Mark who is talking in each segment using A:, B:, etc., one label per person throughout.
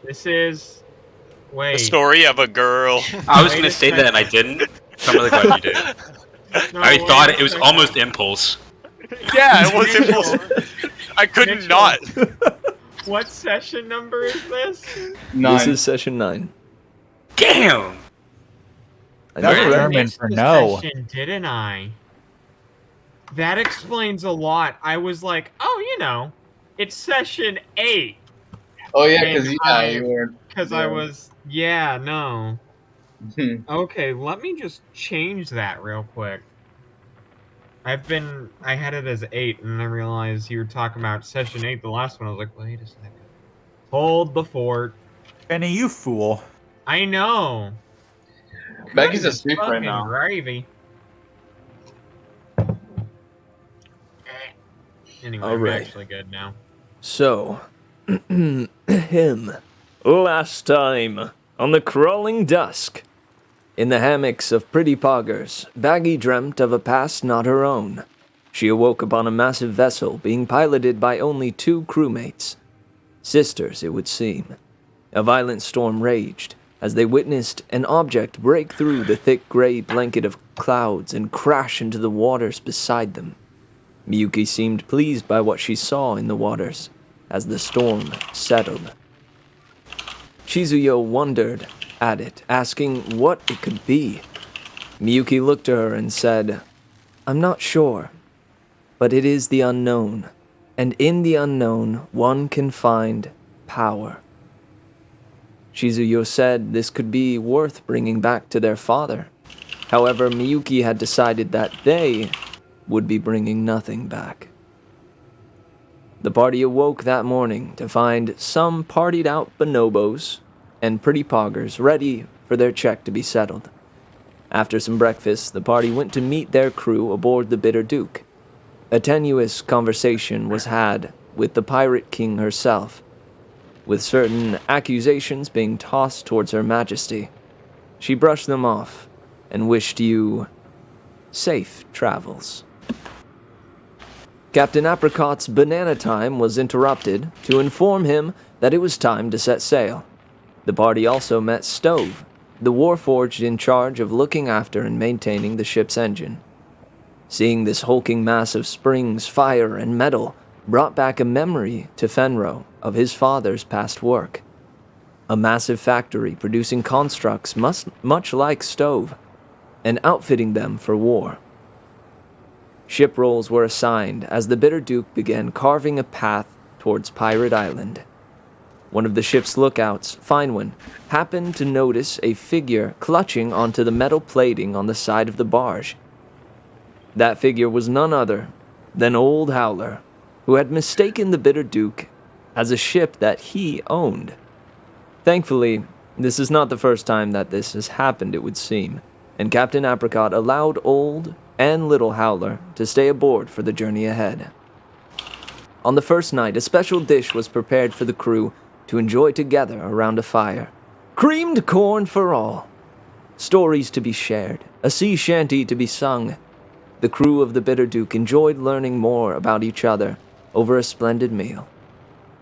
A: This is... Wait.
B: The story of a girl.
C: I was gonna say that and I didn't. So I'm really glad you did.
A: No,
C: I
A: wait
C: thought
A: a
C: it was
A: second.
C: almost impulse.
B: Yeah, it was impulse. I couldn't
A: Mitchell.
B: not.
A: What session number is this?
D: 9.
E: This is session 9.
C: Damn!
E: I
F: That's
E: know.
F: what I
A: I
F: meant
A: missed
F: for
A: the
F: no.
A: session, didn't I? That explains a lot. I was like, oh, you know, it's session 8.
D: Oh yeah,
A: And
D: because you were.
A: Because
D: Yeah.
A: I was... Yeah, no.
D: Hmm.
A: Okay, let me just change that real quick. I had it as 8, and I realized you were talking about session 8, the last one. I was like, wait a second. Hold the fort.
F: Benny, you fool.
A: I know.
D: Baggy's
A: Goodness
D: asleep right
A: fucking
D: now.
A: gravy. Anyway,
E: All
A: I'm
E: right.
A: actually good now.
E: So, him. Last time, on the crawling Dusk. In the hammocks of Pretty Poggers, Baggi dreamt of a past not her own. She awoke upon a massive vessel being piloted by only 2 crewmates. Sisters, it would seem. A violent storm raged as they witnessed an object break through the thick gray blanket of clouds and crash into the waters beside them. Miyuki seemed pleased by what she saw in the waters as the storm settled. Shizuyo wondered at it, asking what it could be. Miyuki looked at her and said, "I'm not sure, but it is the unknown, and in the unknown one can find power." Shizuyo said this could be worth bringing back to their father. However, Miyuki had decided that they would be bringing nothing back. The party awoke that morning to find some partied out bonobos and Pretty Poggers ready for their check to be settled. After some breakfast, the party went to meet their crew aboard the Bitter Douc. A tenuous conversation was had with the Pirate King herself, with certain accusations being tossed towards her majesty. She brushed them off and wished you safe travels. Captain Apricot's banana time was interrupted to inform him that it was time to set sail. The party also met Stove, the warforged in charge of looking after and maintaining the ship's engine. Seeing this hulking mass of springs, fire, and metal brought back a memory to Fenro of his father's past work. A massive factory producing constructs much like Stove, and outfitting them for war. Ship roles were assigned as the Bitter Douc began carving a path towards Pirate Island. One of the ship's lookouts, Finewin, happened to notice a figure clutching onto the metal plating on the side of the barge. That figure was none other than old Howler, who had mistaken the Bitter Douc as a ship that he owned. Thankfully, this is not the first time that this has happened, it would seem, and Captain Apricot allowed old and little Howler to stay aboard for the journey ahead. On the first night, a special dish was prepared for the crew to enjoy together around a fire. Creamed corn for all. Stories to be shared, a sea shanty to be sung. The crew of the Bitter Douc enjoyed learning more about each other over a splendid meal.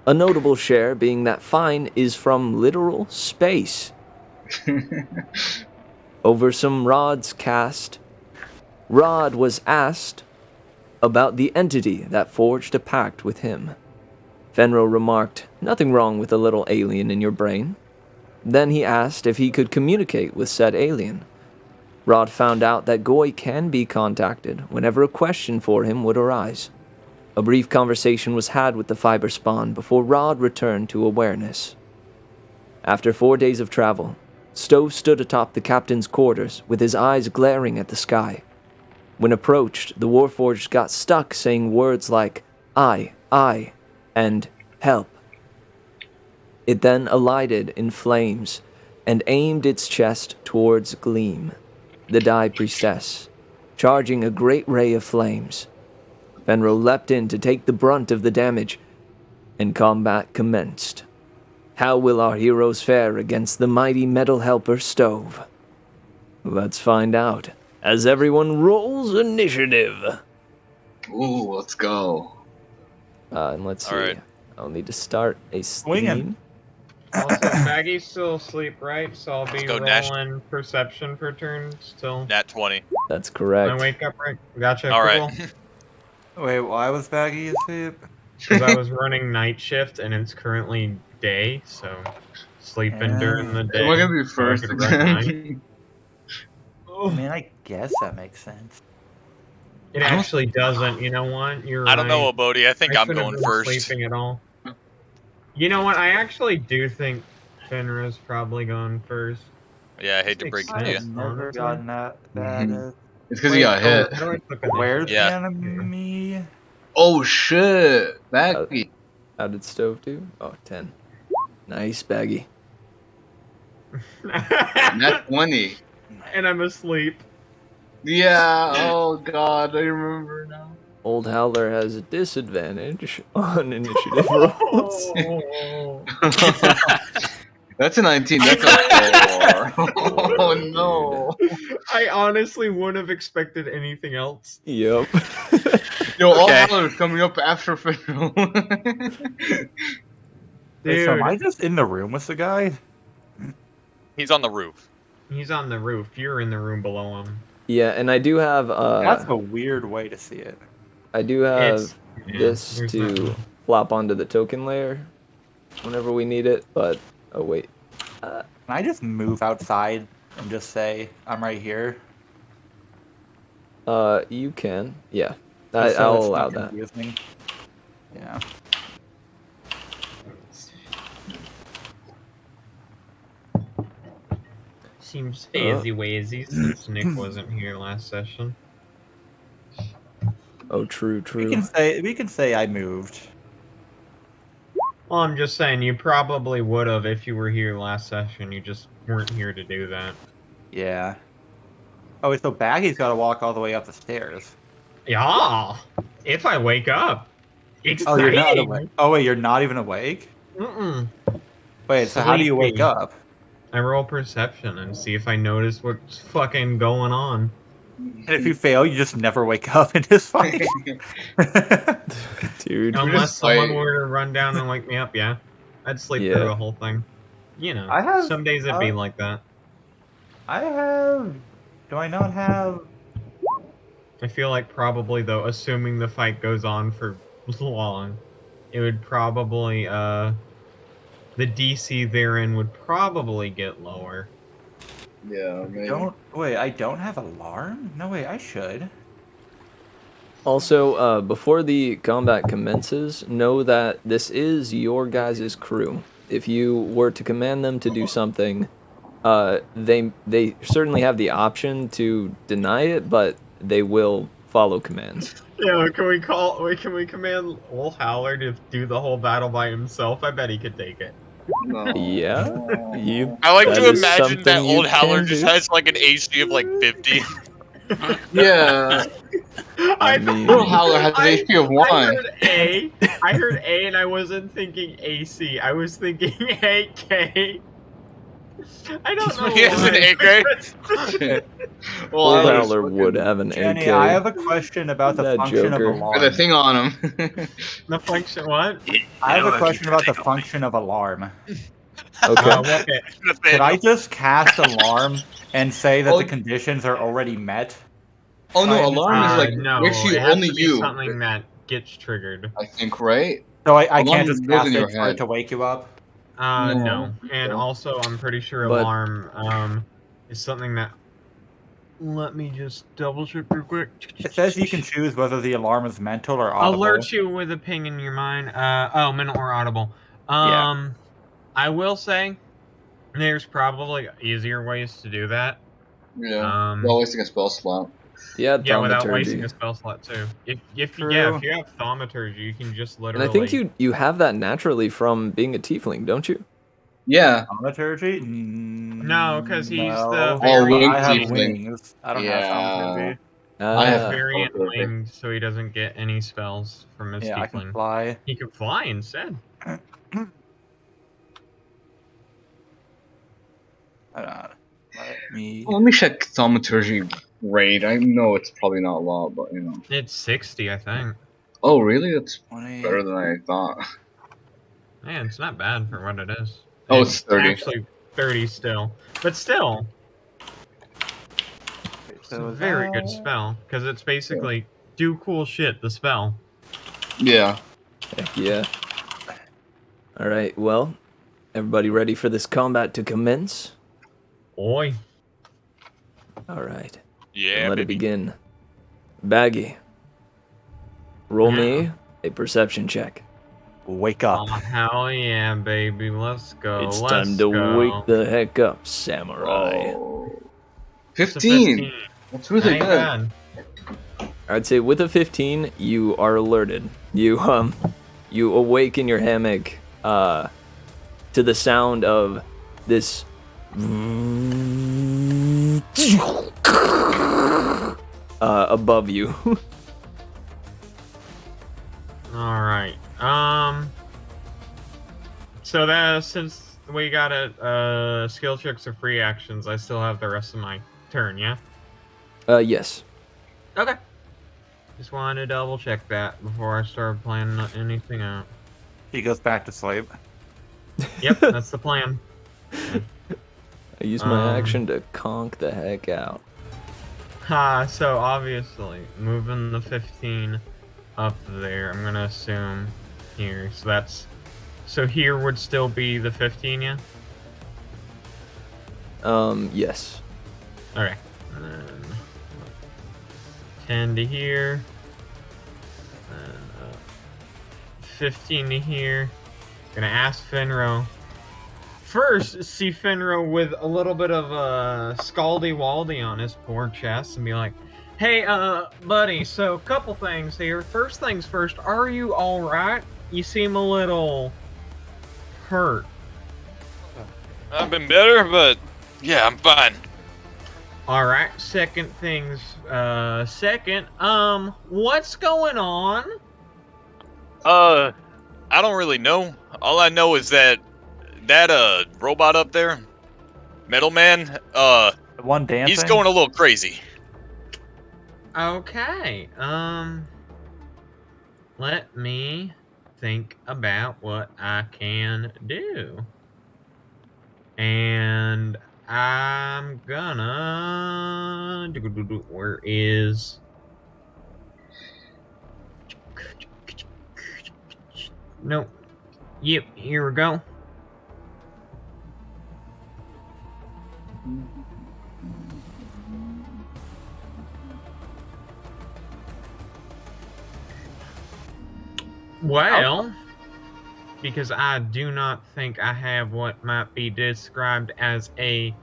E: A notable share being that Fine is from literal space. Over some rods cast, Rod was asked about the entity that forged a pact with him. Fenro remarked, "Nothing wrong with a little alien in your brain." Then he asked if he could communicate with said alien. Rod found out that Goy can be contacted whenever a question for him would arise. A brief conversation was had with the fiber spawn before Rod returned to awareness. After 4 days of travel, Stove stood atop the captain's quarters with his eyes glaring at the sky. When approached, the warforged got stuck saying words like, I, and help. It then alighted in flames and aimed its chest towards Gleam, the Dai Priestess, charging a great ray of flames. Fenro leapt in to take the brunt of the damage, and combat commenced. How will our heroes fare against the mighty metal helper Stove? Let's find out, as everyone rolls initiative.
D: Ooh, let's go.
E: And let's see.
B: All right.
E: I'll need to start a
F: Swinging.
E: stream.
A: Also, Baggy's still asleep, right? So I'll be
B: go, Nash.
A: rolling perception per turn still.
B: Nat 20.
E: That's
A: I
E: correct.
A: wake up right. Gotcha.
B: All right.
F: Wait, why was Baggy asleep?
A: Because I was running night shift and it's currently day, so sleeping during the day.
D: We're gonna be
A: so I
D: first
A: could run night.
D: again.
F: I mean, I guess that makes sense.
A: It actually doesn't. You know what? You're
B: I don't know,
A: right.
B: Obodi. I think I'm
A: shouldn't have
B: going
A: been
B: first.
A: sleeping at all. You know what? I actually do think Fenrir's probably going first.
B: Yeah, I hate to
A: Makes
B: break it to
F: I
B: you.
F: have never
A: honestly.
F: gotten that bad.
D: Mhm. It's because you got
A: Oh,
D: hit.
A: how do I click on
F: Where's
A: this?
F: the
B: Yeah.
F: enemy?
D: Oh shit! Baggy.
E: How did Stove do? Oh, 10. Nice, Baggy.
D: Nat 20.
A: And I'm asleep.
D: Yeah. Oh god, I remember now.
E: Old Howler has a disadvantage on initiative rolls.
A: Oh.
D: That's a 19. That's a 4. Oh no.
A: I honestly wouldn't have expected anything else.
E: Yep.
D: Yo, all
B: Okay.
D: Howler's coming up after Fenrir.
F: Wait, so am
A: Dude,
F: I just in the room with the guy?
B: He's on the roof.
A: he's on the roof. You're in the room below him.
E: Yeah, and I do have
F: That's a weird way to see it.
E: I do have
A: It's yeah,
E: this
A: there's
E: to
A: nothing.
E: flop onto the token layer whenever we need it, but oh wait.
F: Can I just move outside and just say I'm right here?
E: You can. Yeah.
F: Just so
E: I'll
F: it's
E: allow
F: not
E: that.
F: confusing. Yeah.
A: Seems hazy wazy since Nick wasn't here last session.
E: Oh, true, true.
F: We can say I moved.
A: Well, I'm just saying you probably would have if you were here last session. You just weren't here to do that.
F: Yeah. Oh, wait, so Baggy's got to walk all the way up the stairs.
A: Yeah, if I wake up.
F: Oh, you're not
A: Exciting!
F: awake. Oh, wait, you're not even awake?
A: Mm-mm.
F: Wait, so how do you wake
A: Sleepy.
F: up?
A: I roll perception and see if I notice what's fucking going on.
F: And if you fail, you just never wake up in this fight.
E: Dude.
A: Unless someone
D: wait.
A: were to run down and wake me up, yeah. I'd sleep
E: Yeah.
A: through the whole thing. You know,
F: I have-
A: some days it'd be like that.
F: I have... Do I not have...
A: I feel like probably, though, assuming the fight goes on for long, it would probably, the DC therein would probably get lower.
D: Yeah, maybe.
F: I don't have alarm? No, wait, I should.
E: Also, before the combat commences, know that this is your guys' crew. If you were to command them to do something, they certainly have the option to deny it, but they will follow commands.
A: Yeah, can we command old Howler to do the whole battle by himself? I bet he could take it.
D: No.
E: Yeah, you.
B: I like
E: that
B: to
E: is
B: imagine that
E: something you
B: old Howler
E: can
B: just
E: do.
B: has like an AC of like 50.
D: Yeah.
E: I mean,
D: Little Howler has an HP of 1.
A: I heard A and I wasn't thinking AC. I was thinking AK. I don't know.
B: He has
A: why.
B: an AK?
D: Well,
E: Old
D: Howler's
E: Howler
D: fucking-
E: would have an
F: Jenny,
E: AK.
F: I have a question about the
E: That
F: function
E: Joker.
F: of alarm.
D: Got a thing on him.
A: The function what?
F: I have a question about the function of alarm.
E: Okay.
A: What bit?
F: Could I just cast alarm and say that
D: Oh.
F: the conditions are already met?
D: Oh no, alarm is like
A: no,
D: makes you
A: it has
D: only
A: to be
D: you.
A: something that gets triggered.
D: I think, right?
F: So I
D: Alarm
F: can't just
D: goes
F: cast
D: in
F: it
D: your
F: for
D: head.
F: it to wake you up?
A: No.
D: No.
A: And
D: No.
A: also, I'm pretty sure
E: But-
A: alarm is something that. Let me just double check real quick.
F: It says you can choose whether the alarm is mental or audible.
A: Alert you with a ping in your mind. Mental or audible.
F: Yeah.
A: I will say, there's probably easier ways to do that.
D: Yeah. Without wasting a spell slot.
E: Yeah,
A: Yeah, without
E: thaumaturgy.
A: wasting a spell slot too. If
F: True.
A: you have thaumaturgy, you can just
E: And
A: literally.
E: I think you have that naturally from being a tiefling, don't you?
D: Yeah.
F: Thaumaturgy?
A: No, 'cause he's
F: no.
A: the
D: Oh, wing
F: I have
D: tiefling.
F: wings. I don't have thaumaturgy.
D: I have
A: variant
D: thaumaturgy.
A: wing, so he doesn't get any spells from his
F: Yeah, I
A: tiefling.
F: can fly.
A: He can fly instead.
F: Let me...
D: Well, let me check thaumaturgy rate. I know it's probably not a lot, but you know.
A: It's 60, I think.
D: Oh, really? That's
F: 20.
D: better than I thought.
A: Man, it's not bad for what it is.
D: Oh, it's 30.
A: Actually, 30 still. But still, it's a very good spell. Because it's basically do cool shit, the spell.
D: Yeah.
E: Heck yeah. Alright, well, everybody ready for this combat to commence?
A: Oi.
E: Alright.
B: Yeah,
E: Let it
B: baby.
E: begin. Baggi. Roll
A: Yeah.
E: me a perception check.
F: Wake
A: Oh,
F: up.
A: hell yeah, baby. Let's go.
E: It's
A: Let's
E: time to
A: go.
E: wake the heck up, samurai.
D: Oh.
A: It's a
D: 15. That's really
A: Ain't
D: good.
A: bad.
E: I'd say with a 15, you are alerted. You awake in your hammock to the sound of this above you.
A: All right. So that since we got it, skill checks are free actions, I still have the rest of my turn. Yeah.
E: Yes.
A: Okay. Just wanted to double check that before I start planning anything out.
F: He goes back to sleep.
A: Yep, that's the plan.
E: I use my action to conk the heck out.
A: So obviously, moving the 15 up there, I'm gonna assume here. So here would still be the 15, yeah?
E: Yes.
A: Okay. And then 10 to here. And 15 to here. Gonna ask Finro. First, see Finro with a little bit of scaldy-waldy on his poor chest and be like, hey, buddy, so couple things here. First things first, are you alright? You seem a little hurt.
B: I've been better, but yeah, I'm fine.
A: Alright, second, what's going on?
B: I don't really know. All I know is that robot up there, Metal Man,
F: The one dancing?
B: he's going a little crazy.
A: Okay, let me think about what I can do. And I'm gonna... Where is... Nope. Yep, here we go. Well, because I do not think I have what might be described as a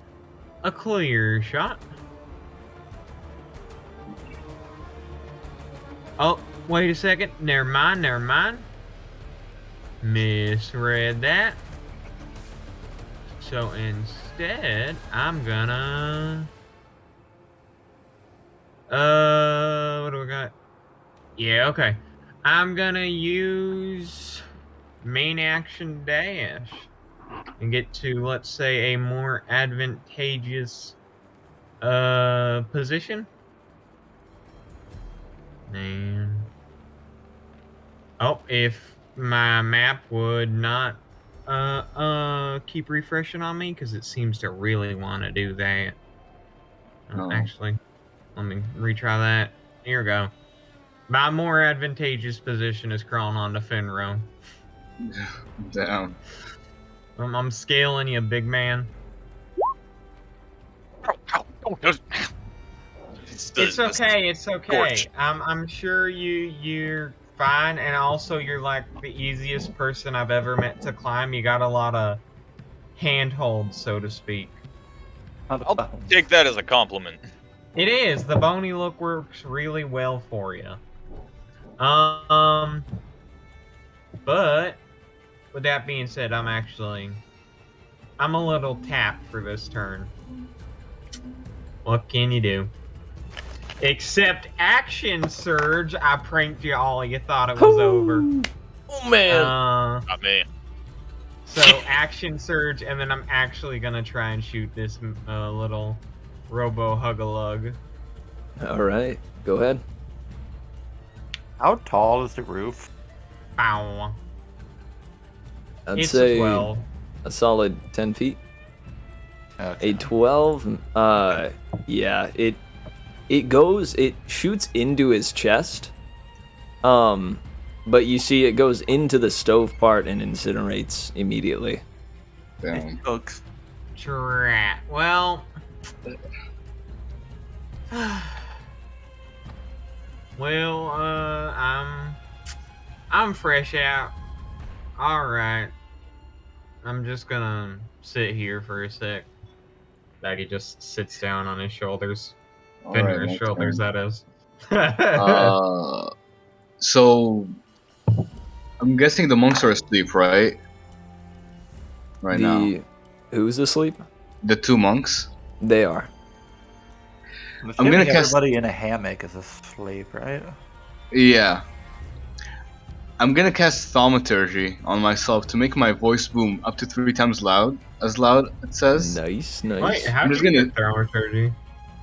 A: clear shot. Oh, wait a second. Never mind. Misread that. So instead, I'm gonna... what do we got? Yeah, okay. I'm gonna use main action dash and get to, let's say, a more advantageous position. And oh, if my map would not keep refreshing on me, because it seems to really want to do that.
D: Oh.
A: Actually, let me retry that. Here we go. My more advantageous position is crawling onto Finro.
D: Damn.
A: I'm scaling you, big man. It's okay. It's okay.
B: Gorge.
A: I'm sure you're fine, and also you're like the easiest person I've ever met to climb. You got a lot of handholds, so to speak.
B: I'll take that as a compliment.
A: It is. The bony look works really well for you. But with that being said, I'm a little tapped for this turn. What can you do? Except action surge. I pranked you all. You thought it was over.
E: Oh man.
B: Not me.
A: So action surge, and then I'm actually gonna try and shoot this little robo hug-a-lug.
E: All right, go ahead.
F: How tall is the roof?
A: Bow.
E: I'd
A: It's
E: say
A: a 12.
E: A solid 10 feet.
F: Okay.
E: A 12, yeah, it shoots into his chest. But you see it goes into the stove part and incinerates immediately.
D: Damn.
F: Hooks.
A: Drat. Well. Well, I'm fresh out. Alright. I'm just gonna sit here for a sec. Baggi just sits down on his shoulders.
D: Alright,
A: Fenrir's
D: my
A: shoulders,
D: turn.
A: that is.
D: So I'm guessing the monks are asleep, right? Right now.
E: Who's asleep?
D: The 2 monks.
E: They are.
D: I'm gonna cast.
F: Everybody in a hammock is asleep, right?
D: Yeah. I'm gonna cast thaumaturgy on myself to make my voice boom up to 3 times loud. As loud, it says.
E: Nice.
A: Wait, how
D: I'm
A: did
D: just
A: you
D: gonna-
A: get thaumaturgy?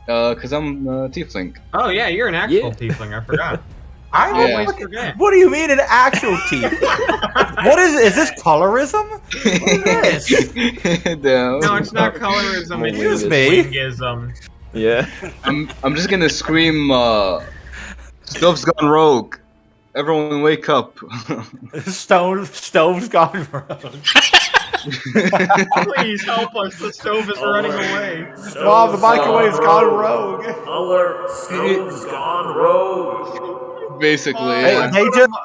D: Cause I'm tiefling.
A: Oh yeah, you're an actual
E: Yeah.
A: tiefling. I forgot.
F: I
A: I
D: Yeah.
A: always forget.
F: What do you mean an actual teeth? What is this colorism?
D: Damn.
A: No, it's not colorism. It's
F: Excuse
A: just
F: me.
A: wingism.
E: Yeah.
D: I'm just gonna scream. Stove's gone rogue. Everyone wake up.
F: Stove's gone rogue.
A: Please help us. The stove is running away.
F: Mom, the microwave's gone rogue.
C: Howler, Stove's gone rogue.
D: Basically,
F: Hey,
D: yeah.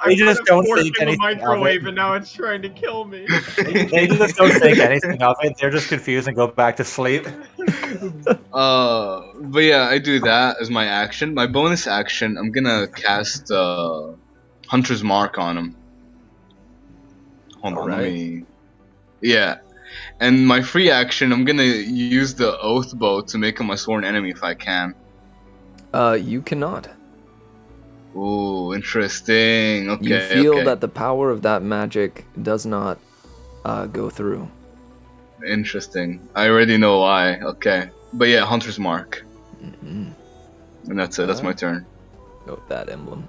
F: they just don't think
A: in the
F: anything of
A: microwave,
F: it.
A: and now it's trying to kill me.
F: They just don't think anything of it. They're just confused and go back to sleep.
D: But yeah, I do that as my action. My bonus action, I'm gonna cast Hunter's Mark on him. Hold on, let
E: Alright.
D: me. Yeah, and my free action, I'm gonna use the Oath Bow to make him a sworn enemy if I can.
E: You cannot.
D: Ooh, interesting. Okay.
E: You feel
D: okay.
E: that the power of that magic does not go through.
D: Interesting. I already know why. Okay, but yeah, Hunter's Mark,
E: Mm-hmm.
D: and that's it. That's my turn.
E: Go with that emblem.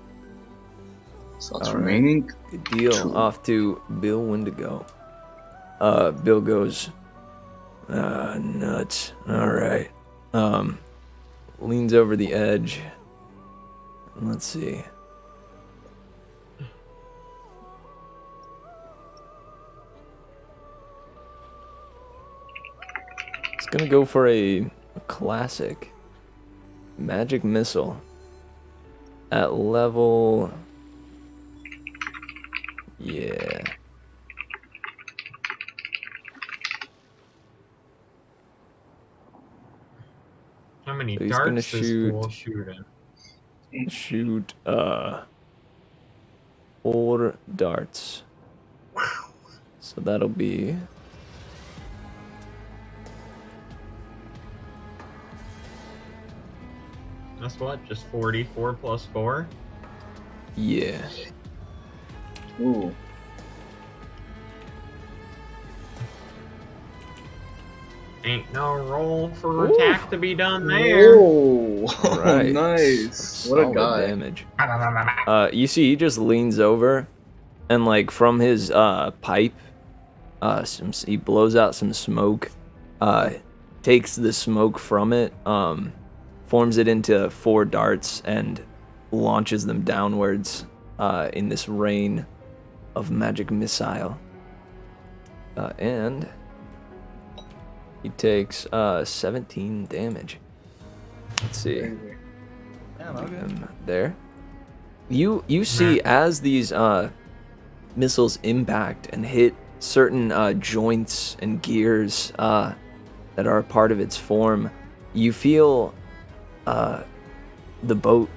D: Slots
E: Alright.
D: remaining.
E: Good deal.
D: True.
E: Off to Bill Wendigo. Bill goes, nuts. Alright. Leans over the edge. Let's see. It's gonna go for a classic magic missile at level. Yeah.
A: How many
E: So he's gonna
A: darts this
E: shoot-
A: fool shooting?
E: Shoot 4 darts. So that'll be
A: That's what? Just 44 plus 4?
E: yeah.
D: Ooh.
A: Ain't no roll for
E: Ooh.
A: attack to be done there.
D: Whoa.
E: Alright.
D: Nice. What a
E: Solid
D: guy.
E: damage. You see he just leans over and like from his pipe he blows out some smoke, takes the smoke from it, forms it into 4 darts and launches them downwards in this rain of magic missile. And he takes 17 damage. Let's see. There. You see as these missiles impact and hit certain joints and gears that are a part of its form, you feel the boat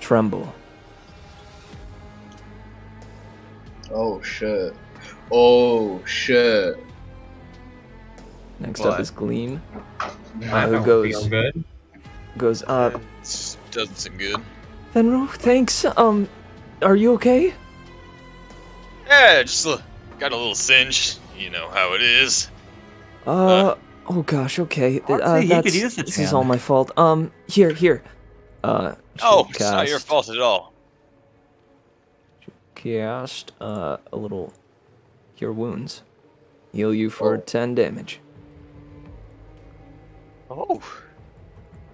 E: tremble.
D: Oh shit. Oh shit.
E: Next
B: What?
E: up is Gleam.
A: That
E: Who
A: don't
E: goes?
A: feel good.
E: Goes.
B: Doesn't seem good.
E: Fenro, thanks. Are you okay?
B: Yeah, just got a little singe. You know how it is.
E: Oh gosh. Okay.
F: Honestly, he could use the
E: this is all
F: jam.
E: my fault. Here.
B: Oh,
E: She'll
B: it's not your fault at all.
E: Cast a little cure wounds. heal you for
D: Oh.
E: 10 damage.
B: Oh.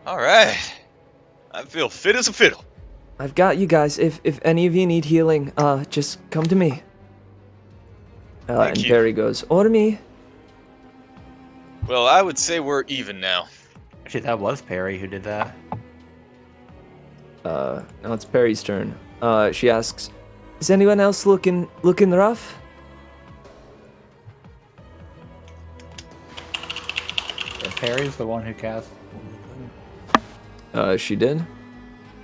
B: All right. I feel fit as a fiddle.
E: I've got you guys. If any of you need healing, just come to me.
B: Thank
E: and
B: you.
E: Perry goes, or me.
B: Well, I would say we're even now.
F: Actually, that was Perry who did that.
E: Now it's Perry's turn. She asks, is anyone else looking rough?
F: Yeah, Perry's the one who cast.
E: She did?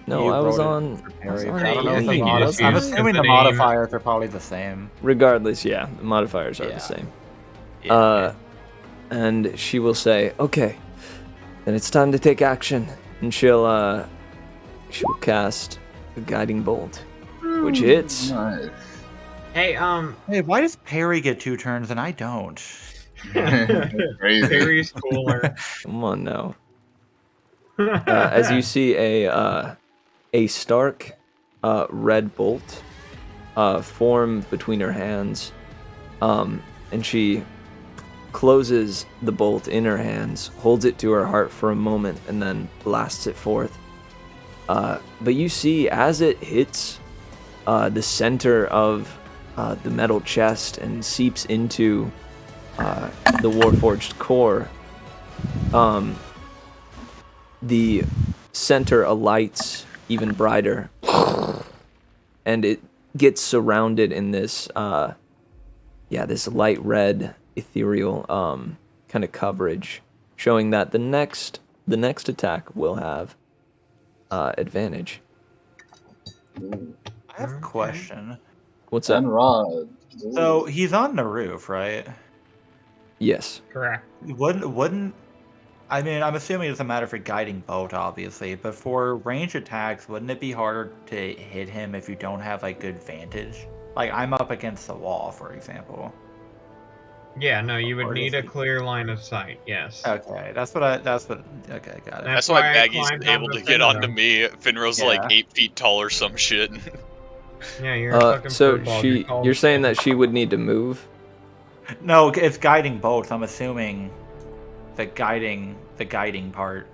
E: No,
F: You
E: I was
F: wrote it
E: on...
F: for
E: I was
F: Perry,
E: on
F: but I don't know if
A: I think
F: the
A: you just
F: I'm
A: used
F: assuming
A: the
F: the
A: name.
F: modifiers are probably the same.
E: Regardless, yeah, the modifiers are
F: Yeah.
E: the same.
F: Yeah.
E: And she will say, okay, then it's time to take action. And she'll cast a guiding bolt, which hits.
D: Nice.
A: Hey,
F: Hey, why does Perry get 2 turns and I don't?
D: Crazy.
A: Perry's cooler.
E: Come on now. As you see a stark red bolt form between her hands, and she closes the bolt in her hands, holds it to her heart for a moment, and then blasts it forth. But you see, as it hits the center of the metal chest and seeps into the Warforged core, the center alights even brighter, and it gets surrounded in this this light red ethereal kind of coverage, showing that the next attack will have advantage.
F: I have a question.
E: What's up?
D: And Rod.
F: So he's on the roof, right?
E: Yes.
A: Correct.
F: Wouldn't I mean, I'm assuming it's a matter for guiding bolt, obviously, but for range attacks, wouldn't it be harder to hit him if you don't have like good vantage? Like I'm up against the wall, for example.
A: Yeah, no, you would
F: Or
A: need
F: is
A: a
F: it-
A: clear line of sight. Yes.
F: Okay, okay, got it.
B: That's why
A: I
B: Baggy's
A: climbed
B: able
A: onto
B: to get onto
A: Finro.
B: me. Finro's like
F: Yeah.
B: 8 feet tall or some shit.
A: Yeah, you're a fucking
E: So
A: football.
E: you're saying that she would need to move?
F: No, it's guiding bolt. I'm assuming the guiding part.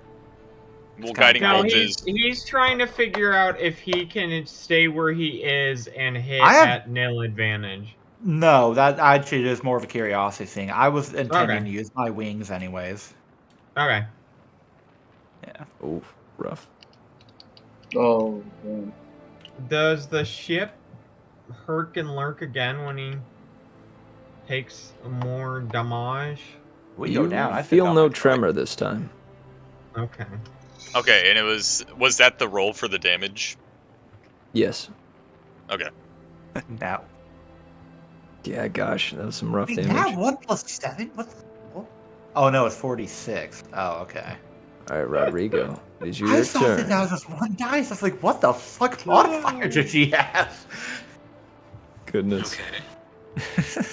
B: Well,
F: It's
B: guiding
F: kinda
A: No,
B: bolt
A: he's,
B: is
A: he's trying to figure out if he can stay where he is and hit
F: I have-
A: at nil advantage.
F: No, that actually is more of a curiosity thing. I was intending
A: Okay.
F: to use my wings anyways.
A: Okay.
F: Yeah.
E: Oof, rough.
D: Oh, man.
A: Does the ship herk and lurk again when he takes more damage?
F: We
E: You
F: go down. I
E: feel
F: took
E: no
F: out my
E: tremor this time.
A: Okay.
B: okay, and it was that the roll for the damage?
E: Yes.
B: Okay.
F: truck. Now.
E: Yeah, gosh, that was some rough
F: Wait,
E: damage.
F: now 1 + 7? What? Oh no, it's 46. Oh, okay.
E: All right, Rodrigo, it is
F: I
E: your
F: thought that
E: turn.
F: that was just 1 dice. I was like, what the fuck modifier did she have?
E: Goodness.
G: Okay.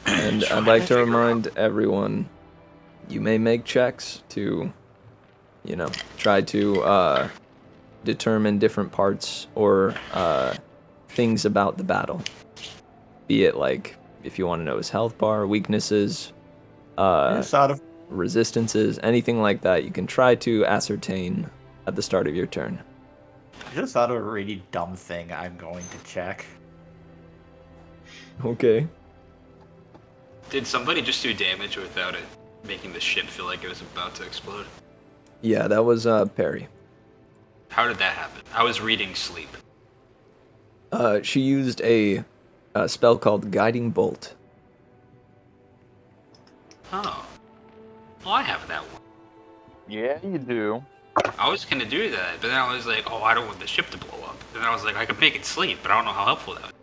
E: And I'd like to remind everyone, you may make checks to, try to determine different parts or things about the battle. Be it like, if you want to know his health bar, weaknesses,
F: Just out of
E: resistances, anything like that, you can try to ascertain at the start of your turn.
F: just out of a really dumb thing, I'm going to check.
E: Okay.
G: Did somebody just do damage without it making the ship feel like it was about to explode?
E: Yeah, that was Perry.
G: How did that happen? I was reading sleep.
E: She used a spell called Guiding Bolt.
G: Oh. Well, I have that one.
B: Yeah, you do.
G: I was gonna do that, but then I was like, oh, I don't want the ship to blow up. And then I was like, I could make it sleep, but I don't know how helpful that would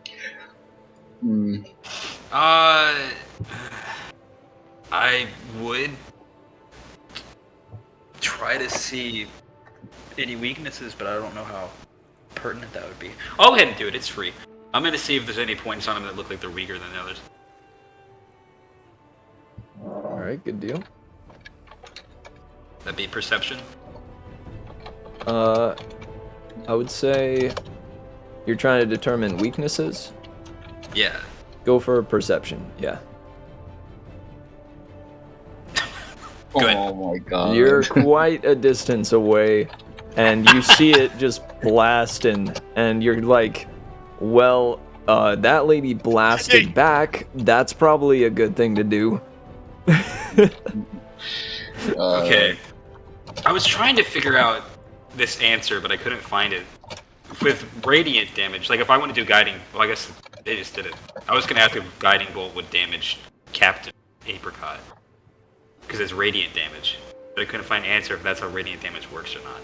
G: be.
D: Hmm.
G: I would try to see any weaknesses, but I don't know how pertinent that would be. I'll go ahead and do it. It's free. I'm gonna see if there's any points on them that look like they're weaker than the others.
E: All right, good deal.
G: That'd be perception.
E: I would say you're trying to determine weaknesses.
G: Yeah.
E: Go for perception. Yeah.
G: Good.
D: Oh my god.
E: You're quite a distance away, and you see it just blast, and you're like, well, that lady blasted back. That's probably a good thing to do.
G: Okay. I was trying to figure out this answer, but I couldn't find it. With radiant damage, like if I want to do guiding, well, I guess they just did it. I was gonna ask if guiding bolt would damage Captain Apricot, because it's radiant damage. But I couldn't find an answer if that's how radiant damage works or not.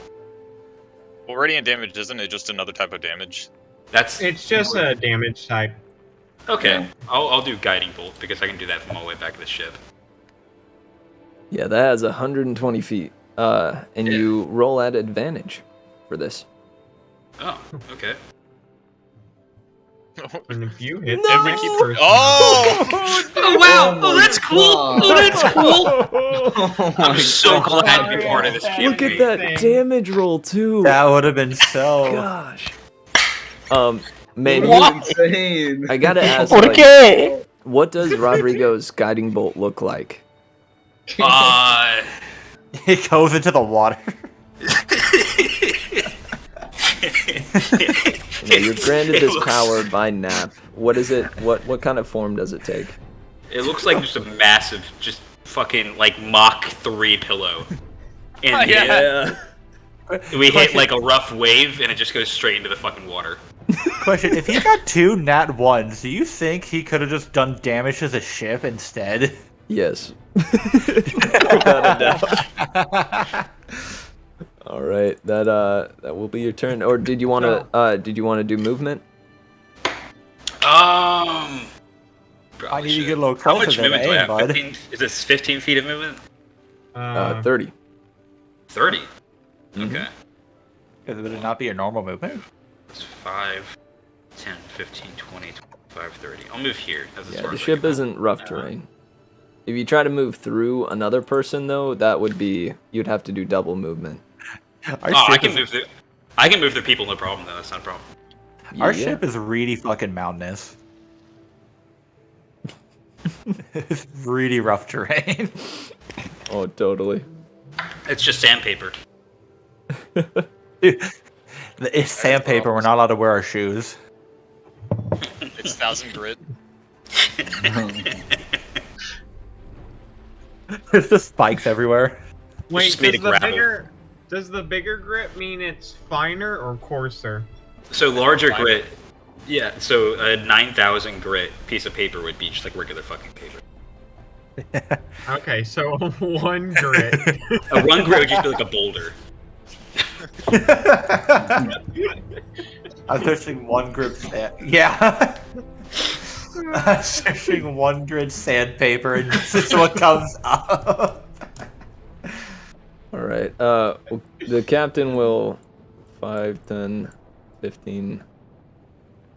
B: Well, radiant damage isn't it just another type of damage?
A: It's just a damage type.
G: Okay.
D: Yeah.
G: I'll do guiding bolt because I can do that from all the way back to the ship.
E: Yeah, that has 120 feet. And you roll at advantage for this.
G: Oh, okay.
A: And if you hit
E: No!
A: every key person.
B: Oh!
G: Oh wow!
D: Oh
G: Oh, that's
D: my
G: cool!
D: God.
G: Oh, that's cool!
D: Oh
G: I'm
D: my
G: so
D: God.
G: glad to be part of this campaign.
E: Look at that damage roll too.
F: That would have been so.
E: Gosh. Man,
D: That's insane.
E: I gotta ask, like, what does Rodrigo's guiding bolt look like?
F: It goes into the water.
E: You know, you're granted this power by Nap. What is it? What kind of form does it take?
G: It looks like just a massive, just fucking like Mach 3 pillow. And we hit like a rough wave, and it just goes straight into the fucking water.
F: Question: if he got 2 nat 1s, do you think he could have just done damage to the ship instead?
E: Yes. Without a doubt. All right, that will be your turn. Or did you want to do movement?
F: I need to get a little
G: How
F: closer
G: much
F: than
G: movement do I
F: aim,
G: have?
F: bud.
G: 15, is this 15 feet of movement?
E: 30.
G: 30.
E: Mm-hmm.
G: Okay.
F: Would it not be a normal movement?
G: It's 5, 10, 15, 20, 25, 30. I'll move here. That's as
E: Yeah,
G: far
E: the
G: as I
E: ship
G: can
E: isn't rough terrain. If you try to move through another person, though, that would be you'd have to do double movement.
G: I can move through. I can move through people, no problem. Though that's not a problem.
F: Our
E: Yeah.
F: ship is really fucking mountainous. It's really rough terrain.
E: Oh, totally.
G: It's just sandpaper.
F: Dude, it's sandpaper. We're not allowed to wear our shoes.
B: It's 1000 grit.
F: There's just spikes everywhere.
A: Wait,
G: just made of gravel.
A: does the bigger grit mean it's finer or coarser?
G: So larger grit. Yeah. So a 9,000 grit piece of paper would be just like regular fucking paper.
A: Okay, so 1 grit.
G: A 1 grit would just be like a boulder.
F: I'm searching 1 grit sand. Yeah. I'm searching 1 grit sandpaper, and this is what comes up.
E: All right. The captain will 5, 10, 15,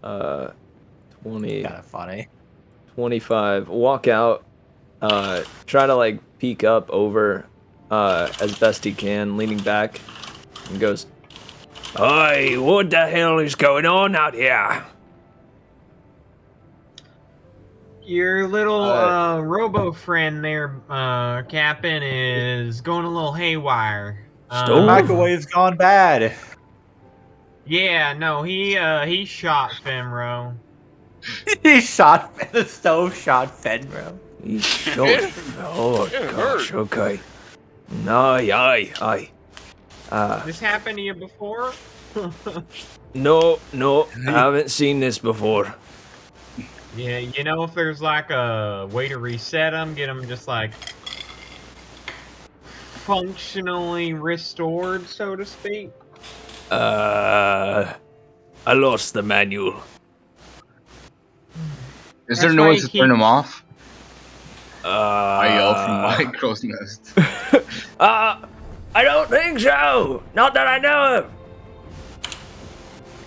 E: 20,
F: Kind of funny.
E: 25. Walk out. Try to like peek up over as best he can, leaning back, and goes, "Hey, what the hell is going on out here?"
A: Your little robo friend there, Captain, is going a little haywire.
E: Stove?
F: Microwave's gone bad.
A: Yeah, no, he shot Femro.
F: He shot the stove. Shot Fenro.
E: He shot. Oh gosh. Okay. Aye.
A: This happened to you before?
E: No, I haven't seen this before.
A: Yeah, you know, if there's like a way to reset them, get them just like functionally restored, so to speak.
E: I lost the manual.
D: Is there
A: That's
D: no
A: why
D: way
A: you
D: to
A: keep-
D: turn them off? I yell from my crow's nest.
E: I don't think so. Not that I know of.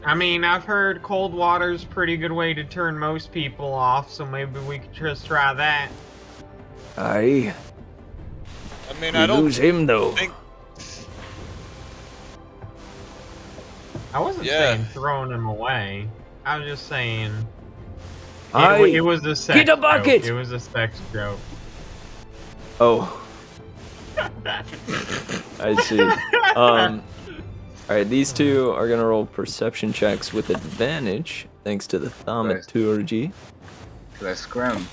A: I mean, I've heard cold water's a pretty good way to turn most people off, so maybe we could just try that.
E: Aye.
B: I mean,
E: We
B: I don't
E: lose him though.
B: think.
A: I wasn't
B: Yeah.
A: saying throwing him away. I was just saying
E: I
A: it was a sex
E: get a bucket!
A: joke. It was a sex joke.
E: Oh, I see. All right, these two are gonna roll perception checks with advantage, thanks to the thaumaturgy.
D: Let's scram.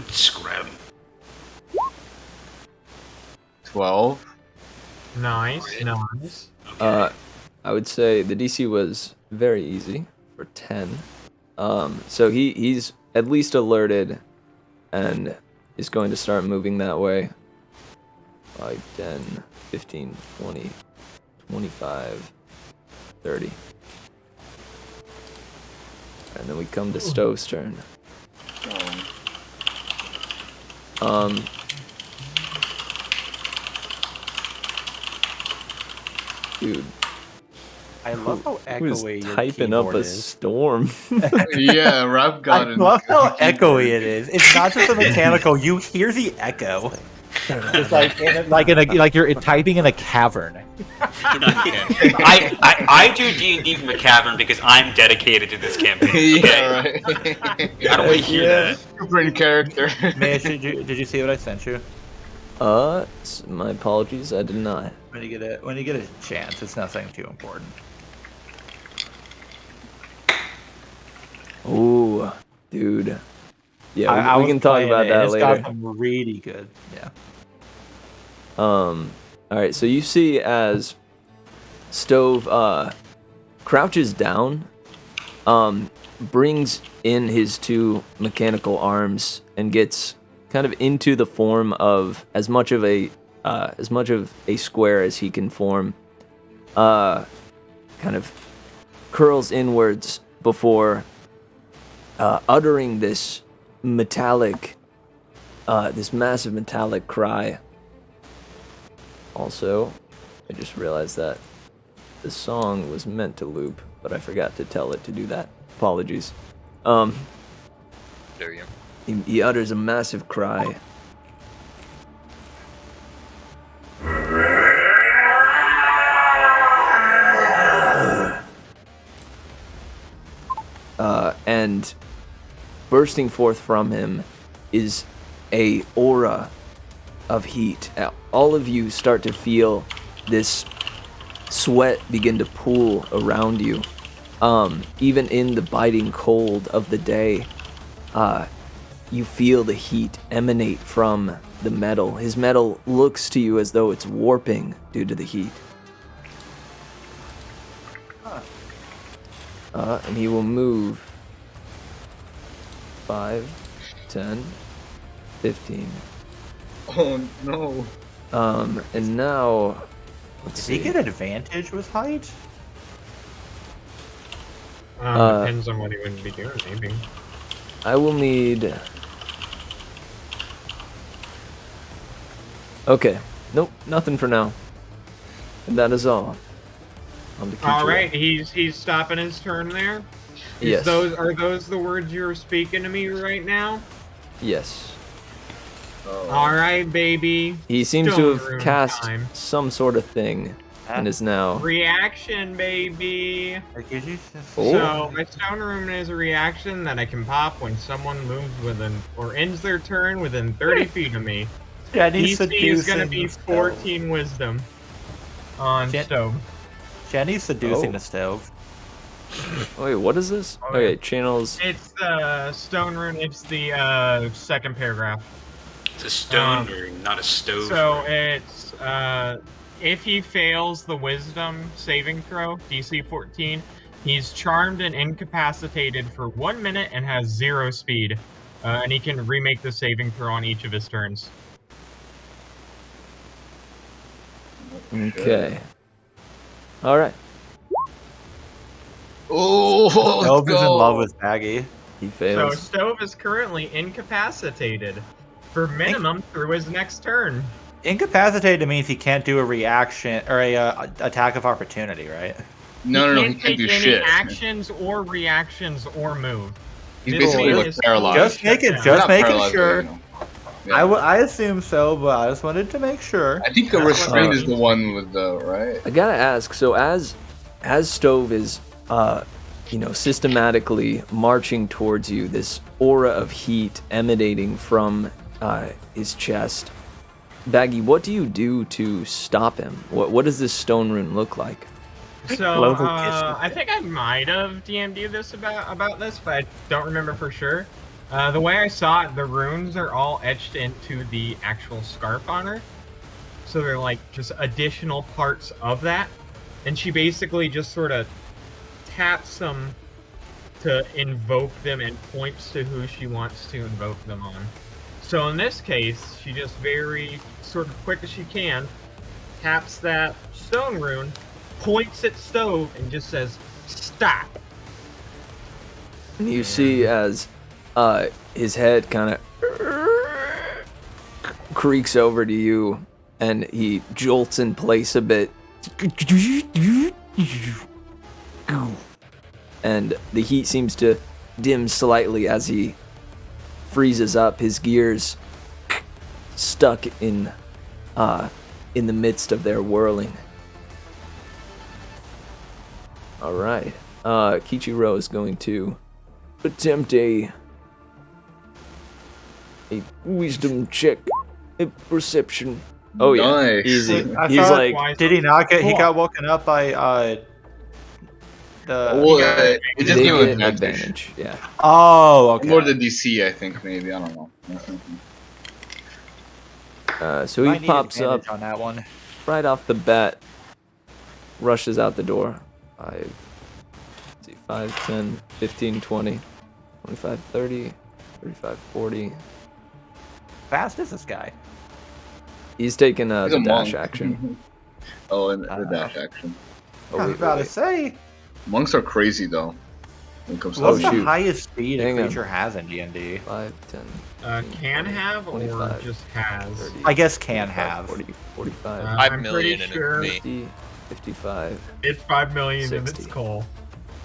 G: Scram.
D: 12.
A: Nice, nice.
E: I would say the DC was very easy for 10. So he's at least alerted and is going to start moving that way. 5, 10, 15, 20, 25, 30. And then we come to Stove's turn. Dude,
F: I love how
E: who's
F: echoey your
E: typing up
F: keyboard
E: a
F: is.
E: storm?
D: Yeah, Rap
F: I
D: got it.
F: love how echoey it is. It's not just a mechanical. You hear the echo. It's like you're typing in a cavern.
G: I do D&D from a cavern because I'm dedicated to this campaign. Okay?
D: Yeah, right.
G: I don't want to hear that.
D: Super in character.
F: Mitch, did you see what I sent you?
E: My apologies, I did not.
F: When you get a chance, it's nothing too important.
E: Ooh, dude. Yeah,
F: I
E: we
F: was
E: can talk
F: playing
E: about
F: it,
E: that
F: and it's
E: later.
F: got some really good. Yeah.
E: All right, so you see as Stove crouches down, brings in his two mechanical arms and gets kind of into the form of as much of a square as he can form. Kind of curls inwards before uttering this metallic, this massive metallic cry. Also, I just realized that the song was meant to loop, but I forgot to tell it to do that. Apologies.
B: There you go.
E: He utters a massive cry. And bursting forth from him is a aura of heat. All of you start to feel this sweat begin to pool around you. Even in the biting cold of the day, you feel the heat emanate from the metal. His metal looks to you as though it's warping due to the heat. And he will move 5, 10, 15.
D: Oh no.
E: And now, let's
F: Does
E: see.
F: he get advantage with height?
A: Depends on what he would be doing, maybe.
E: I will need... Okay. Nope, nothing for now. And that is all.
A: All right, he's stopping his turn there.
E: Yes.
A: Are those the words you're speaking to me right now?
E: Yes.
A: All right, baby.
E: He seems
A: Stone
E: to have
A: room
E: cast
A: time.
E: some sort of thing and is now...
A: Reaction, baby.
E: Oh.
A: So my stone rune is a reaction that I can pop when someone moves within or ends their turn within 30 feet of me.
F: Jenny's
A: DC is gonna
F: seducing
A: be
F: the stove.
A: 14 wisdom on Stove.
F: Jenny's seducing
E: Oh.
F: the stove.
E: Wait, what is this? Okay, channels...
A: It's the stone rune. It's the second paragraph.
G: It's a stone rune, not a stove.
A: So
G: rune.
A: it's if he fails the wisdom saving throw, DC 14, he's charmed and incapacitated for 1 minute and has 0 speed. And he can remake the saving throw on each of his turns.
E: Okay. Alright,
D: Oh,
F: Stove is in
D: go.
F: love with Baggi.
E: he
A: So
E: fails.
A: Stove is currently incapacitated for minimum through his next turn.
F: Incapacitated means he can't do a reaction or a attack of opportunity, right?
D: No, he
A: Can't
D: can't
A: take
D: do
A: any
D: shit.
A: actions or reactions or move.
D: He's
A: This
D: basically
A: man
D: like
A: is
D: paralyzed.
F: Just make it-
A: shut
F: just
D: Not
F: making
D: paralyzed,
F: sure.
D: but, you know. Yeah.
F: I assume so, but I just wanted to make sure.
D: I think the
A: That's what
D: restraint
A: that
D: is the
A: means.
D: one with the right.
E: I gotta ask, so as as Stove is, systematically marching towards you, this aura of heat emanating from his chest. Baggi, what do you do to stop him? What does this stone rune look like?
A: So, I think I might have DM'd you this about this, but I don't remember for sure. The way I saw it, the runes are all etched into the actual scarf on her. So they're like just additional parts of that. And she basically just sort of taps them to invoke them and points to who she wants to invoke them on. So in this case, she just very sort of quick as she can taps that stone rune, points at Stove, and just says, "Stop."
E: And you see as his head kind of creaks over to you, and he jolts in place a bit. And the heat seems to dim slightly as he freezes up, his gears stuck in the midst of their whirling. All right, Kichiro is going to attempt a wisdom check, a perception. Oh yeah,
D: Nice.
E: easy.
F: I
E: He's
F: thought-
E: like,
F: Did he not get? He got woken up by the.
D: Well, it just
E: they
D: gave
E: get
D: him
E: an
D: advantage.
E: advantage. Yeah.
F: Oh, okay.
D: More the DC, I think, maybe. I don't know.
E: So
F: Might
E: he
F: need
E: pops
F: advantage
E: up
F: on that one.
E: right off the bat, rushes out the door. 5, 10, 15, 20, 25, 30, 35, 40.
F: Fast is this guy?
E: He's taking
D: He's
E: the
D: a
E: dash
D: monk.
E: action.
D: Oh, and the dash action.
E: Oh,
F: I was
E: wait,
F: about
E: wait,
F: to say.
D: Monks are crazy, though. When it comes to
F: What's
E: Oh,
F: the
E: shoot.
F: highest speed
E: Hang
F: a
E: on.
F: creature has in D&D?
E: 5, 10,
A: Can have or
E: 25,
A: just has.
E: 30,
F: I guess can
E: 45,
F: have.
E: 40, 45,
A: Uh,
B: 5
A: I'm
B: million
A: pretty
B: in
A: sure
B: me.
E: 50, 55.
A: It's 5 million and
E: 60.
A: it's Cole.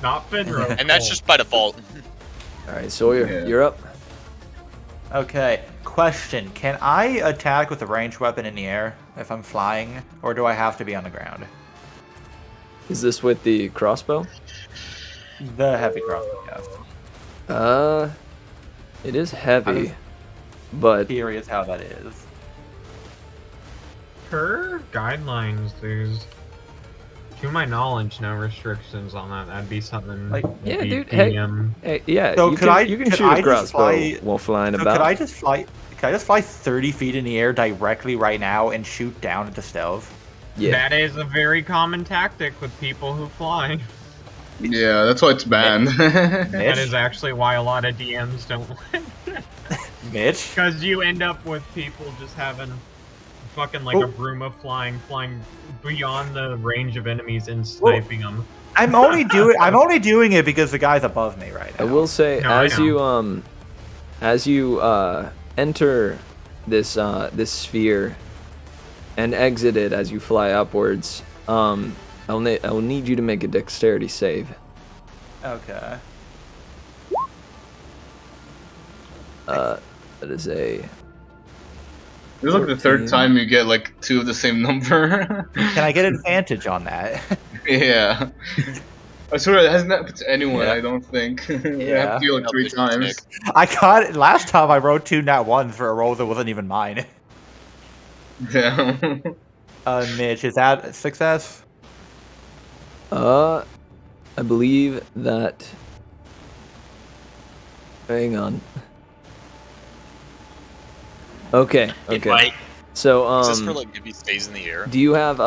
A: Not Fedro.
B: And that's just by default.
E: All right, Sawyer,
D: Yeah.
E: you're up.
F: Okay, question. Can I attack with a ranged weapon in the air if I'm flying, or do I have to be on the ground?
E: Is this with the crossbow?
F: The heavy crossbow, yes.
E: It is heavy, but
F: Curious how that is.
A: Per guidelines, there's, to my knowledge, no restrictions on that. That'd be something.
F: Like-
E: Yeah,
A: the
E: dude, hey,
A: DM
E: hey, yeah,
F: So
E: you
F: could
E: can,
F: I-
E: you can
F: could
E: shoot
F: I
E: a
F: just
E: crossbow
F: fly-
E: while flying
F: So
E: about.
F: could I just fly? Can I just fly 30 feet in the air directly right now and shoot down at the stove?
E: Yeah.
A: That is a very common tactic with people who fly.
D: Yeah, that's why it's banned.
A: That is actually why a lot of DMs don't win.
F: Mitch?
A: Because you end up with people just having fucking like a broom of flying beyond the range of enemies and sniping them.
F: I'm only doing it because the guy's above me right
E: I
F: now.
E: will say,
A: No, I
E: as you enter this this sphere and exit it as you fly upwards, I'll need you to make a dexterity save.
F: Okay.
E: That is a
D: This is like the
E: 14.
D: third time you get like two of the same number.
F: Can I get advantage on that?
D: Yeah. I swear it hasn't happened to anyone,
F: Yeah.
D: I don't think. I
F: Yeah.
D: have to do like 3 times.
F: I got it last time. I wrote 2 nat 1s for a roll that wasn't even mine.
D: Yeah.
F: Mitch, is that a success?
E: I believe that. Hang on. Okay. Okay.
G: Like,
E: So
B: Is this for like if he stays in the air?
E: do you have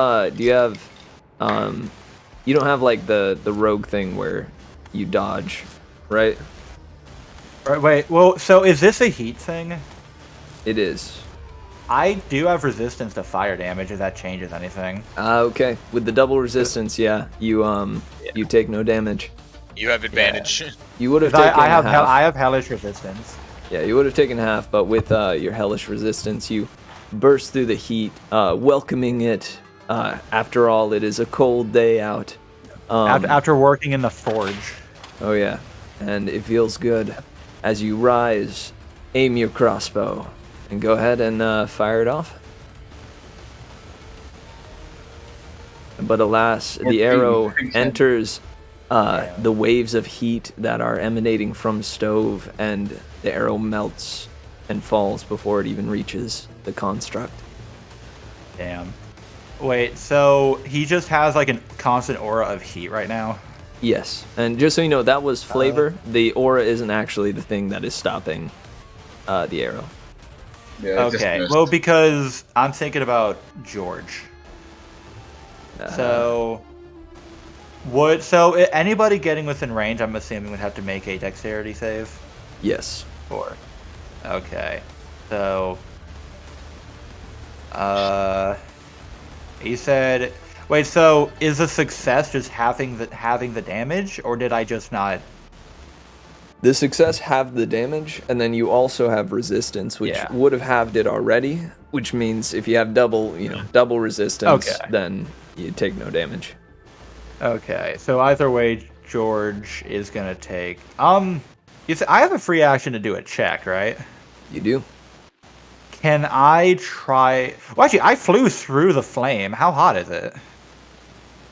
E: you don't have like the rogue thing where you dodge, right?
F: Right, wait, well, so is this a heat thing?
E: It is.
F: I do have resistance to fire damage if that changes anything.
E: Okay. With the double resistance, yeah, you take no damage.
B: You have advantage.
E: You would have
F: 'Cause
E: taken
F: I have
E: half.
F: I have hellish resistance.
E: Yeah, you would have taken half, but with your hellish resistance, you burst through the heat, welcoming it. After all, it is a cold day out.
F: After working in the forge.
E: Oh yeah, and it feels good. As you rise, aim your crossbow, and go ahead and fire it off. but alas, the arrow enters the waves of heat that are emanating from Stove, and the arrow melts and falls before it even reaches the construct.
F: Damn. Wait, so he just has like a constant aura of heat right now?
E: Yes, and just so you know, that was flavor. The aura isn't actually the thing that is stopping the arrow.
D: Yeah,
F: Okay, well, because I'm thinking about George. So anybody getting within range, I'm assuming, would have to make a dexterity save?
E: Yes.
F: Okay. So he said, wait, so is a success just having the damage, or did I just not?
E: The success have the damage, and then you also have resistance, which would have halved it already, which means if you have double resistance, then you take no damage.
F: Okay, so either way, George is gonna take. I have a free action to do a check, right?
E: You do.
F: Can I try? Well, actually, I flew through the flame. How hot is it?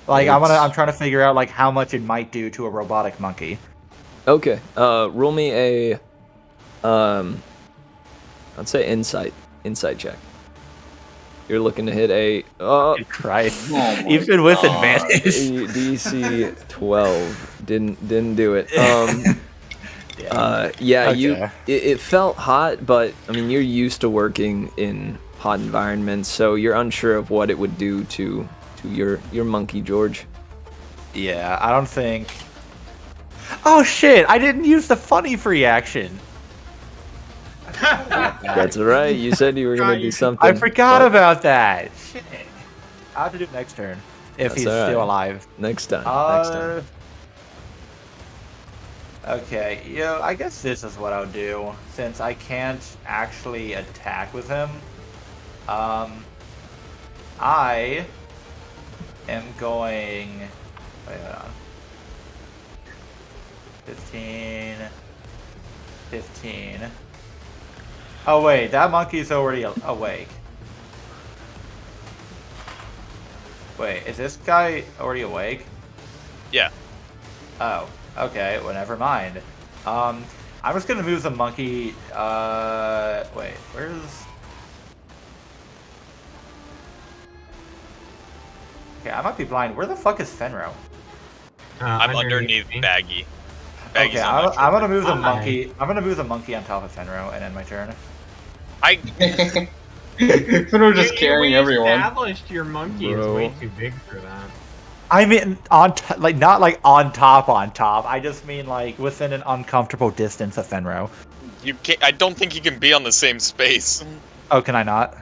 F: Like, I'm trying to figure out like how much it might do to a robotic monkey.
E: Okay. Roll me a, I'd say insight check. You're looking to hit a.
F: Christ! Even with advantage.
E: DC 12 didn't do it. It felt hot, but I mean you're used to working in hot environments, so you're unsure of what it would do to your monkey, George.
F: Yeah, I don't think. Oh shit! I didn't use the funny free action.
E: That's alright. You said you were gonna do something.
F: I forgot about that. Shit. I'll have to do it next turn if he's still alive.
E: Next time.
F: Okay, I guess this is what I'll do since I can't actually attack with him. I am going. Wait, hold on. 15. Oh wait, that monkey's already awake. Wait, is this guy already awake?
B: Yeah.
F: Oh, okay. Well, never mind. I'm just gonna move the monkey. Wait, where's? Okay, I might be blind. Where the fuck is Fenro?
B: I'm underneath Baggi.
F: Okay, I'm gonna move the monkey. I'm gonna move the monkey on top of Fenro and end my turn.
D: Fenro just carrying everyone.
A: Established your monkey is way too big for that.
F: I mean, not like on top. I just mean like within an uncomfortable distance of Fenro.
B: You can't. I don't think you can be on the same space.
F: Oh, can I not?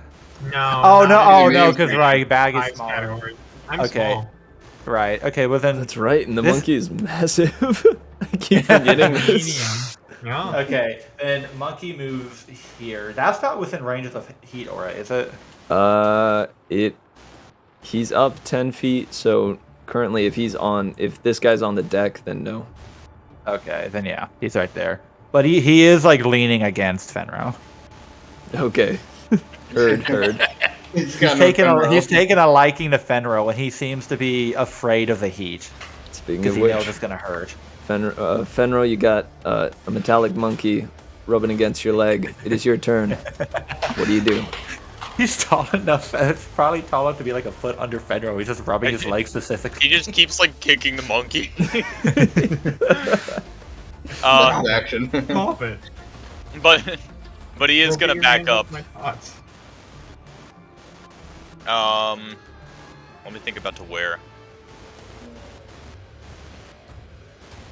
A: No.
F: Oh no! Oh no! Because Bag is small.
A: I'm small.
F: Right. Okay. Well then.
E: That's right. And the monkey is massive. I keep forgetting this.
A: Yeah.
F: Okay. Then monkey moves here. That's not within range of the heat aura, is it?
E: He's up 10 feet. So currently, if this guy's on the deck, then no.
F: Okay. Then yeah, he's right there. But he is like leaning against Fenro.
E: Okay. Heard.
F: He's taken a liking to Fenro, and he seems to be afraid of the heat.
E: Speaking of
F: which, he knows it's gonna hurt.
E: Fenro, you got a metallic monkey rubbing against your leg. It is your turn. What do you do?
F: He's tall enough. It's probably tall enough to be like a foot under Fenro. He's just rubbing his leg specifically.
B: He just keeps like kicking the monkey.
D: Action.
A: Stop it.
B: But he is gonna back up. Let me think about to where.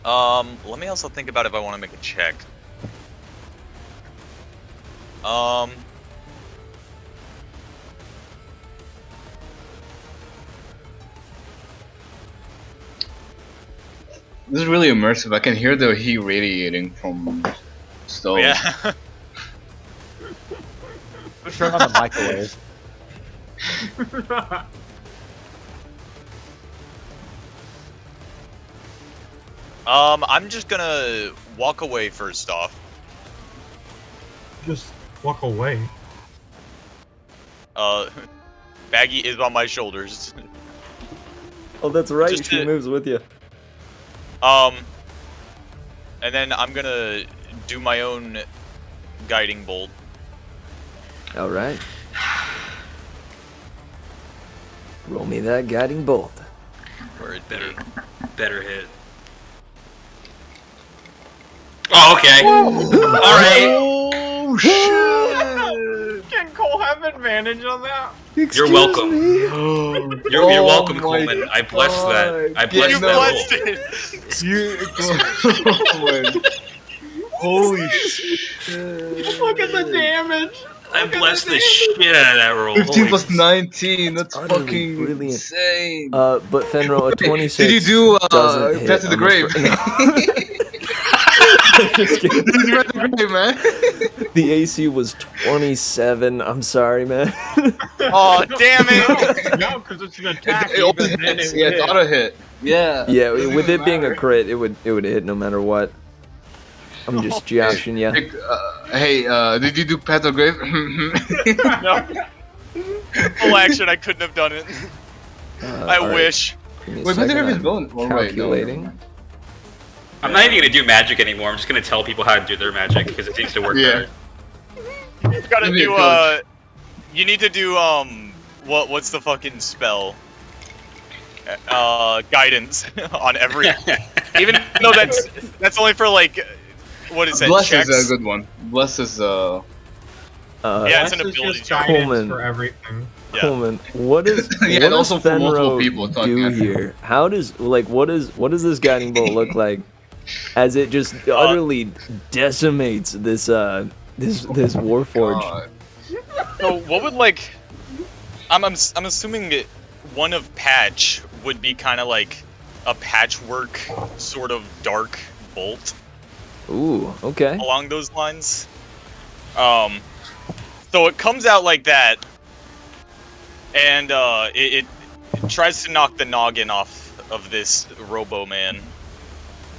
B: Let me also think about if I want to make a check.
D: This is really immersive. I can hear the heat radiating from stove.
B: Yeah.
F: Turn on the microwave.
B: I'm just gonna walk away first off.
A: Just walk away.
B: Baggi is on my shoulders.
E: Oh, that's right.
B: Just
E: She
B: to-
E: moves with you.
B: And then I'm gonna do my own guiding bolt.
E: All right. Roll me that guiding bolt.
B: Where it
G: Better hit. Oh, okay. Alright.
D: Oh shit!
A: Can Cole have advantage on that?
G: You're welcome. You're welcome,
D: my
G: Coleman. I bless that. I bless
B: You
G: that
B: blessed
G: roll.
B: it!
D: Holy shit!
A: Look at the damage.
G: I blessed the shit out of that roll.
D: 15
G: Holy
D: plus 19, that's
E: utterly
D: fucking
E: brilliant.
D: insane.
E: But Fenro, a 26
D: Did you do
E: doesn't hit.
D: Path to the
E: I'm
D: Grave?
E: Just kidding.
D: Did you Path to the Grave, man?
E: The AC was 27. I'm sorry, man.
B: Oh, damn it!
A: No, because it's an attack.
D: It always
A: even then
D: hits.
A: it
D: Yeah, it's
A: hit.
D: auto hit. Yeah.
E: Yeah, with it being a crit, it would hit no matter what. I'm just joshing you.
D: Hey, did you do Path to the Grave?
B: No. Full action, I couldn't have done it. I
E: Alright,
B: wish.
E: give me a
D: Wait, Path to the
E: second,
D: Grave is
E: I'm
D: going. Oh, wait, no.
E: calculating.
G: I'm not even gonna do magic anymore. I'm just gonna tell people how to do their magic because it seems to work better.
B: You gotta
D: Maybe it
B: do,
D: goes.
B: you need to do, what's the fucking spell? Guidance on every, even though that's only for, like, what is that,
D: Bless
B: checks?
D: is a good one. Bless is
B: Yeah, it's an
A: This is
B: ability
A: just
B: check.
A: guidance
E: Coleman.
A: for everything.
B: Yeah.
E: Coleman, what is
D: Yeah,
E: what
D: and
E: does
D: also for multiple
E: Fenro
D: people, it's not
E: do
D: bad.
E: here? How does what does this guiding bolt look like as it just utterly decimates this this Warforged?
D: God.
B: So what would, like, I'm assuming that one of patch would be kind of like a patchwork sort of dark bolt
E: Ooh, okay.
B: along those lines. So it comes out like that, and it tries to knock the noggin off of this Robo Man.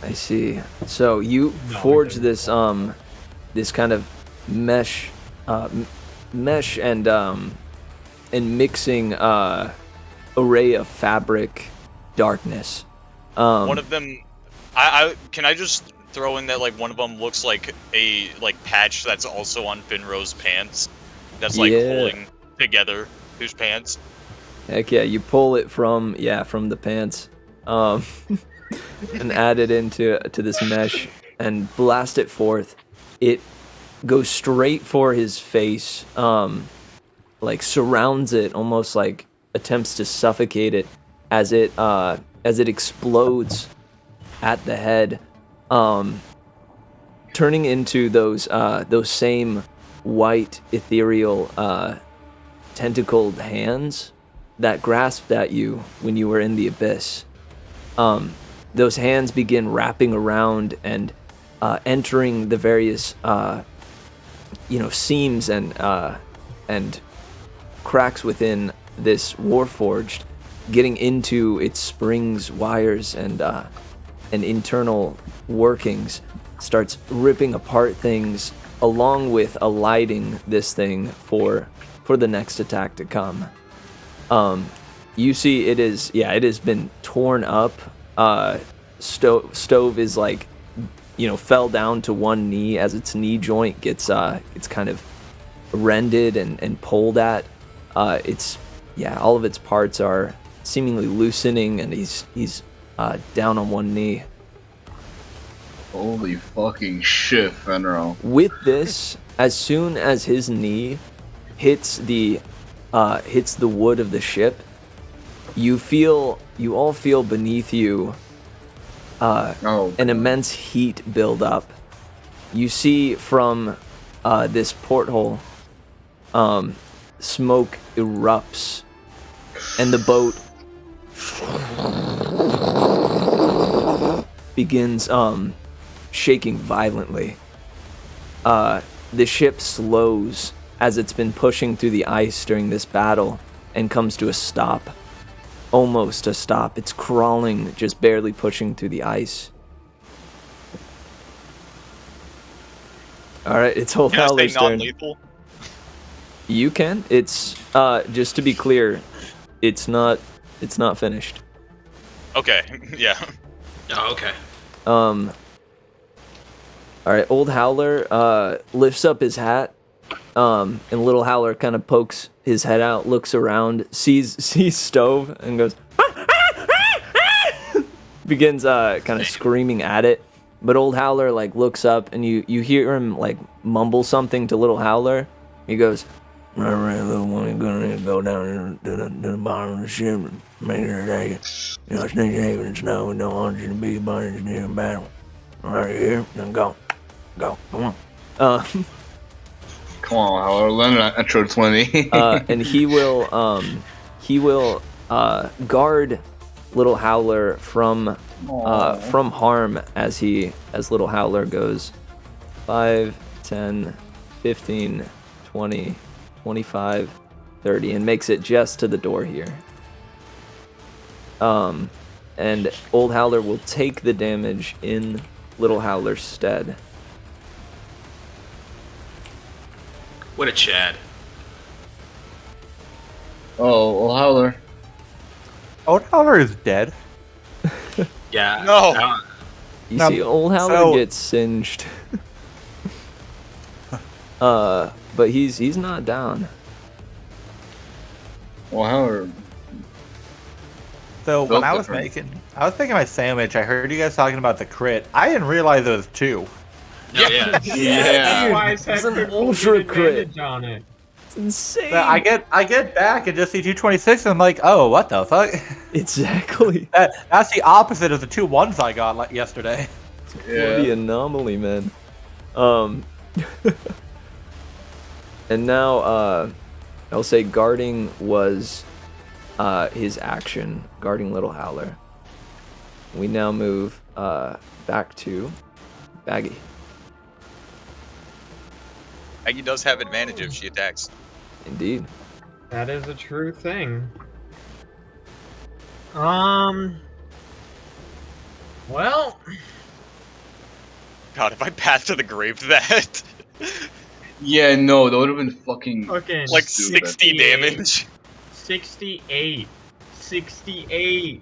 E: I see. So you forge this this kind of mesh and mixing array of fabric darkness.
B: One of them, can I just throw in that, like, one of them looks like a patch that's also on Finro's pants, that's like
E: Yeah.
B: holding together his pants.
E: Heck yeah, you pull it from the pants, and add it into this mesh and blast it forth. It goes straight for his face, like surrounds it, almost like attempts to suffocate it as it explodes at the head, turning into those same white ethereal tentacled hands that grasped at you when you were in the abyss. Those hands begin wrapping around and entering the various seams and cracks within this Warforged, getting into its springs, wires, and internal workings, starts ripping apart things along with alighting this thing for the next attack to come. You see it has been torn up. Stove is like, fell down to one knee as its knee joint gets kind of rended and pulled at. All of its parts are seemingly loosening, and he's down on one knee.
D: Holy fucking shit, Fenro.
E: With this, as soon as his knee hits the wood of the ship, you all feel beneath you an immense heat build up. You see from this porthole, smoke erupts, and the boat begins shaking violently. The ship slows as it's been pushing through the ice during this battle and comes to a stop. Almost a stop. It's crawling, just barely pushing through the ice. Alright, it's old
B: Can I say
E: Howler's turn.
B: non-lethal?
E: You can. It's just to be clear, it's not finished.
B: Okay, yeah.
G: Oh, okay.
E: All right, old Howler lifts up his hat, and little Howler kind of pokes his head out, looks around, sees Stove, and goes, begins kind of screaming at it. But old Howler like looks up, and you hear him like mumble something to little Howler. He goes, "All right, little one, you're gonna go down to the bottom of the ship and make sure that snake haven and snow. We don't want you to be bodies near battle. All right, you here? Then go, come on."
D: Come on, Howler, learn that natural 20.
E: And he will guard little Howler from harm as little Howler goes 5, 10, 15, 20, 25, 30, and makes it just to the door here. And old Howler will take the damage in little Howler's stead.
G: What a Chad.
D: Oh, well, Howler.
F: Old Howler is dead.
G: Yeah.
B: No.
E: You
F: Now,
E: see, old Howler
F: so-
E: gets singed. But he's not down.
D: Well, Howler.
F: So when
D: Built
F: I was
D: different.
F: making my sandwich, I heard you guys talking about the crit. I didn't realize there was 2.
G: No, yeah.
D: Yeah.
A: Why is that
E: It's an
A: critical
E: ultra
A: advantage
E: crit.
A: on it?
E: It's insane.
F: But I get back and just see 226, and I'm like, oh, what the fuck?
E: Exactly.
F: That's the opposite of the 2 1s I got yesterday.
E: The
D: Yeah.
E: anomaly, man. And now, I'll say guarding was his action, guarding little Howler. We now move back to Baggi.
B: Baggi does have advantage if she attacks.
E: Indeed.
A: That is a true thing. Well,
B: God, if I path to the grave to that,
D: Yeah, no, that would have been fucking.
A: fucking
B: like
D: Stupid.
B: 60 damage.
A: 68. 68.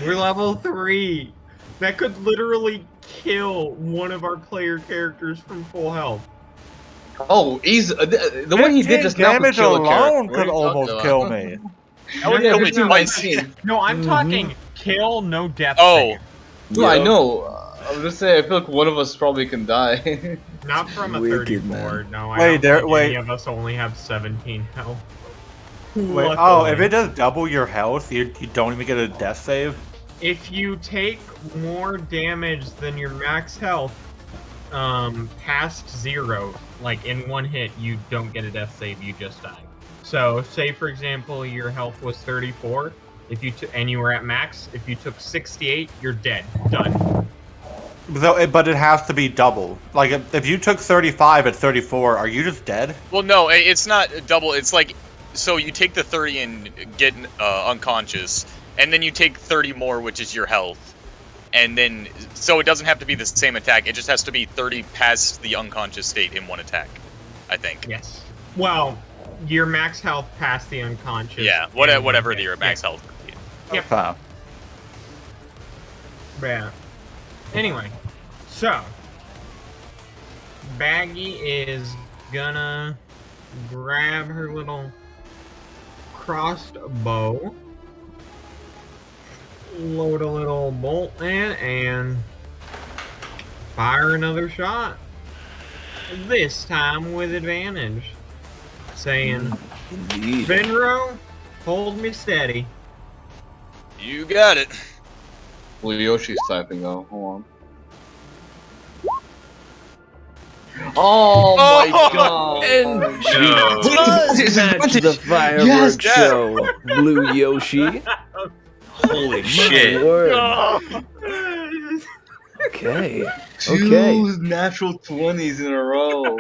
A: We're level 3. That could literally kill one of our player characters from full health.
D: Oh, he's the one he did just now could
F: damage
D: kill a
F: alone
D: character.
F: could
D: What are you
F: almost
D: talking
F: kill
D: about?
F: me.
B: That would
A: No,
B: kill
A: no,
B: me
A: no,
B: twice.
A: No, I'm talking kill, no death
B: Oh.
A: save.
D: No, I know. I was just saying, I feel like one of us probably can die.
A: Not from a
E: Wicked,
A: 34.
E: man.
A: No, I
F: Wait,
A: don't think
F: wait.
A: any of us only have 17 health.
F: Wait,
A: Luckily.
F: if it does double your health, you don't even get a death save?
A: If you take more damage than your max health, past 0, like in one hit, you don't get a death save, you just die. So, say for example, your health was 34, if you and you were at max, if you took 68, you're dead. Done.
F: But it has to be double. Like, if you took 35 at 34, are you just dead?
B: Well, no, it's not double. It's like, so you take the 30 and get unconscious, and then you take 30 more, which is your health. And then, so it doesn't have to be the same attack. It just has to be 30 past the unconscious state in one attack, I think.
A: Yes. Well, your max health past the unconscious.
B: Yeah,
A: and
B: whatever
A: one hit.
B: your max health.
A: Yep.
F: Okay.
A: Yeah. Anyway, so Baggi is gonna grab her little crossed bow, load a little bolt in, and fire another shot. This time with advantage. Saying,
E: Indeed.
A: Venro, hold me steady.
B: You got it.
D: Well, Yoshi's typing though. Hold on. Oh my god!
E: And she
G: No.
E: does match the fireworks
D: Yes.
E: show, Blue Yoshi.
G: Holy shit.
E: Word.
A: Oh.
E: Okay.
D: Two
E: Okay.
D: natural 20s in a row.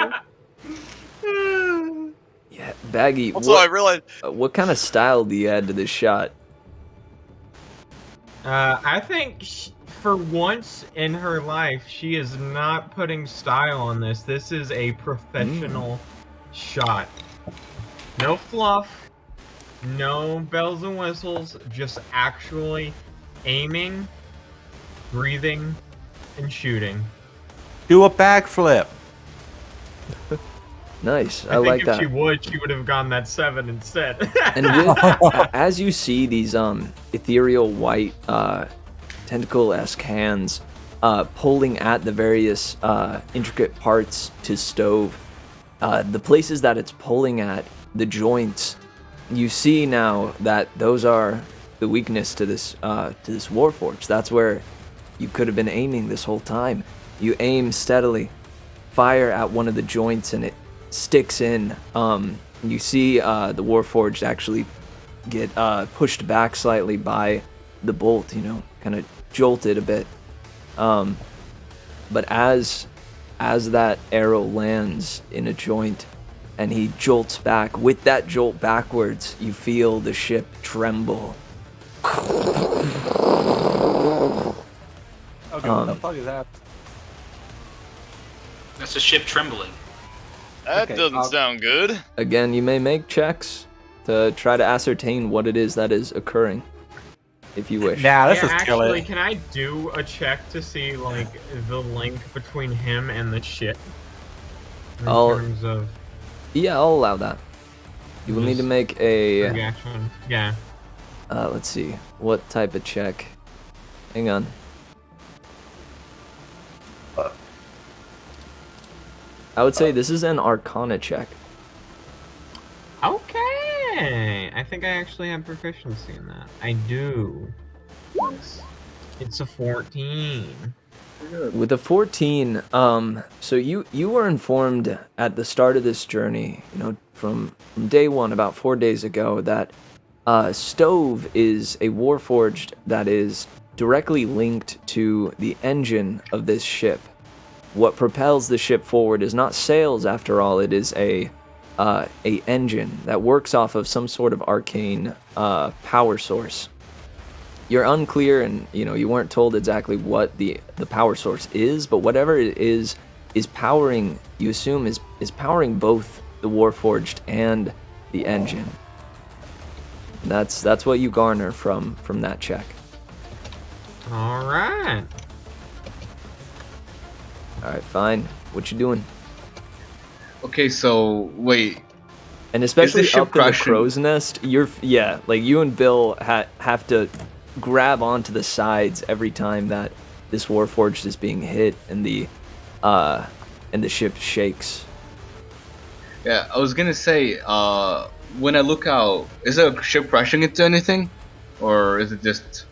E: Yeah, Baggi,
B: Also, I realized
E: what kind of style do you add to this shot?
A: I think for once in her life, she is not putting style on this. This is a professional shot. No fluff, no bells and whistles, just actually aiming, breathing, and shooting.
F: Do a backflip.
E: Nice. I
A: think
E: like
A: if
E: that.
A: she would have gone that 7 instead.
E: And with, as you see these ethereal white tentacle-esque hands pulling at the various intricate parts to stove, the places that it's pulling at, the joints, you see now that those are the weakness to this Warforged. That's where you could have been aiming this whole time. You aim steadily, fire at one of the joints, and it sticks in. You see the Warforged actually get pushed back slightly by the bolt, kind of jolted a bit. But as that arrow lands in a joint and he jolts back, with that jolt backwards, you feel the ship tremble.
F: Okay, what the fuck is that?
G: That's the ship trembling.
B: That
F: Okay,
B: doesn't sound good.
E: Again, you may make checks to try to ascertain what it is that is occurring, if you wish.
F: Nah, let's
A: Yeah,
F: just kill
A: actually,
F: it.
A: can I do a check to see like the link between him and the ship? In terms of
E: Yeah, I'll allow that. You will need to make a...
A: reaction. Yeah.
E: let's see. What type of check? Hang on. I would say this is an Arcana check.
A: Okay. I think I actually have proficiency in that. I do.
D: Nice.
A: It's a 14.
E: With a 14, so you were informed at the start of this journey, from day one, about 4 days ago, that Stove is a Warforged that is directly linked to the engine of this ship. What propels the ship forward is not sails, after all. It is a engine that works off of some sort of arcane power source. You're unclear, and you weren't told exactly what the power source is, but whatever it is powering, you assume is powering both the Warforged and the engine. And that's what you garner from that check.
A: All right.
E: All right, fine. What you doing?
D: Okay, so wait.
E: And especially
D: ship
E: up in the
D: crashing?
E: crow's nest, like you and Bill have to grab onto the sides every time that this Warforged is being hit, and the ship shakes.
D: Yeah, I was gonna say, when I look out, is the ship crashing into anything, or is it just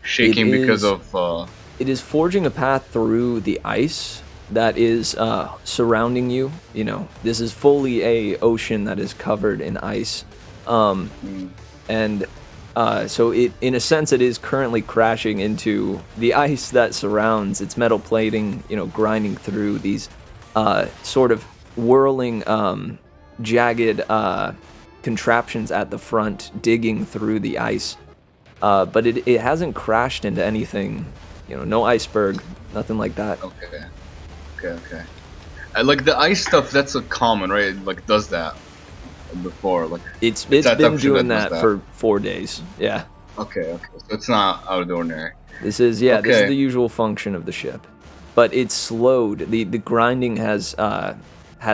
D: shaking because of?
E: It is forging a path through the ice that is surrounding you. This is fully a ocean that is covered in ice, and so it, in a sense, it is currently crashing into the ice that surrounds its metal plating. Grinding through these sort of whirling, jagged contraptions at the front, digging through the ice. But it hasn't crashed into anything. No iceberg, nothing like that.
D: Okay. Like the ice stuff, that's a common, right? It, like does that before, like
E: It's
D: that type
E: been
D: of ship
E: doing
D: does
E: that for 4 days. Yeah.
D: Okay. So it's not out of the ordinary.
E: This is
D: Okay.
E: the usual function of the ship, but it's slowed. The grinding has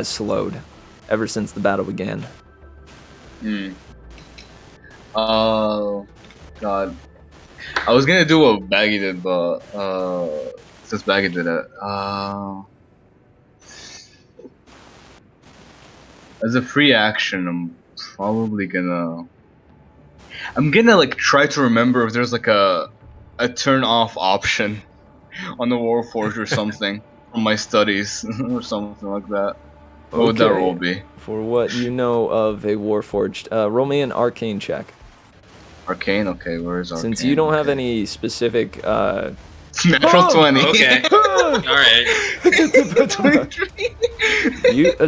E: slowed ever since the battle began.
D: Oh God, I was gonna do what Baggi did, but since Baggi did it, as a free action, I'm gonna like try to remember if there's like a turn off option on the Warforged or something from my studies or something like that. What would that
E: Okay.
D: roll be?
E: For what you know of a Warforged, roll me an Arcane check.
D: Arcane? Okay, where is Arcane?
E: Since you don't have
D: Okay.
E: any specific
D: Natural 20.
G: Okay. Alright.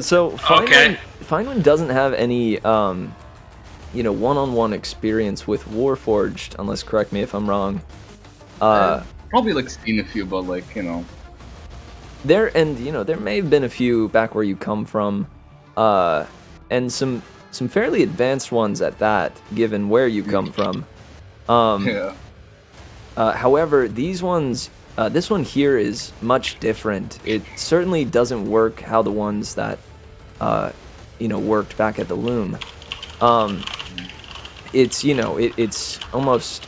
E: so
G: Okay.
E: Feynman doesn't have any one-on-one experience with Warforged, unless, correct me if I'm wrong.
D: Probably like seen a few, but like,
E: There may have been a few back where you come from, and some fairly advanced ones at that, given where you come from.
D: yeah.
E: However, these ones, this one here is much different. It certainly doesn't work how the ones that, worked back at the loom. It's, it's almost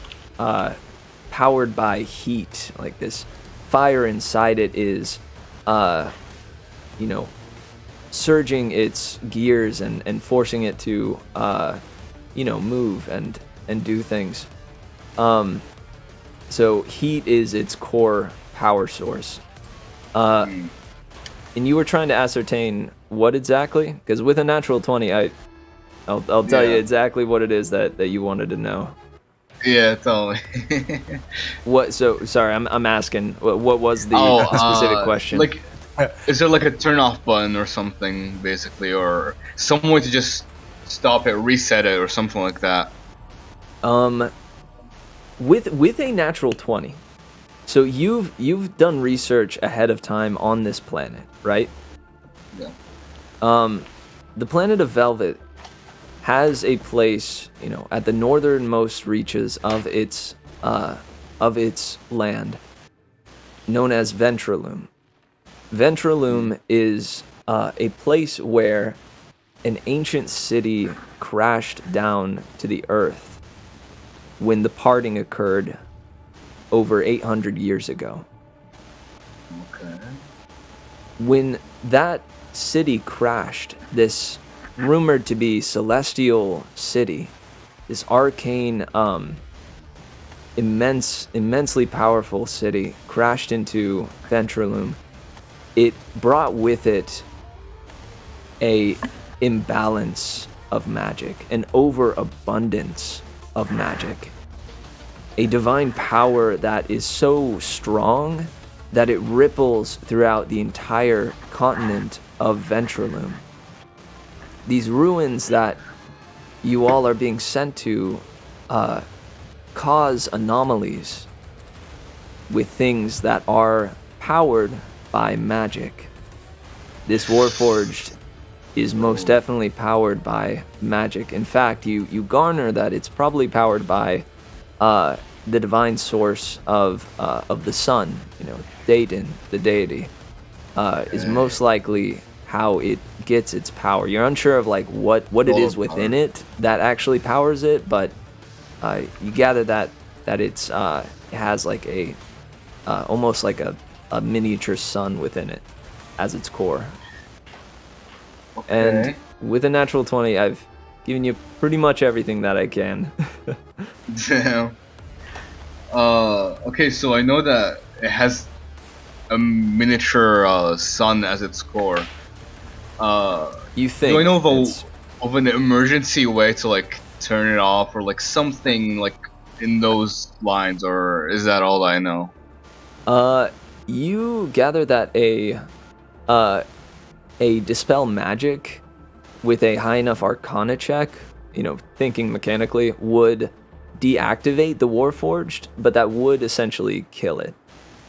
E: powered by heat. Like this fire inside it is, surging its gears and forcing it to, move and do things. So heat is its core power source. And you were trying to ascertain what exactly? Because with a natural 20, I'll tell you exactly what it is that you wanted to know.
D: Yeah, tell me.
E: What? So sorry, I'm asking. What was the specific question?
D: Like, is there like a turn off button or something, basically, or some way to just stop it, reset it, or something like that?
E: With a natural 20, so you've done research ahead of time on this planet, right?
D: Yeah.
E: The planet of Velvet has a place, at the northernmost reaches of its land, known as Ventralum. Ventralum is a place where an ancient city crashed down to the earth when the parting occurred over 800 years ago.
D: Okay.
E: When that city crashed, this rumored to be celestial city, this arcane, immensely powerful city crashed into Ventralum. It brought with it a imbalance of magic, an overabundance of magic, a divine power that is so strong that it ripples throughout the entire continent of Ventralum. These ruins that you all are being sent to cause anomalies with things that are powered by magic. This Warforged is most definitely powered by magic. In fact, you garner that it's probably powered by the divine source of the sun. Dayton, the deity, is most likely how it gets its power. You're unsure of like what it is within it that actually powers it, but you gather that it's it has like a almost like a miniature sun within it as its core.
D: Okay.
E: And with a natural 20, I've given you pretty much everything that I can.
D: Damn. Okay, so I know that it has a miniature sun as its core.
E: You think?
D: Do I know of an emergency way to like turn it off or like something like in those lines, or is that all I know?
E: You gather that a dispel magic with a high enough Arcana check, thinking mechanically, would deactivate the Warforged, but that would essentially kill it.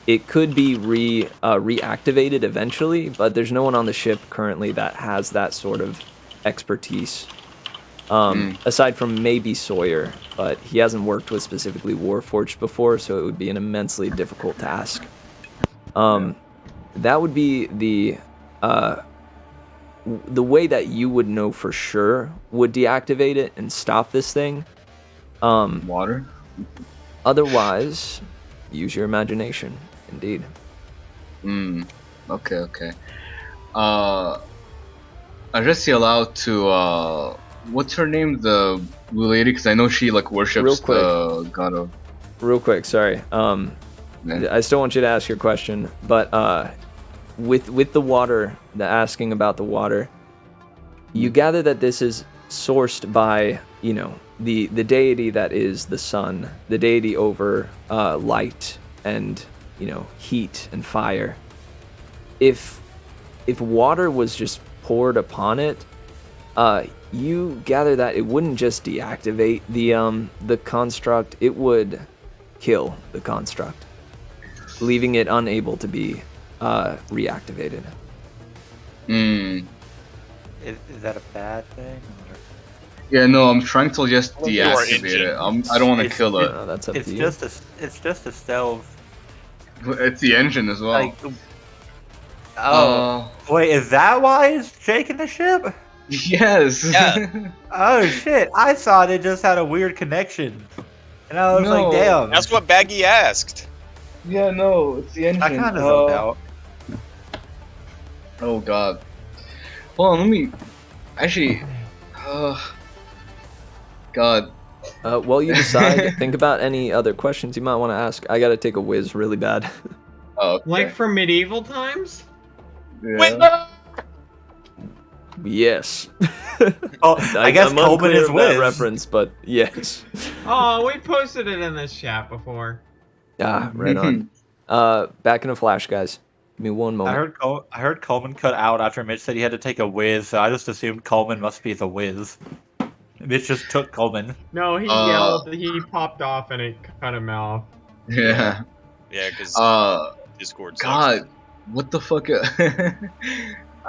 E: It could be reactivated eventually, but there's no one on the ship currently that has that sort of expertise. Aside from maybe Sawyer, but he hasn't worked with specifically Warforged before, so it would be an immensely difficult task. That would be the way that you would know for sure would deactivate it and stop this thing.
D: Water?
E: Otherwise, use your imagination. Indeed.
D: Okay. Are Jesse allowed to, what's her name? The blue lady? Because I know she, like, worships the god of...
E: Real quick, sorry. I still want you to ask your question, but, with the water, asking about the water, you gather that this is sourced by, the deity that is the sun, the deity over light and, heat and fire. If water was just poured upon it, you gather that it wouldn't just deactivate the construct, it would kill the construct, leaving it unable to be reactivated.
F: Is that a bad thing?
D: Yeah, no, I'm trying to just
B: Your
D: deactivate it.
B: engine.
D: I don't want to kill it.
E: No, that's up
F: It's
E: to you.
F: it's just a stove.
D: It's the engine as well.
F: Like, oh, wait, is that why it's shaking the ship?
D: Yes.
B: Yeah.
F: Oh shit! I thought it just had a weird connection, and I was
D: No.
F: like, damn.
B: That's what Baggi asked.
D: Yeah, no, it's the engine.
F: I kind of zoned out.
D: Oh god. Hold on, let me. Actually. God.
E: While you decide, think about any other questions you might want to ask. I gotta take a whiz really bad.
D: Oh, okay.
A: Like from medieval times?
D: Yeah.
B: Wait,
E: Yes.
F: Oh, I guess
E: I'm
F: Coleman
E: unclear
F: is
E: of that
F: Wiz.
E: reference, but yes.
A: Oh, we posted it in this chat before.
E: Ah, right on. Back in a flash, guys. Give me one
F: I
E: moment.
F: heard Coleman cut out after Mitch said he had to take a whiz, so I just assumed Coleman must be the whiz. Mitch just took Coleman.
A: No, he yelled, he popped off and it cut him off.
D: Yeah.
B: Yeah, because Discord sucks.
D: God. What the fuck?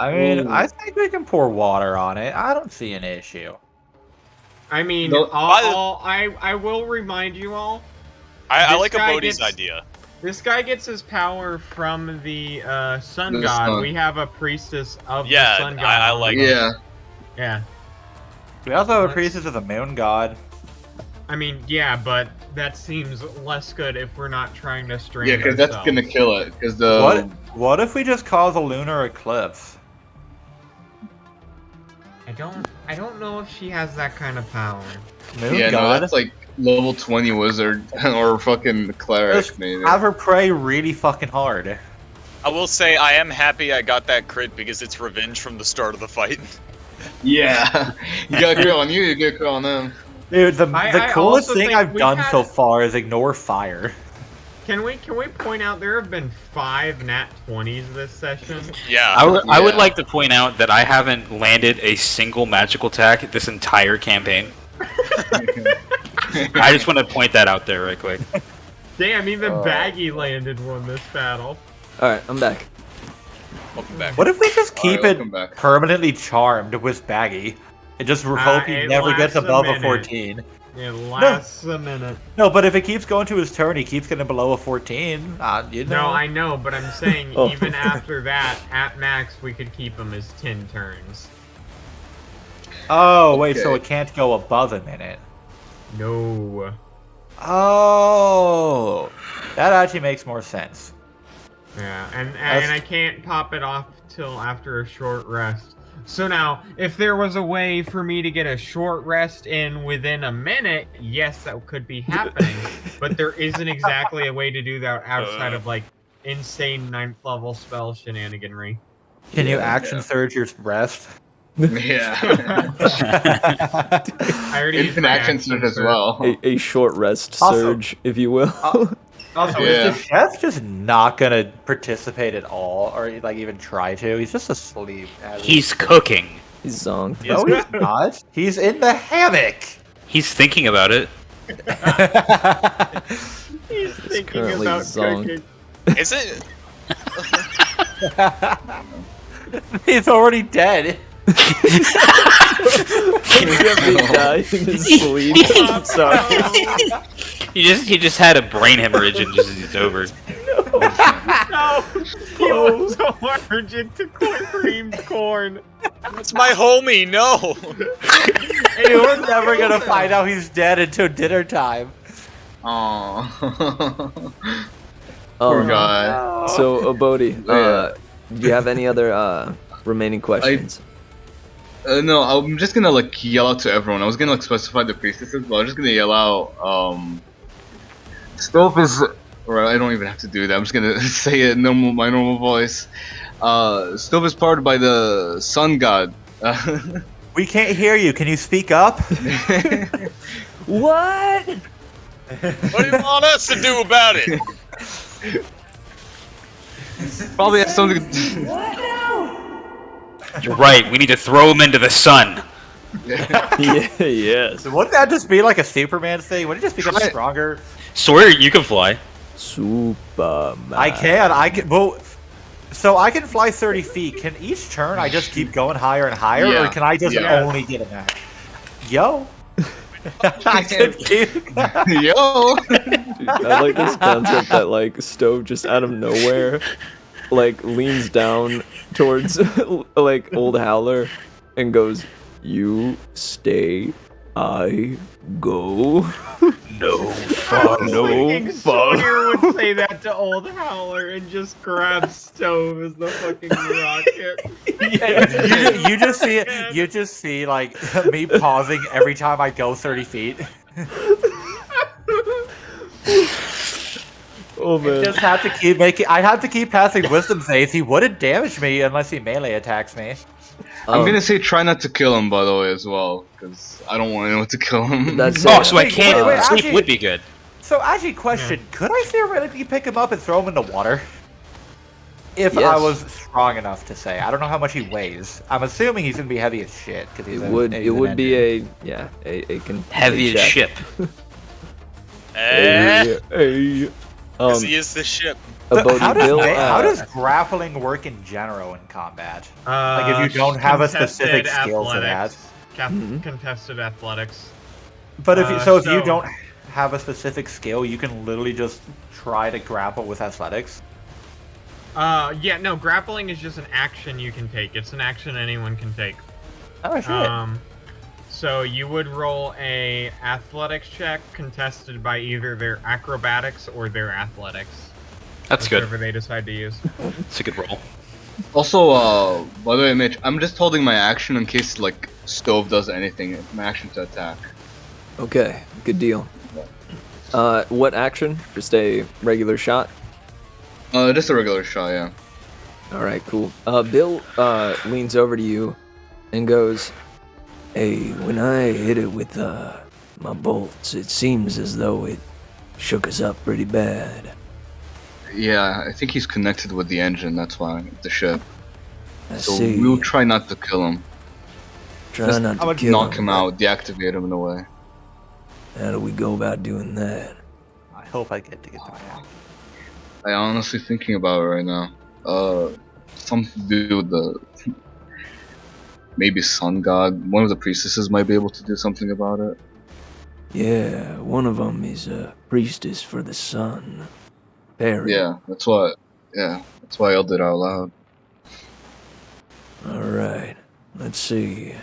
F: I mean,
D: Ooh.
F: I think we can pour water on it. I don't see an issue.
A: I mean,
D: No,
A: I will remind you all,
B: I
A: This
B: like
A: guy
B: Abodi's
A: gets-
B: idea.
A: this guy gets his power from the sun
D: The
A: god.
D: sun.
A: We have a priestess of
B: Yeah,
A: the sun god.
B: I
A: on
B: like
A: the boat.
D: Yeah.
A: Yeah.
F: We also have a
A: Let's-
F: priestess of the moon god.
A: I mean, yeah, but that seems less good if we're not trying to strain
D: Yeah, because that's
A: ourselves.
D: gonna kill it. Because the.
F: What if we just cause a lunar eclipse?
A: I don't know if she has that kind of power.
F: Moon
D: Yeah, no,
F: god?
D: that's like level 20 wizard or fucking cleric,
F: Just
D: maybe.
F: have her pray really fucking hard.
B: I will say I am happy I got that crit because it's revenge from the start of the fight.
D: Yeah. You got a crit on you, you get a crit on them.
F: Dude, the
A: I
F: coolest
A: also
F: thing
A: think
F: I've
A: we
F: done
A: had-
F: so far is ignore fire.
A: Can we point out there have been 5 nat 20s this session?
B: Yeah.
G: I would
D: Yeah.
G: like to point out that I haven't landed a single magical attack this entire campaign. I just want to point that out there right quick.
A: Damn, even Baggi landed one this battle.
E: Alright, I'm back.
B: Welcome back.
F: What if we just keep
D: Alright,
F: it
D: welcome back.
F: permanently charmed with Baggi? And just hope he
A: it
F: never gets
A: lasts a
F: above a
A: minute.
F: 14.
A: It lasts a minute.
F: No, but if it keeps going to his turn, he keeps getting below a 14. You know.
A: No, I know, but I'm saying
E: Oh.
A: even after that, at max, we could keep him as 10 turns.
F: Oh, wait, so
D: Okay.
F: it can't go above a minute.
A: No.
F: Oh, that actually makes more sense.
A: Yeah, and
F: That's-
A: I can't pop it off till after a short rest. So now, if there was a way for me to get a short rest in within a minute, yes, that could be happening. But there isn't exactly a way to do that outside of like insane 9th level spell shenaniganry.
F: Can you
E: Yeah,
F: action surge your rest?
D: Yeah.
A: I already used
D: Instant
A: my
D: action surge as
A: surge.
D: well.
E: A short rest
F: Also-
E: surge, if you will.
F: Also,
D: Yeah.
F: is the chef just not gonna participate at all, or like even try to? He's just asleep.
G: He's cooking.
E: He's zonked.
F: No, he's not. He's in the hammock.
G: He's thinking about it.
A: He's thinking
E: currently
A: about
E: zonked.
A: cooking.
B: Is it?
F: He's already dead.
E: He died in his sleep. I'm sorry.
G: He just had a brain hemorrhage and just it's over.
A: No, he was allergic to creamed corn.
B: That's my homie. No.
F: Hey, we're never gonna find out he's dead until dinner time.
D: Aww.
E: Oh,
D: Poor guy.
E: So, Obodi,
D: Yeah.
E: do you have any other remaining questions?
D: No, I'm just gonna like yell out to everyone. I was gonna like specify the priestesses, but I was just gonna yell out, Stove is... Or I don't even have to do that, I'm just gonna say it in my normal voice. Stove is powered by the sun god.
F: We can't hear you. Can you speak up?
E: What?
B: What do you want us to do about it?
D: Probably has something
G: You're right. We need to throw him into the sun.
E: Yeah, yes.
F: Wouldn't that just be like a Superman thing? Wouldn't it just become
D: Try-
F: stronger?
G: Sawyer, you can fly.
E: Superman.
F: I can. Well, so I can fly 30 feet. Can each turn I just keep going higher and higher, or
D: Yeah,
F: can I just
D: yeah.
F: only get a max? Yo. I could keep.
D: Yo.
E: Dude, I like this concept that like Stove just out of nowhere like leans down towards like old Howler and goes, "You stay, I go."
G: No fuck,
A: Fucking Sawyer would say that to old Howler and just grab Stove as the fucking rocket.
F: You just see like me pausing every time I go 30 feet.
E: Oh man.
F: Just have to keep making. I have to keep passing wisdom saves. He wouldn't damage me unless he melee attacks me.
D: I'm gonna say try not to kill him, by the way, as well, because I don't want anyone to kill him.
E: That's
G: Oh,
E: it.
G: so I can't
F: wait,
G: sleep
F: actually-
G: would be good.
F: So actually, question: could I theoretically pick him up and throw him in the water? If I
E: Yes.
F: was strong enough to say, I don't know how much he weighs. I'm assuming he's gonna be heavy as shit because he's
E: It would be a
G: Heavy as ship.
B: Eh?
E: Hey.
B: Because he is the ship.
E: About
F: How
E: Bill,
F: does grappling work in general in combat? Like if you don't have a specific
A: contested
F: skill for that.
A: athletics. Contested athletics.
F: But if you, if you
A: so-
F: don't have a specific skill, you can literally just try to grapple with athletics.
A: Yeah, no, grappling is just an action you can take. It's an action anyone can take.
F: Oh shit!
A: So you would roll a athletics check contested by either their acrobatics or their athletics.
G: That's good.
A: Whatever they decide to use.
G: It's a good roll.
D: Also, by the way, Mitch, I'm just holding my action in case like Stove does anything. My action to attack.
E: Okay, good deal. What action? Just a regular shot?
D: Just a regular shot, yeah.
E: Alright, cool. Bill leans over to you and goes, "Hey, when I hit it with my bolts, it seems as though it shook us up pretty bad."
D: Yeah, I think he's connected with the engine. That's why the ship.
E: I
D: So
E: see.
D: we'll try not to kill him.
E: Try
D: just
E: not
D: I
E: to
D: would
E: kill
D: knock
E: him.
D: him out, deactivate him in a way.
E: How do we go about doing that?
F: I hope I get to my action.
D: I honestly thinking about it right now. Something to do with the maybe sun god. One of the priestesses might be able to do something about it.
E: Yeah, one of them is a priestess for the sun. Perry.
D: Yeah, that's why. Yeah, that's why I yelled it out loud.
E: Alright, let's see.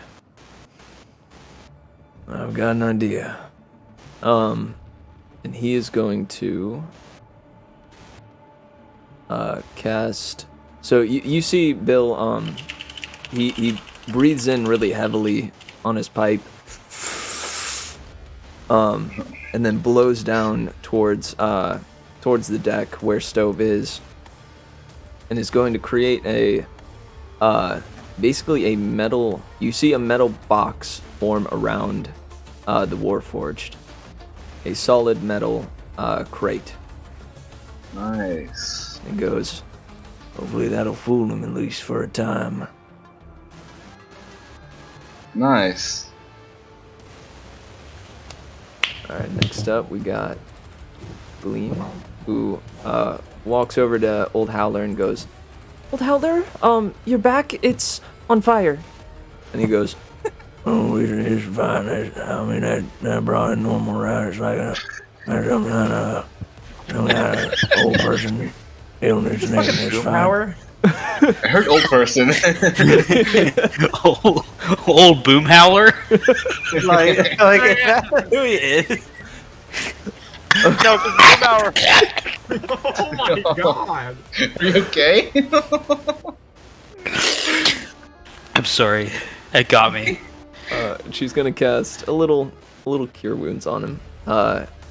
E: I've got an idea. And he is going to cast. So you see Bill, he breathes in really heavily on his pipe. And then blows down towards the deck where Stove is, and is going to create a basically a metal. You see a metal box form around the Warforged, a solid metal crate.
D: Nice.
E: And goes, hopefully that'll fool him at least for a time.
D: Nice.
E: Alright, next up we got Gleam, who walks over to Old Howler and goes, "Old Howler, your back, it's on fire." And he goes, "Oh, it's fine. I mean, that brought a normal right. It's like some kind of old person illness and it's fine."
F: Power.
D: I heard old person.
G: old boom howler.
F: like is that who he is?
B: No, because hour.
A: Oh my god!
D: Are you okay?
G: I'm sorry. It got me.
E: She's gonna cast a little cure wounds on him.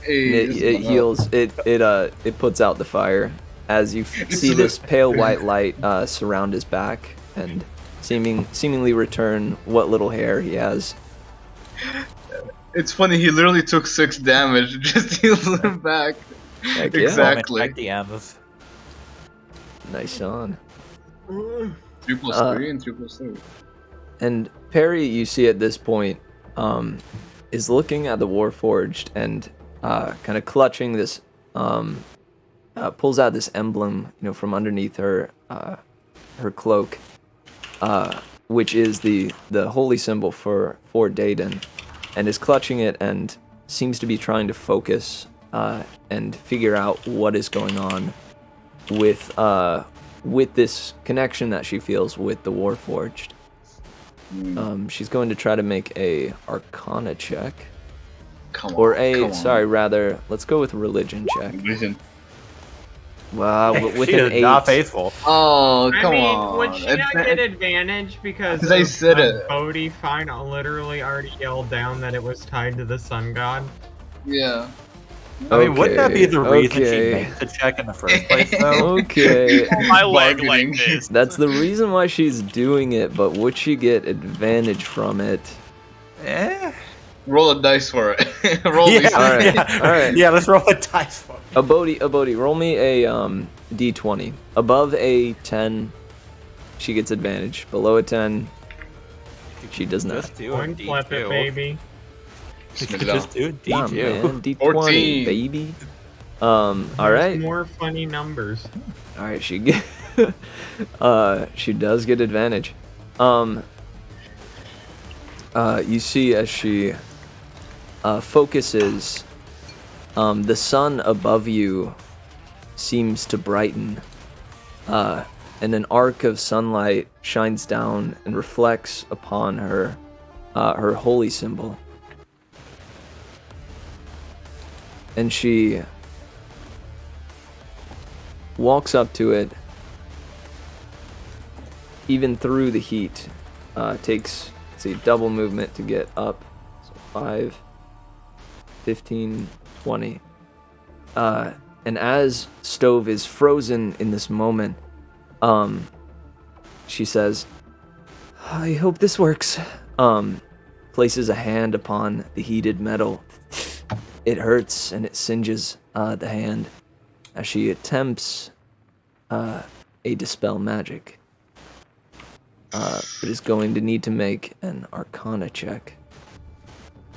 D: Hey,
E: It heals. It puts out the fire as you see this pale white light surround his back and seemingly return what little hair he has.
D: It's funny, he literally took 6 damage, just healed him back.
E: Heck yeah.
D: Exactly.
F: Like DMs.
E: Nice on.
D: 3 plus 3 and 3 plus 3.
E: And Perry, you see at this point, is looking at the Warforged and kind of clutching this, pulls out this emblem, from underneath her cloak, which is the holy symbol for Dayton. and is clutching it and seems to be trying to focus and figure out what is going on with this connection that she feels with the Warforged. She's going to try to make a Arcana check. Rather, let's go with Religion check.
D: Religion.
E: Wow, with
F: she
E: an
F: is
E: 8.
F: not faithful.
D: Oh, come
A: I mean,
D: on.
A: would she not get advantage because
D: I said it.
A: Bodhi literally already yelled down that it was tied to the sun god?
D: Yeah.
F: I mean, wouldn't that be the reason she
E: okay.
F: makes the check in the first place, though?
E: Okay.
B: My leg
D: Bargaining.
B: like this.
E: That's the reason why she's doing it, but would she get advantage from it?
D: Roll a dice for it. Roll
F: Yeah,
D: these.
E: Alright,
F: yeah.
E: alright.
F: Yeah, let's roll a dice for it.
E: A Bodhi, roll me a d20. Above a 10, she gets advantage. Below a 10, she does not.
F: Just do a
A: One flip it,
F: D2.
A: baby.
F: Just do a D2.
E: Yeah, man, d20,
D: 14.
E: baby.
A: There's
E: Alright.
A: more funny numbers.
E: Alright, she does get advantage. You see as she focuses, the sun above you seems to brighten, and an arc of sunlight shines down and reflects upon her holy symbol. And she walks up to it, even through the heat. Takes, let's see, double movement to get up. So 5, 15, 20. And as Stove is frozen in this moment, she says, "I hope this works." Places a hand upon the heated metal. It hurts and it singes the hand as she attempts a dispel magic. But is going to need to make an Arcana check.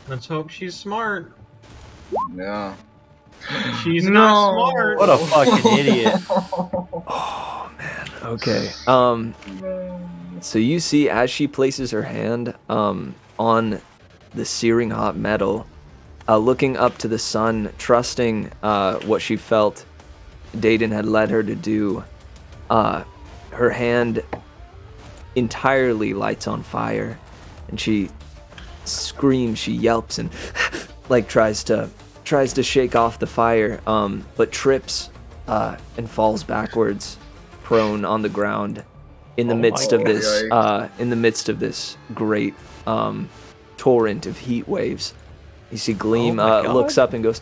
A: Let's hope she's smart.
D: Yeah.
A: She's not smart.
F: What a fucking idiot.
E: Oh man. Okay. So you see as she places her hand on the searing hot metal, looking up to the sun, trusting what she felt Dayton had led her to do, her hand entirely lights on fire, and she screams, she yelps, and like tries to shake off the fire, but trips and falls backwards, prone on the ground, in the midst of this great torrent of heat waves. You see Gleam looks up and goes,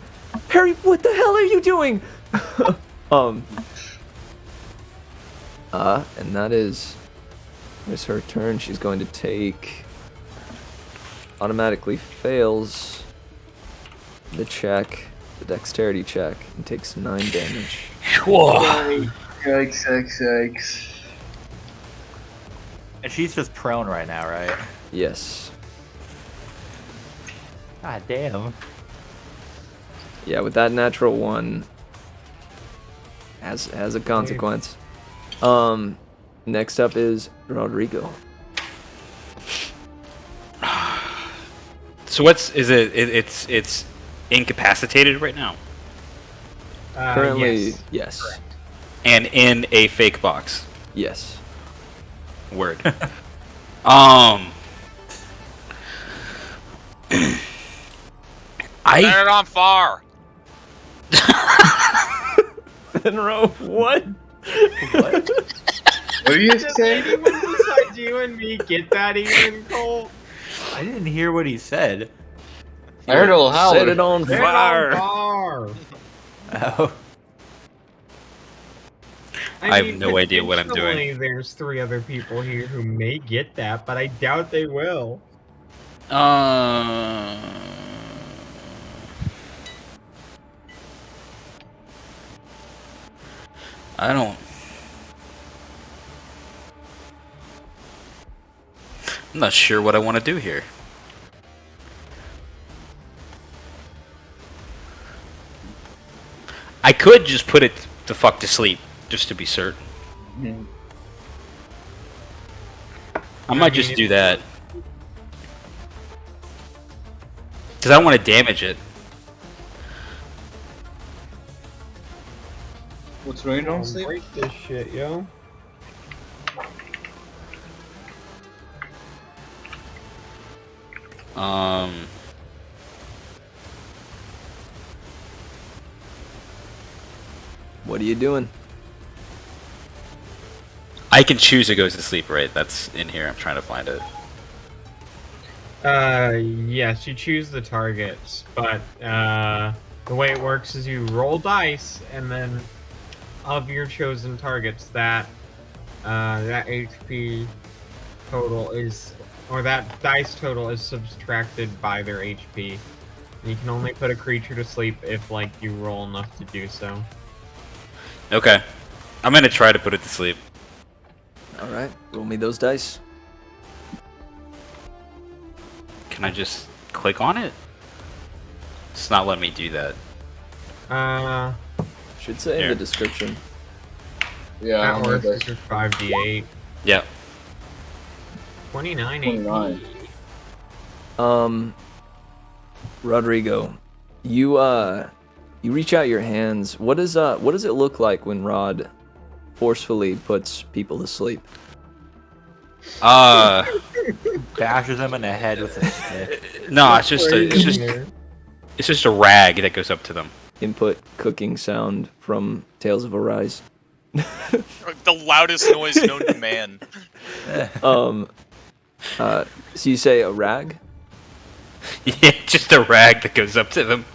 E: "Harry, what the hell are you doing?" And that is her turn. She's going to take, automatically fails the dexterity check, and takes 9 damage.
D: Yikes.
F: And she's just prone right now, right?
E: Yes.
F: God damn.
E: Yeah, with that natural 1, has a consequence. Next up is Rodrigo.
G: So it's incapacitated right now,
E: Currently, yes.
G: and in a fake box.
E: Yes.
G: Word.
B: Set it on fire.
E: Fenro, what?
F: What?
D: What do you
A: Does
D: say?
A: anyone besides you and me get that even, Cole?
F: I didn't hear what he said.
D: I heard a little Howler.
E: Set it on
A: Set it
E: fire.
A: on fire.
F: Oh.
G: I have no idea what I'm doing.
A: potentially There's 3 other people here who may get that, but I doubt they will.
G: I don't. I'm not sure what I want to do here. I could just put it the fuck to sleep, just to be certain. I might just do that. Because I want to damage it.
D: What's range on sleep?
A: Break this shit, yo.
E: What are you doing?
G: I can choose who goes to sleep, right? That's in here. I'm trying to find it.
A: Yes, you choose the targets, but the way it works is you roll dice, and then of your chosen targets, that HP total is, or that dice total is subtracted by their HP. And you can only put a creature to sleep if, like, you roll enough to do so.
G: Okay. I'm gonna try to put it to sleep.
E: Alright, roll me those dice.
G: Can I just click on it? It's not letting me do that.
E: Should say in
G: Here.
E: the description.
D: Yeah,
A: That
D: I'm
A: works
D: gonna
A: is just 5d8.
G: Yep.
A: 29
D: 29.
A: AP.
E: Rodrigo, you reach out your hands. What does it look like when Rod forcefully puts people to sleep?
F: Bashes him in the head with a stick.
G: No, it's just a rag that goes up to them.
E: Input cooking sound from Tales of Arise.
B: The loudest noise known to man.
E: So you say a rag?
G: Yeah, just a rag that goes up to them.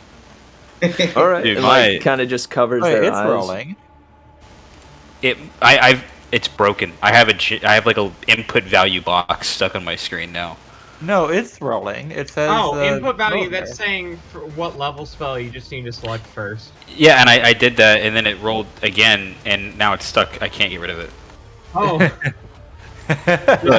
E: All right,
G: Dude,
E: and like kind of just covers
F: Wait,
E: their
F: it's
E: eyes.
F: rolling.
G: It's broken. I have like a input value box stuck on my screen now.
F: No, it's rolling. It says.
A: Input value,
F: roll
A: that's
F: there.
A: saying for what level spell you just need to select first.
G: Yeah, and I did that, and then it rolled again, and now it's stuck. I can't get rid of it.
A: Oh.
G: Look.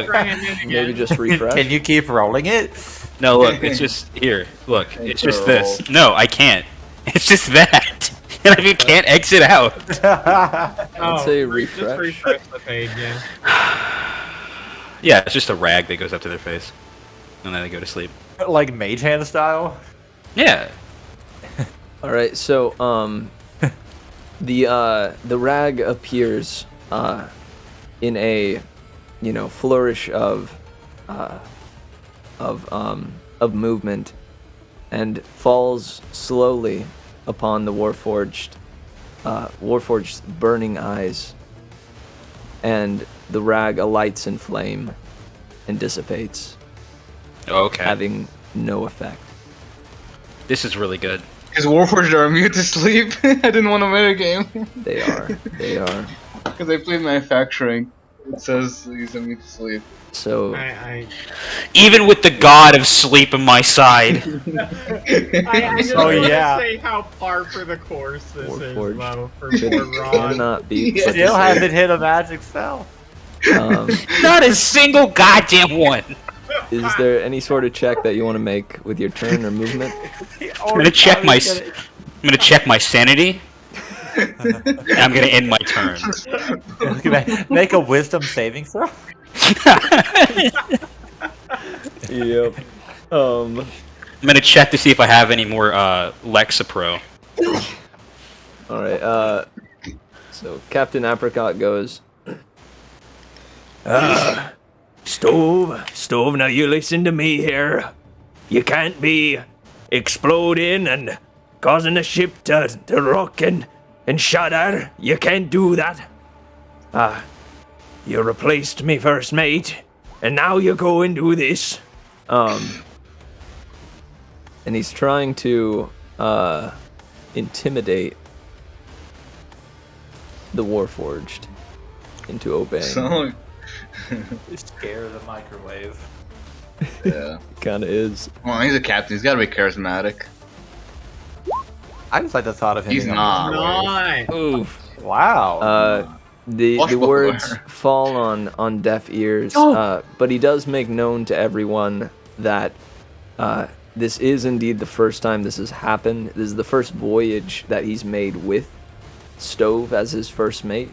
A: Try and do it
E: Maybe
A: again.
E: just refresh.
F: Can you keep rolling it?
G: No, look, it's just here. Look, it's just
D: Roll.
G: this. No, I can't. It's just that, and I can't exit out.
E: I'd say
A: Just
E: refresh.
A: refresh the page, yeah.
G: Yeah, it's just a rag that goes up to their face, and then they go to sleep.
F: Like mage hand style.
G: Yeah.
E: All right, so the rag appears in a flourish of movement and falls slowly upon the Warforged's burning eyes, and the rag alights in flame and dissipates,
G: Okay.
E: having no effect.
G: This is really good.
D: Because Warforged are immune to sleep. I didn't want to metagame.
E: They are.
D: Because I played manufacturing. It says he's immune to sleep.
E: So
G: Even with the god of sleep on my side.
A: I just
F: Oh,
A: want
F: yeah.
A: to say how par for the course this is,
E: Warforged.
A: though, for poor Rod.
E: cannot be
D: Yeah.
E: put to
F: Still
E: sleep.
F: hasn't hit a magic spell.
G: Not a single goddamn one.
E: Is there any sort of check that you want to make with your turn or movement?
G: I'm gonna check my sanity. And I'm gonna end my turn.
F: Make a wisdom saving throw.
E: Yep.
G: I'm gonna check to see if I have any more Lexapro.
E: All right. So Captain Apricot goes. Stove. Now you listen to me here. You can't be exploding and causing the ship to rock and shatter. You can't do that. You replaced me first mate, and now you go and do this. And he's trying to intimidate the Warforged into obeying.
D: So,
F: Scare the microwave.
D: yeah.
E: Kind of is.
D: Well, he's a captain. He's got to be charismatic.
F: I just like the thought of him.
D: He's
F: being
D: not.
A: Not.
E: Oof.
F: Wow.
E: The
D: Washboard
E: words
D: wear.
E: fall on deaf ears, but he does make known to everyone that this is indeed the first time this has happened. This is the first voyage that he's made with Stove as his first mate.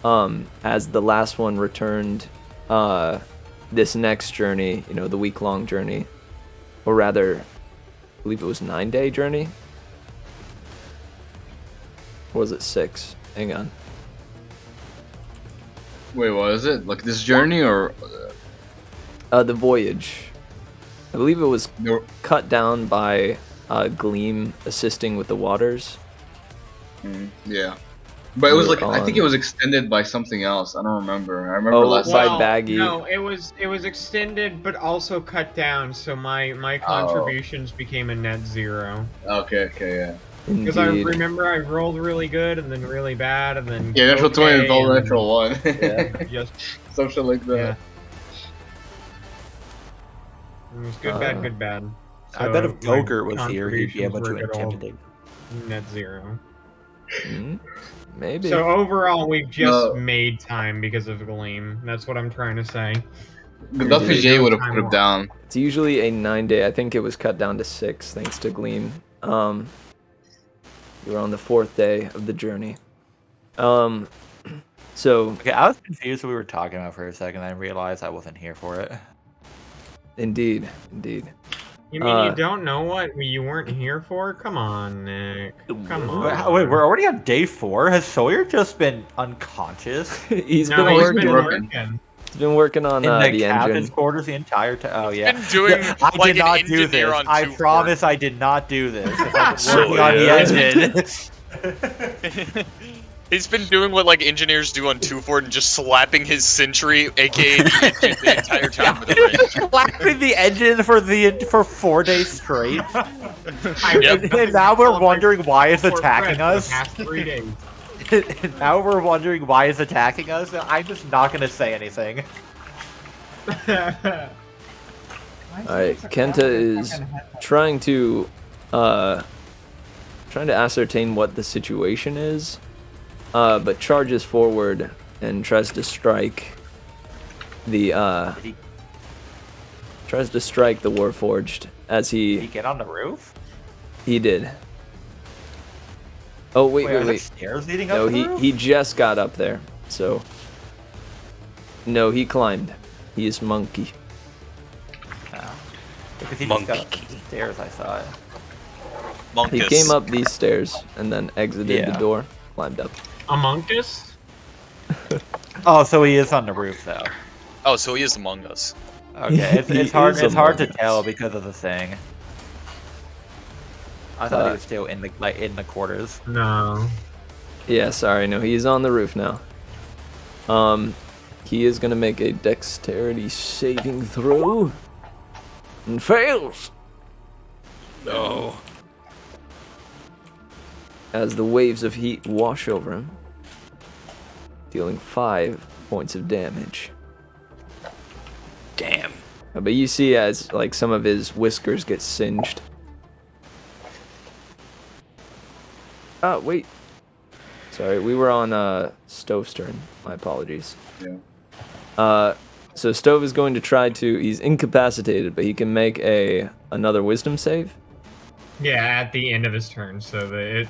E: As the last one returned, this next journey, the week-long journey, or rather, believe it was 9-day journey. Or was it 6? Hang on.
D: Wait, what is it? Like this journey or?
E: The voyage. I believe it was
D: No.
E: cut down by Gleam assisting with the waters.
D: Yeah. But it was
E: We're
D: like I think
E: on-
D: it was extended by something else. I don't remember. I remember
E: Oh,
D: last
E: by
D: time.
E: Baggi.
A: No, it was extended, but also cut down. So my contributions became a net 0.
D: Okay, yeah.
A: Because I
E: Indeed.
A: remember I rolled really good and then really bad and then
D: Yeah, natural 20
A: okay,
D: is all
A: and
D: natural 1.
A: yeah, just
D: Some shit like that.
A: yeah. It was good, bad, good, bad.
F: I bet if
A: So my
F: Gogurt was here, he'd be able to
A: contributions were good
F: intimidate.
A: old net 0.
E: Maybe.
A: So overall, we've just
D: No.
A: made time because of Gleam. That's what I'm trying to say.
D: Gaddafi J would have put him down.
E: It's usually a 9-day. I think it was cut down to 6 thanks to Gleam. We were on the 4th day of the journey. So
F: Okay, I was confused what we were talking about for a second. I realized I wasn't here for it.
E: indeed.
A: You mean you don't know what you weren't here for? Come on, Nick. Come on.
F: Wait, we're already on day 4? Has Sawyer just been unconscious?
E: He's
A: No,
E: been
A: he's
E: working.
A: been
D: working.
A: working.
E: He's been working on
F: In the
E: the
F: captain's
E: engine.
F: quarters the entire time? Oh, yeah.
B: been doing
F: I
B: like
F: did not
B: an
F: do
B: engineer
F: this.
B: on
F: I
B: 2
F: promise I did not do this. 'Cause I've been working on the engine.
B: He's been doing what like engineers do on 2 and just slapping his sentry, aka the engine, the entire time with a wrench.
F: Slapping the engine for 4 days straight.
B: Yep.
F: And now we're wondering why it's
A: For
F: attacking
A: Fred for
F: us.
A: the past 3 days.
F: Now we're wondering why it's attacking us. I'm just not gonna say anything.
E: Alright, Kenta is trying to ascertain what the situation is, but charges forward and tries to strike the Warforged as
F: Did he get on the roof?
E: he did. Oh wait,
F: are there
E: wait.
F: stairs leading up
E: No,
F: to the roof?
E: he just got up there. So no, he climbed. He is monkey.
F: Because he just got up the stairs, I thought.
E: He came up these stairs and then exited the
F: Yeah.
E: door, climbed up.
A: Among Us?
F: Oh, so he is on the roof though.
B: Oh, so he is among us.
F: Okay,
E: He
F: it's hard.
E: is
F: It's hard to
E: among us.
F: tell because of the thing. I thought he was still in the quarters.
A: No.
E: Yeah, sorry, no, he's on the roof now. He is gonna make a dexterity saving throw and fails
G: No.
E: as the waves of heat wash over him, dealing 5 points of damage.
G: Damn.
E: But you see as like some of his whiskers get singed. Oh, wait. Sorry, we were on Stove's turn. My apologies.
D: Yeah.
E: So Stove is going to try to. He's incapacitated, but he can make another Wisdom save.
A: Yeah, at the end of his turn, so that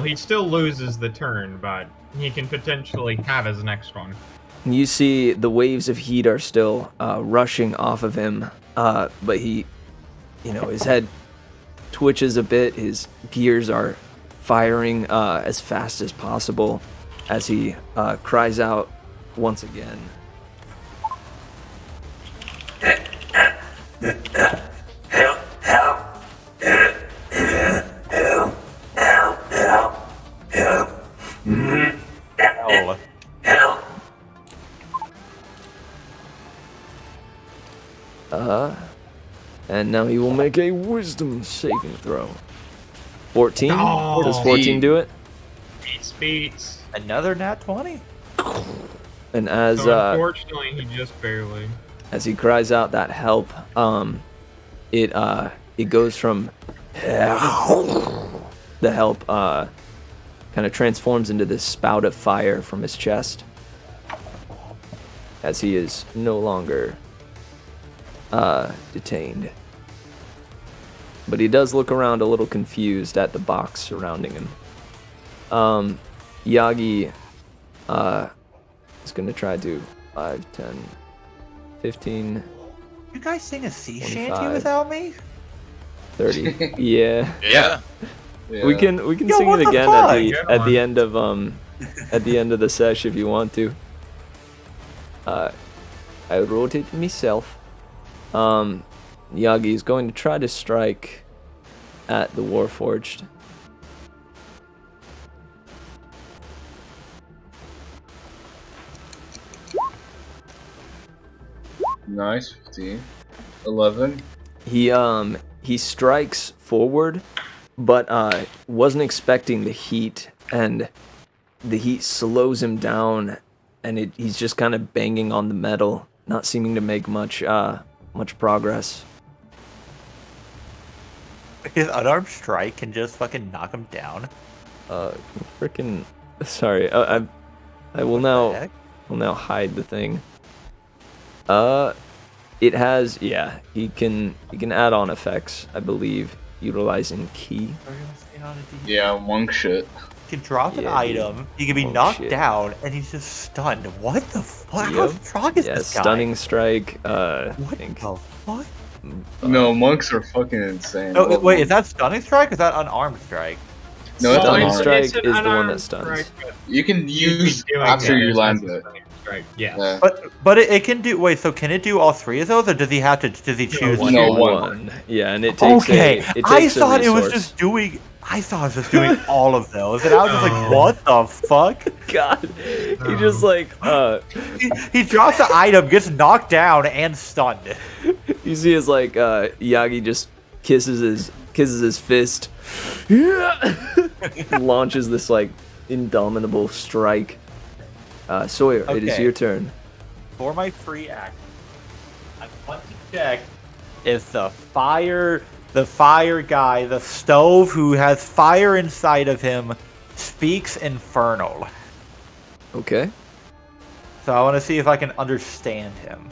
A: he still loses the turn, but he can potentially have his next one.
E: You see the waves of heat are still rushing off of him, but he, his head twitches a bit. His gears are firing as fast as possible as he cries out once again. And now he will make a Wisdom saving throw. 14?
A: Oh.
E: Does 14 do it?
A: Beats.
F: Another nat 20.
E: And as
A: So unfortunately, he just barely.
E: as he cries out that help, it goes from the help kind of transforms into this spout of fire from his chest as he is no longer detained. But he does look around a little confused at the box surrounding him. Yagi is going to try to 5, 10, 15.
F: You guys sing a sea
E: 25.
F: shanty without me?
E: 30. Yeah.
B: Yeah.
D: Yeah.
E: We can
F: Yo,
E: sing
F: what
E: it
F: the
E: again
F: fuck?
E: at the end of at the end of the sesh if you want to. I wrote it myself. Yagi is going to try to strike at the Warforged.
D: Nice, 15. 11.
E: He strikes forward, but wasn't expecting the heat, and the heat slows him down, and he's just kind of banging on the metal, not seeming to make much progress.
F: His unarmed strike can just fucking knock him down.
E: Freaking sorry. I will
F: heck?
E: now hide the thing. It has, yeah, he can add on effects, I believe, utilizing key.
D: Yeah, monk shit.
F: He can drop an
E: Yeah,
F: item, he can be
E: oh,
F: knocked
E: shit.
F: down, and he's just stunned. What the fuck?
E: Yep.
F: How strong is
E: Yeah,
F: this guy?
E: stunning strike. I
F: What
E: think.
F: the fuck?
D: No, monks are fucking insane.
F: Oh, wait, is that stunning strike or is that unarmed strike?
D: No, it's
E: Stunning
D: unarmed.
E: strike
A: It's an
E: is the one that
A: unarmed
E: stuns.
A: strike, but
D: You can
A: you'd be
D: use
A: doing
D: after
A: that
D: you
A: as
D: land
A: a
D: it.
A: stunning strike. Yeah.
D: Yeah.
F: But it can do. Wait, so can it do all three of those, or does he have to? Does he choose?
A: one.
D: No,
A: Two.
D: one.
E: Yeah, and it takes
F: Okay,
E: it
F: I
E: takes a
F: thought it was
E: resource.
F: just doing. I thought it was just doing all of those, and I was just like,
A: No.
F: "What the fuck?"
E: God, he just like
F: He drops an item, gets knocked down, and stunned.
E: you see his like Yagi just kisses his fist, launches this like indomitable strike. Sawyer, it is
F: Okay.
E: your turn.
F: For my free action, I want to check if the fire guy, the stove who has fire inside of him, speaks infernal.
E: Okay.
F: So I want to see if I can understand him.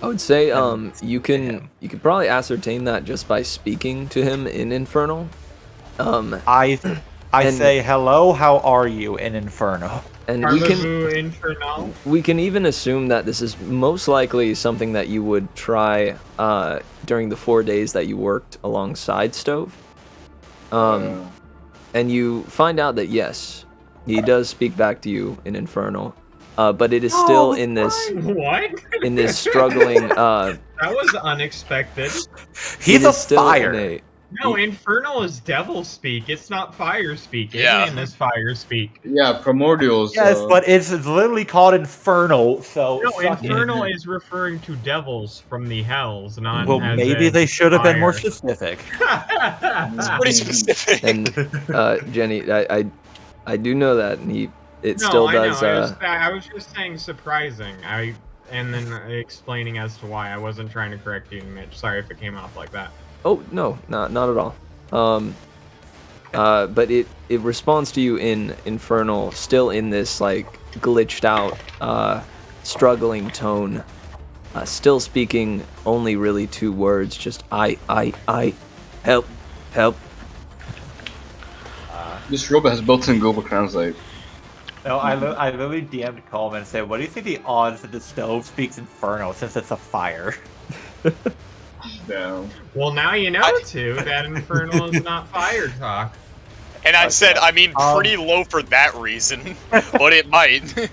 E: I would say
F: And
E: you
F: him.
E: can probably ascertain that just by speaking to him in Infernal.
F: I
E: And-
F: say hello. How are you in Inferno?
E: And we can
A: Parvenu Infernal.
E: we can even assume that this is most likely something that you would try during the 4 days that you worked alongside Stove. And you find out that yes, he does speak back to you in Infernal, but it is still in this
A: What?
E: struggling.
A: That was unexpected.
F: He's
E: it
F: a
E: is still
F: fire.
E: in a-
A: No, Infernal is devil speak. It's not fire speak.
B: Yeah.
A: Isn't this fire speak?
D: Yeah, primordials.
F: Yes, but it's literally called Infernal. So
A: No,
F: suck it.
A: Infernal is referring to devils from the hells, not
F: Well,
A: as
F: maybe
A: in
F: they should have been more
A: fire.
F: specific.
B: It's pretty specific.
E: And Jenny, I do know that, and it
A: No,
E: still
A: I
E: does.
A: know. I was just saying surprising. And then explaining as to why. I wasn't trying to correct you, Mitch. Sorry if it came off like that.
E: Oh no, not at all. But it responds to you in Infernal, still in this like glitched out, struggling tone, still speaking only really 2 words, just I, help.
D: This robot has built-in Google Translate.
F: No, I literally DM'd Coleman and said, "What do you think the odds that the stove speaks Infernal since it's a fire?"
D: Damn.
A: Well, now you know too that Infernal is not fire talk.
B: And I said, I mean,
F: Um,
B: pretty low for that reason, but it might.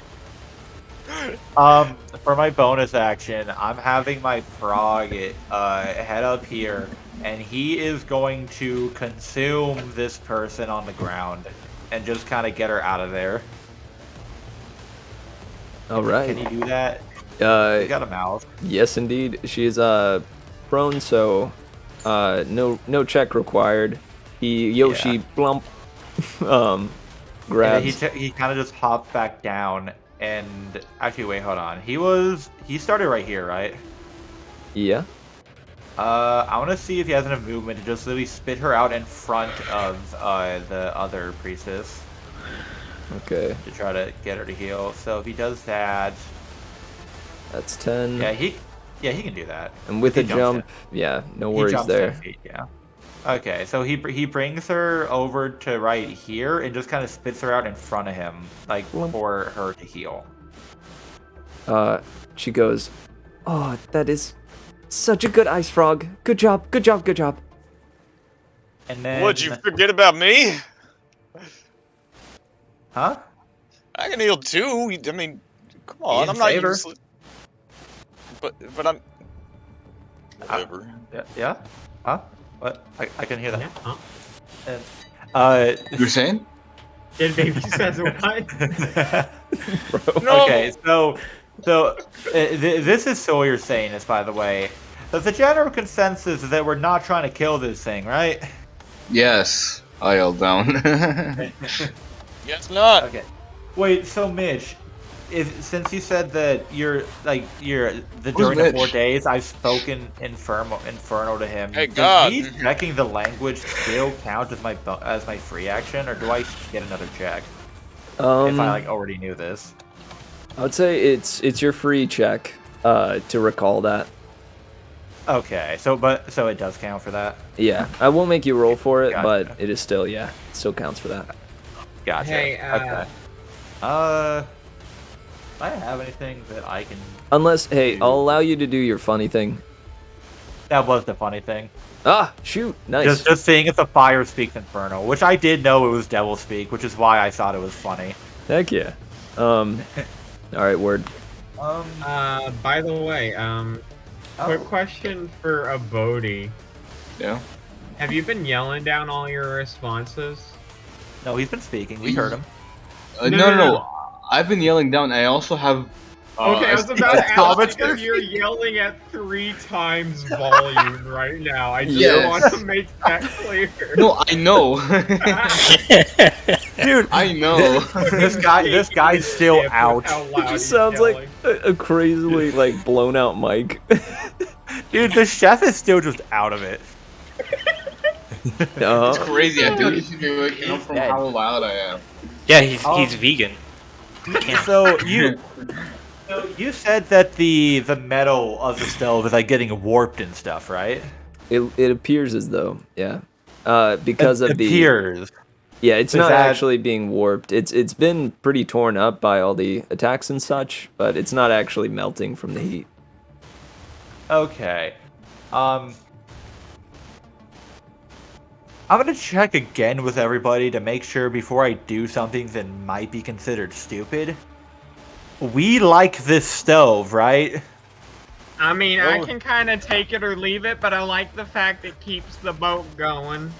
F: For my bonus action, I'm having my frog head up here, and he is going to consume this person on the ground and just kind of get her out of there.
E: All right.
F: Can you do that? You got a mouth.
E: Yes, indeed. She is prone, so no check required. Yoshi blump
F: And
E: grabs.
F: he kind of just hopped back down. And actually, wait, hold on. He started right here, right?
E: Yeah.
F: I want to see if he has enough movement to just literally spit her out in front of the other priestess
E: Okay.
F: to try to get her to heal. So if he does that,
E: That's 10.
F: yeah, he can do that.
E: And with
F: He
E: a
F: jumps
E: jump, yeah, no
F: He
E: worries
F: jumps
E: there.
F: 10 feet, yeah. Okay, so he brings her over to right here and just kind of spits her out in front of him, like for her to heal.
E: She goes, "Oh, that is such a good ice frog. Good job, good job, good job."
F: And then...
B: Would you forget about me?
F: Huh?
B: I can heal too. I mean, come on,
F: didn't
B: I'm not
F: save her.
B: useless. But I'm. Whatever.
F: Yeah? Huh? What? I can hear that.
A: Yeah, huh?
D: You're saying?
A: Kid baby says what?
B: No!
F: Okay, so this is Sawyer saying this, by the way. But the general consensus is that we're not trying to kill this thing, right?
D: Yes. I yelled down.
B: Guess not.
F: Okay. Wait, so Mitch, since you said that during the 4
D: Mitch?
F: days I've spoken Inferno to him,
B: Hey,
F: does
B: God.
F: me checking the language still count as my free action, or do I get another check if I already knew this?
E: I would say it's your free check to recall that.
F: Okay, so it does count for that.
E: Yeah, I won't make you roll for it,
F: Gotcha.
E: but it is still, it still counts for that.
F: Gotcha.
A: Hey,
F: okay. Do I have anything that I can?
E: Unless, hey, I'll allow you to do your funny thing.
F: That was the funny thing.
E: Ah, shoot, nice.
F: Just seeing if the fire speaks Inferno, which I did know it was Devil Speak, which is why I thought it was funny.
E: Heck yeah. All right, word.
A: By the way, quick question for a Bodhi.
D: Yeah.
A: Have you been yelling down all your responses?
F: No, he's been speaking. We heard him.
D: No. I've been yelling down. I also have.
A: Okay, I was about to ask
F: commentary?
A: if you're yelling at 3 times volume right now. I just
D: Yes.
A: want to make that clear.
D: No, I know.
F: Dude,
D: I know.
F: this guy's still out.
E: It just sounds like a crazily blown out mic.
F: Dude, the chef is still just out of it.
D: It's crazy. I feel like you should be waking up from
F: dead.
D: how loud I am.
H: Yeah, he's vegan.
F: So you said that the metal of the stove is getting warped and stuff, right?
E: It appears as though, yeah. Because of the
F: appears.
E: Yeah, it's
F: Is
E: not
F: that-
E: actually being warped. It's been pretty torn up by all the attacks and such, but it's not actually melting from the heat.
F: Okay. I'm gonna check again with everybody to make sure before I do something that might be considered stupid. We like this stove, right?
A: I mean, I can kind of take it or leave it, but I like the fact it keeps the boat going.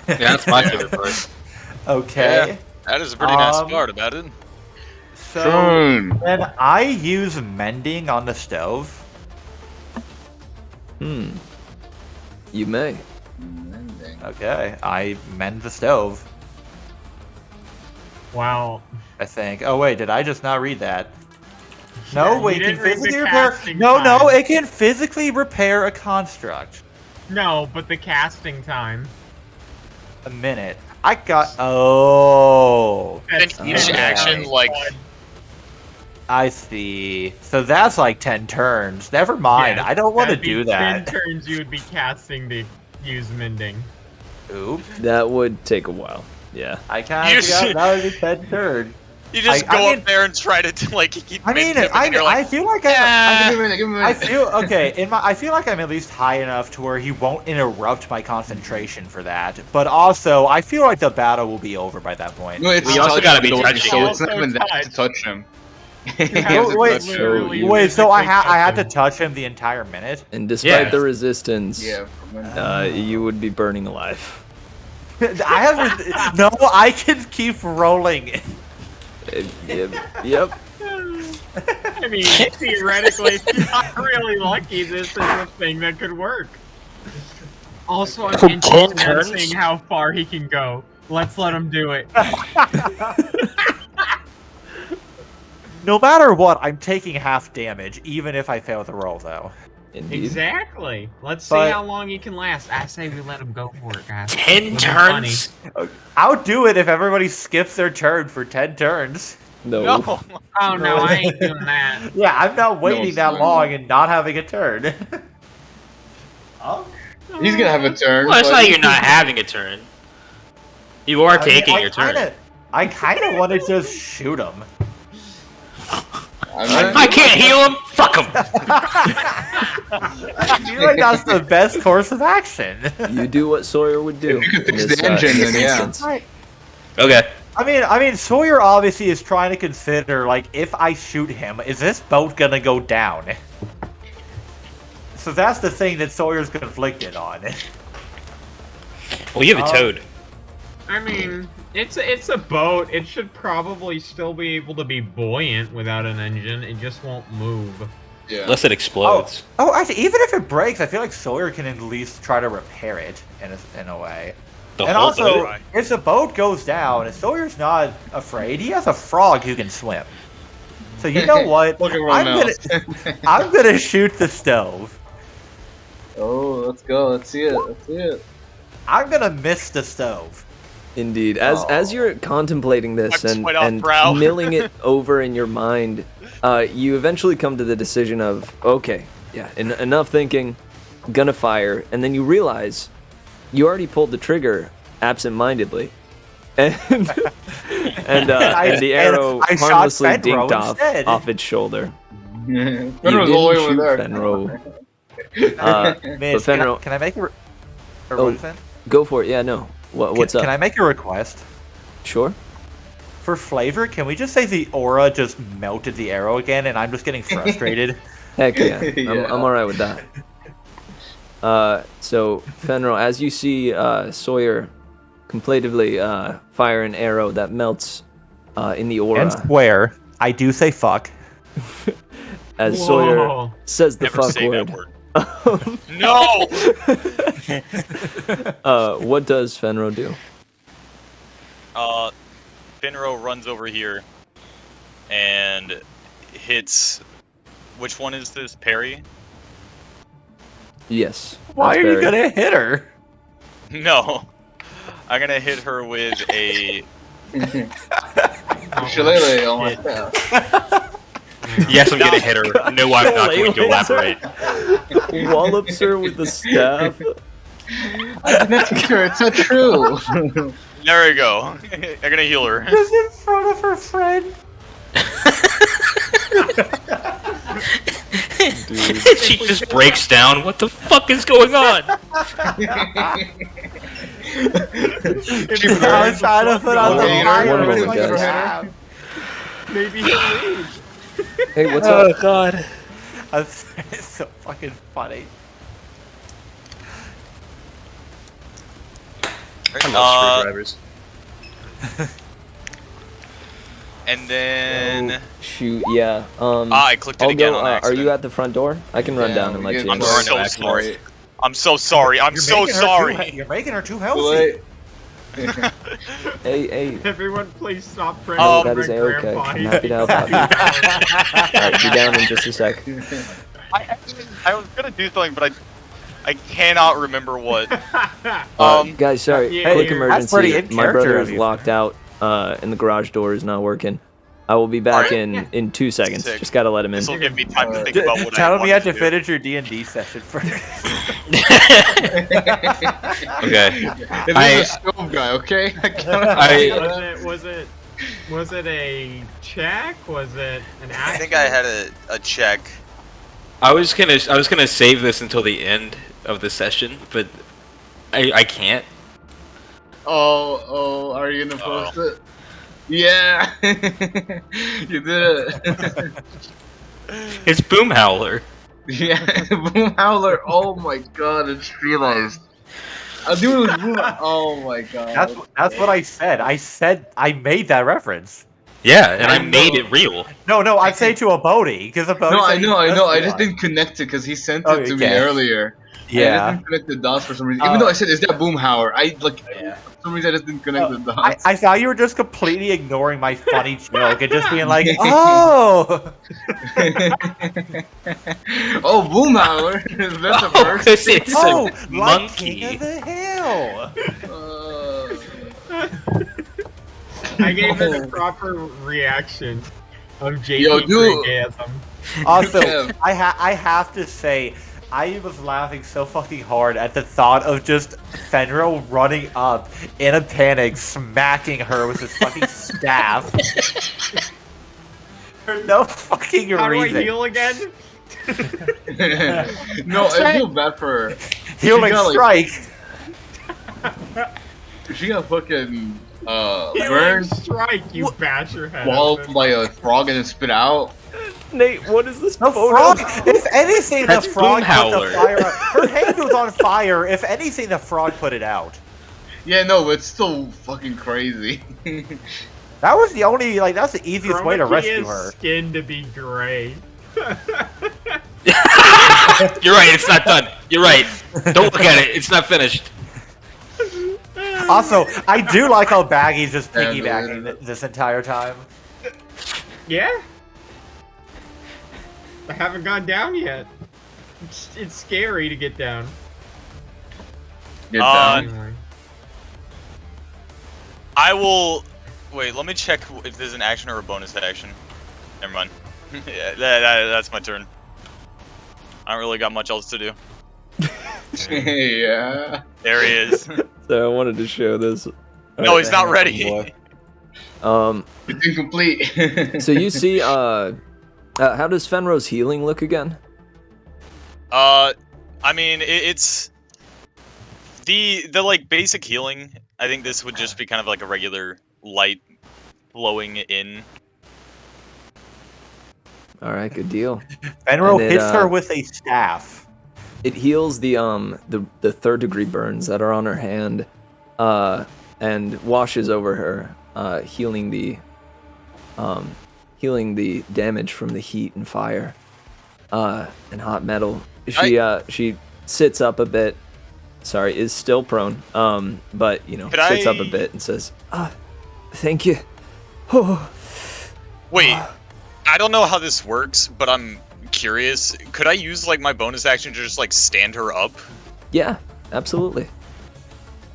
H: Yeah, that's my favorite part.
F: Okay.
B: Yeah, that is a pretty nice part about it.
F: So
D: Turn.
F: when I use mending on the stove,
E: You may.
F: okay, I mend the stove.
A: Wow.
F: I think. Oh wait, did I just not read that? No,
A: You
F: wait, it
A: didn't
F: can
A: read the
F: physically repair.
A: casting
F: No,
A: time.
F: it can physically repair a construct.
A: No, but the casting time.
F: A minute. I got. Oh,
B: And each action,
F: I see. So that's 10 turns. Never mind.
A: Yes,
F: I don't want to
A: that'd be
F: do
A: 10
F: that.
A: turns you would be casting to use Mending.
F: Oops.
E: That would take a while. Yeah.
F: I kind of forgot that would be 10 turns.
B: You just
F: I
B: go
F: mean-
B: up there and try to keep.
F: I mean,
B: mid-tip, and you're
F: I feel like I
D: Give me a minute.
F: I feel okay. I feel like I'm at least high enough to where he won't interrupt my concentration for that. But also, I feel like the battle will be over by that point.
D: No, it's
H: We also gotta be touching
D: so
H: it.
D: it's not even that to touch him.
F: Oh, wait,
A: literally
F: wait. So I
A: physically
F: had to
A: touch
F: touch him the entire minute.
E: And despite
H: Yeah.
E: the resistance,
D: Yeah.
E: you would be burning alive.
F: I have no. I can keep rolling.
E: Yep.
A: I mean, theoretically, if you're not really lucky, this is a thing that could work. Also, I'm
H: For 10
A: interested in
H: turns?
A: seeing how far he can go. Let's let him do it.
F: No matter what, I'm taking half damage, even if I fail the roll, though.
E: Indeed.
A: Exactly. Let's see
F: But-
A: how long he can last. I say we let him go for it, guys.
H: 10
A: It'll be
H: turns?
F: I'll do it if everybody skips their turn for 10 turns.
E: No.
B: No.
A: funny. Oh no, I ain't doing that.
F: Yeah, I'm not waiting
D: it's
F: that
D: fine.
F: long and not having a turn.
D: He's gonna have a turn.
H: Well, it's
D: but-
H: not like you're not having a turn. You are taking your turn.
F: I kind of want to just shoot him.
H: I can't heal him. Fuck him.
F: I feel like that's the best course of action.
E: You do what Sawyer would do.
D: If you could
E: in
D: fix
E: this,
D: the engine,
E: in this
D: then yeah.
E: instance.
H: Okay.
F: I mean, Sawyer obviously is trying to consider, like, if I shoot him, is this boat gonna go down? So that's the thing that Sawyer's conflicted on.
H: Well, you have a toad.
A: I mean, it's a boat. It should probably still be able to be buoyant without an engine. It just won't move.
D: Yeah.
H: Unless it explodes.
F: Oh, actually, even if it breaks, I feel like Sawyer can at least try to repair it in a way.
H: The
F: And
H: whole
F: also,
H: boat?
F: if the boat goes down, Sawyer's not afraid. He has a frog who can swim. So you know what?
D: Look at everyone else.
F: I'm gonna shoot the stove.
D: Oh, let's go. Let's see it. Let's see it.
F: I'm gonna miss the stove.
E: Indeed. As you're contemplating this
B: Wipe
E: and,
B: sweat off
E: and
B: brow.
E: milling it over in your mind, you eventually come to the decision of, okay, yeah, enough thinking, gonna fire, and then you realize you already pulled the trigger absent-mindedly. And the arrow
F: I shot
E: harmlessly
F: Fenro
E: dinked
F: instead.
E: off its shoulder.
D: Fenro's
E: You
D: all the way
E: didn't
D: over
E: shoot
D: there.
E: Fenro.
F: Mitch,
E: But Fenro,
F: can I make a... Or
E: Oh,
F: what is that?
E: go for it. Yeah, no. What's up?
F: Can I make a request?
E: Sure.
F: For flavor, can we just say the aura just melted the arrow again and I'm just getting frustrated?
E: Heck yeah.
D: Yeah.
E: I'm alright with that. So, Fenro, as you see Sawyer contemplatively fire an arrow that melts in the aura,
F: And swear, I do say fuck.
E: as
A: Whoa.
E: Sawyer says the
B: Never
E: fuck
B: say
E: word.
B: that word. No!
E: What does Fenro do?
B: Finro runs over here and hits. Which one is this? Parry?
E: Yes.
F: Why
E: that's
F: are you
E: Barry.
F: gonna hit her?
B: No. I'm gonna hit her with a.
D: Shillelagh on my staff.
H: Yes, I'm gonna hit her. No, I'm not going to elaborate.
E: Wallops her with the staff.
D: I'm gonna teach her. It's not true.
B: There we go. I'm gonna heal her.
F: Just in front of her friend.
H: She just breaks down. What the fuck is going on?
F: I was trying to put out the
D: One
F: fire.
E: moment,
F: with my
E: guys.
F: staff.
A: Maybe he'll leave.
E: Hey, what's
H: Oh
E: up?
H: god.
F: It's so fucking funny.
H: I love screwdrivers.
B: And then.
E: Shoot, yeah.
B: I clicked it
E: I'll
B: again
E: go.
B: on
E: Are
B: accident.
E: you at the front door? I can run
D: Yeah,
E: down and let
D: we
E: you
D: get-
E: in.
B: I'm
H: Door
B: so
H: no
B: sorry.
H: access.
B: I'm so sorry. I'm so
F: making her
B: sorry.
F: You're making her too
D: Too
F: healthy.
D: late.
E: Hey.
A: Everyone, please stop
B: Oh,
A: praying
E: That
A: for
E: is A-okay.
A: Grandpa.
E: I'm happy to help out. Alright, be down in just a sec.
B: I was gonna do something, but I cannot remember what.
E: Guys, sorry.
A: Yeah,
E: Quick
A: you're-
F: that's pretty
E: emergency.
F: in
E: My
F: character
E: brother
F: of
E: is
F: you.
E: locked out, and the garage door is not working. I will be back
B: Alright.
E: in 2 seconds.
B: Sick.
E: Just gotta let him in.
B: This will give me time to think about what I
F: Tell me
B: want
F: you have
B: to
F: to
B: do.
F: finish your D&D session first.
H: Okay.
D: This is a stove guy, okay?
A: Was it a check? Was it an action?
B: I think I had a check.
H: I was gonna save this until the end of the session, but I can't.
D: Oh, are you gonna post it? Yeah! You did it!
H: It's Boom Howler.
D: Yeah, Boom Howler, oh my god, I just realized. I knew it was Boom. Oh my god.
F: That's what I said. I made that reference.
H: Yeah, and I
D: I
H: made
D: know.
H: it real.
F: No, I'm saying to a Bodhi because a Bodhi.
D: No,
F: said
D: I
F: he
D: know.
F: does
D: I
F: that.
D: just didn't connect it because he sent it
F: Oh,
D: to me
F: okay.
D: earlier. I
F: Yeah.
D: didn't connect the dots for some reason. Even though I said, is that Boom Howler?
F: Yeah.
D: For some reason I just didn't connect the dots.
F: I thought you were just completely ignoring my funny joke and just being like, oh.
D: Oh, Boom Howler! That's the
H: Oh,
D: first.
H: 'cause it's
F: Oh,
H: a
F: like
H: monkey.
F: King of the Hill.
A: I gave it a proper reaction of JP
D: Yo, dude.
A: Freagasm.
F: Also,
D: Yeah.
F: I have to say, I was laughing so fucking hard at the thought of just Fenro running up in a panic, smacking her with his fucking staff. For no fucking
A: How do I
F: reason.
A: heal again?
D: No, I feel bad for her.
F: Healing
D: got,
F: strike.
D: She got fucking
A: Healing
D: burned,
A: strike, you bash your head.
D: swallowed by a frog and then spit out.
E: Nate, what is this
F: The
E: photo?
F: frog. If anything,
H: That's
F: the frog put
H: Howler.
F: the fire. Her hand was on fire. If anything, the frog put it out.
D: Yeah, no, but it's still fucking crazy.
F: That was the only that's the easiest way to rescue
A: Chromakia's
F: her.
A: skin to be gray.
H: You're right. It's not done. You're right. Don't look at it. It's not finished.
F: Also, I do like how Baggy's just
D: Yeah,
F: piggybacking this entire time.
A: Yeah? I haven't gone down yet. It's scary to get down.
D: Get down.
A: Anyway.
B: I will. Wait, let me check if there's an action or a bonus action. Never mind. Yeah, that's my turn. I don't really got much else to do.
D: Yeah.
B: There he is.
E: So I wanted to show this.
B: No, he's not ready.
D: It's incomplete.
E: So you see, how does Fenro's healing look again?
B: I mean, it's the like basic healing. I think this would just be kind of like a regular light flowing in.
E: All right, good deal.
F: Venro
E: And it,
F: hits her with a staff.
E: It heals the third degree burns that are on her hand, and washes over her, healing the damage from the heat and fire, and hot metal. She sits up a bit. Sorry, is still prone. But sits up a bit and says, "Thank you." Oh.
B: Wait, I don't know how this works, but I'm curious. Could I use like my bonus action to just like stand her up?
E: Yeah, absolutely.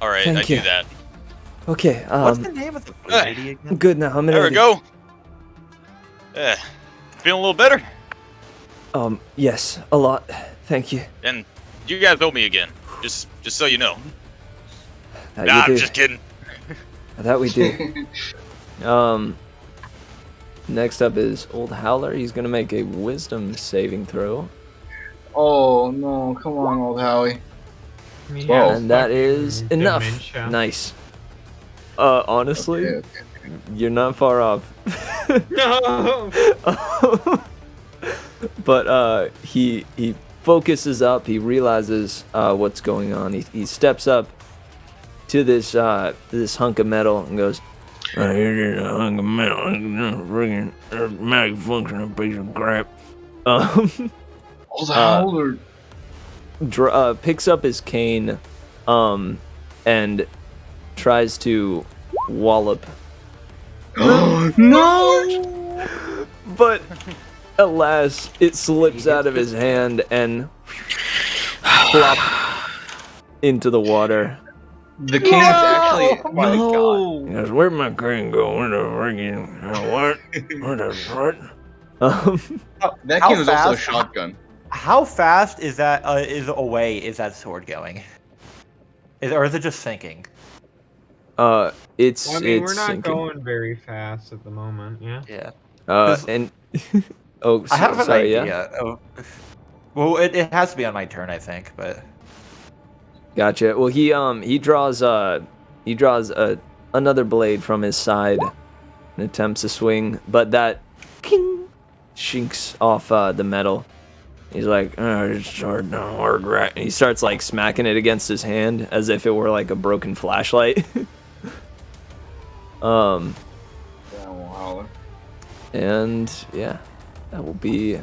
B: All right,
E: Thank
B: I
E: you.
B: do that.
E: Okay.
F: What's the name of the lady again?
E: Good now. I'm
B: There we go. Yeah, feeling a little better.
E: Yes, a lot. Thank you.
B: And you guys owe me again. Just so you know.
E: That
B: Nah,
E: you
B: I'm
E: do.
B: just kidding.
E: That we do. Next up is old Howler. He's gonna make a wisdom saving throw.
D: Oh no, come on, old Howie.
A: Yeah,
E: And that is
A: fucking
E: enough.
A: dementia.
E: Nice. Honestly,
D: Okay.
E: you're not far off.
A: No!
E: But he focuses up. He realizes what's going on. He steps up to this hunk of metal and goes, "Here's a hunk of metal. Friggin' malfunction piece of crap."
D: Old Howler.
E: Picks up his cane, and tries to wallop.
D: No!
E: But alas, it slips out of his hand and flop into the water.
D: The king is actually.
F: Oh my God.
E: He goes, "Where'd my cane go? Where the friggin' what? Where the what?"
D: That
F: How
D: king was also a
F: fast?
D: shotgun.
F: How fast is that? Is that sword going? Or is it just sinking?
E: It's
A: Well, I mean, we're
E: it's
A: not
E: sinking.
A: going very fast at the moment, yeah?
F: Yeah.
E: And oh,
F: I have an
E: sorry,
F: idea.
E: yeah.
F: Oh. Well, it has to be on my turn, I think, but
E: Gotcha. Well, he draws another blade from his side and attempts to swing, but that shinks off the metal. He's like, "Oh, this sword don't work right." And he starts like smacking it against his hand as if it were like a broken flashlight.
D: Damn, old Howler.
E: And yeah, that will be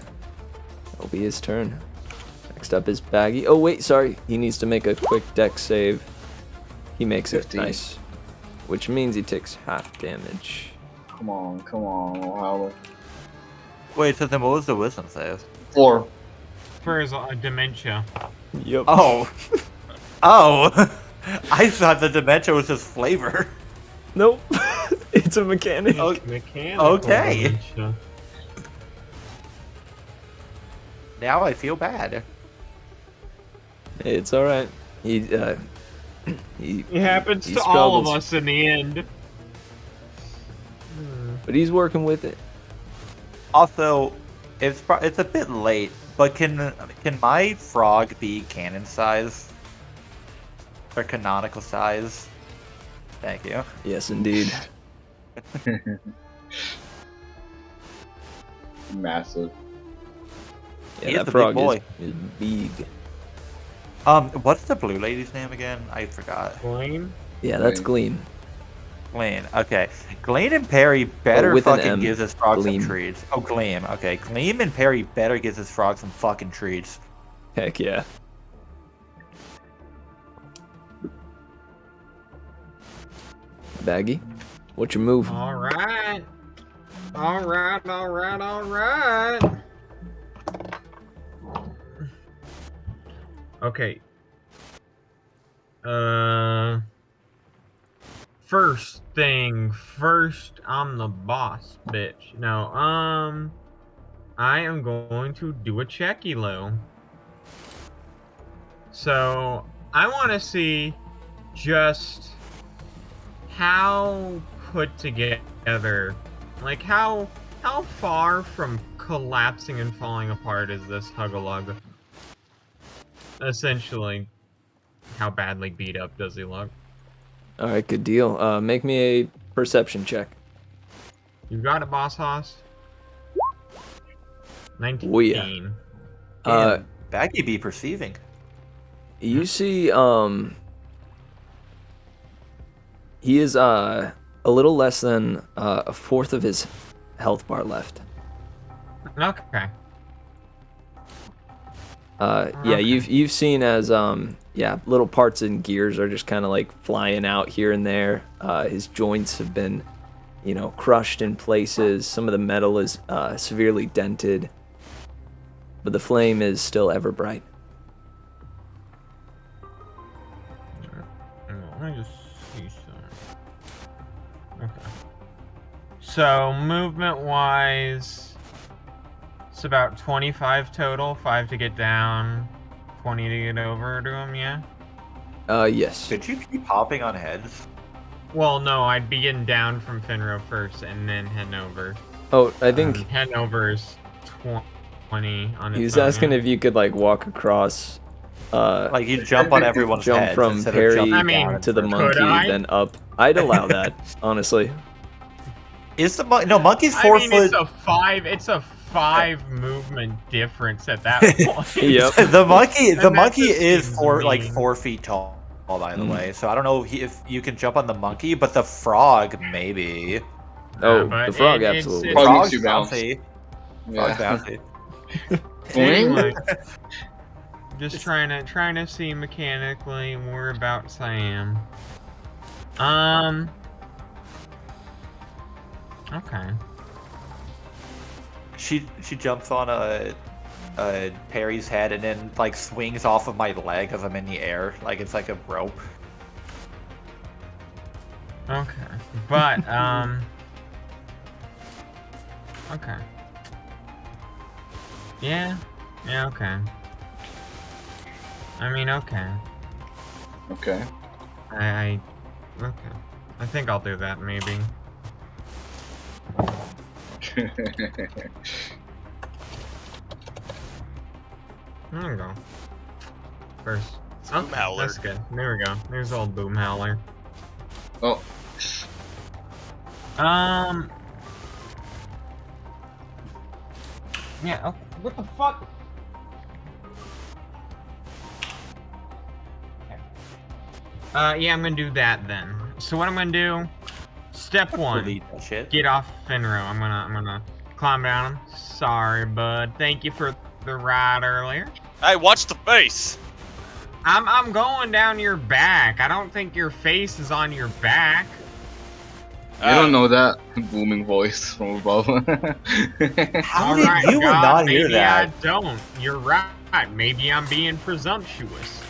E: his turn. Next up is Baggi. Oh wait, sorry. He needs to make a quick dex save. He makes
D: 15.
E: it. Nice. Which means he takes half damage.
D: Come on, old Howler.
F: wait. So then, what was the wisdom save?
D: 4.
A: For his dementia.
E: Yep.
F: Oh, oh! I thought the dementia was just flavor.
E: Nope. It's a mechanic.
A: Mechanical
F: Okay.
A: dementia.
F: Now I feel bad.
E: It's all right. He
A: It happens
E: he
A: to all of
E: struggles,
A: us in the end.
E: but he's working with it.
F: Also, it's a bit late, but can my frog be canon size or canonical size? Thank you.
E: Yes, indeed.
D: Massive.
E: Yeah,
F: He is
E: that
F: a big
E: frog
F: boy.
E: is big.
F: What's the blue lady's name again? I forgot.
A: Gleam?
E: Yeah, that's
D: Gleam.
E: Gleam.
F: Gleam. Okay. Gleam and Perry better
E: with an
F: fucking
E: M.
F: give this frog
E: Gleam.
F: some treats. Oh, Gleam. Okay. Gleam and Perry better give this frog some fucking treats.
E: Heck yeah. Baggy, what's your move?
A: Alright. Alright. Okay. First thing first, I'm the boss, bitch. No, I am going to do a checky low. So, I want to see just how put together, like how far from collapsing and falling apart is this hug-a-lug? Essentially, how badly beat up does he look?
E: All right, good deal. Make me a perception check.
A: You got it, Boss Hoss? 19.
E: Oh, yeah.
F: Damn, Baggy be perceiving.
E: You see, he is a little less than a fourth of his health bar left.
A: Okay.
E: Yeah,
A: Okay.
E: you've seen as yeah, little parts and gears are just kind of like flying out here and there. His joints have been, crushed in places. Some of the metal is severely dented, but the flame is still ever bright.
A: Let me just see some. Okay. So movement wise, it's about 25 total. 5 to get down, 20 to get over to him. Yeah.
E: Yes.
F: Could you keep hopping on heads?
A: Well, no, I'd be getting down from Finro first and then heading over.
E: Oh, I think
A: Heading over is 20 on its
E: he was
A: own,
E: asking
A: yeah.
E: if you could like walk across.
F: Like you jump on everyone's
E: Jump
F: heads
E: from
F: instead
E: Perry
F: of jumping
A: I mean,
F: down
E: to the
F: and
E: monkey,
A: I?
E: then up. I'd allow that, honestly.
F: Is the no monkey's
A: I
F: 4
A: mean,
F: foot?
A: it's a 5 movement difference at that point.
E: Yep.
F: The monkey
A: And that just
F: is
A: seems
F: 4
A: mean.
F: feet tall, by the way. So I don't know if you can jump on the monkey, but the frog maybe.
E: Oh,
A: but
E: the frog,
A: it's-
E: absolutely.
A: it's-
D: Frog makes you
F: Frog's
D: bounce.
F: bouncy. Frog's
D: Yeah.
F: bouncy.
A: Anyway, just trying to see mechanically whereabouts I am. Okay.
F: She jumps on a Perry's head and then like swings off of my leg as I'm in the air, like it's like a rope.
A: Okay. But okay. Yeah. Yeah. Okay. I mean, okay.
D: Okay.
A: I okay. I think I'll do that maybe. There we go. First.
B: Boom Howler.
A: That's good. There we go. There's old Boom Howler.
D: Oh.
A: Yeah. Oh, what the fuck? Okay. Yeah, I'm gonna do that then. So what I'm gonna do? Step 1.
F: Delete that shit.
A: Get off Finro. I'm gonna climb down. Sorry, bud. Thank you for the ride earlier.
B: Hey, watch the face.
A: I'm going down your back. I don't think your face is on your back.
D: You don't know that booming voice from above.
F: How
A: All
F: did
A: right,
F: you would
A: God,
F: not hear
A: maybe
F: that?
A: I don't. You're right. Maybe I'm being presumptuous.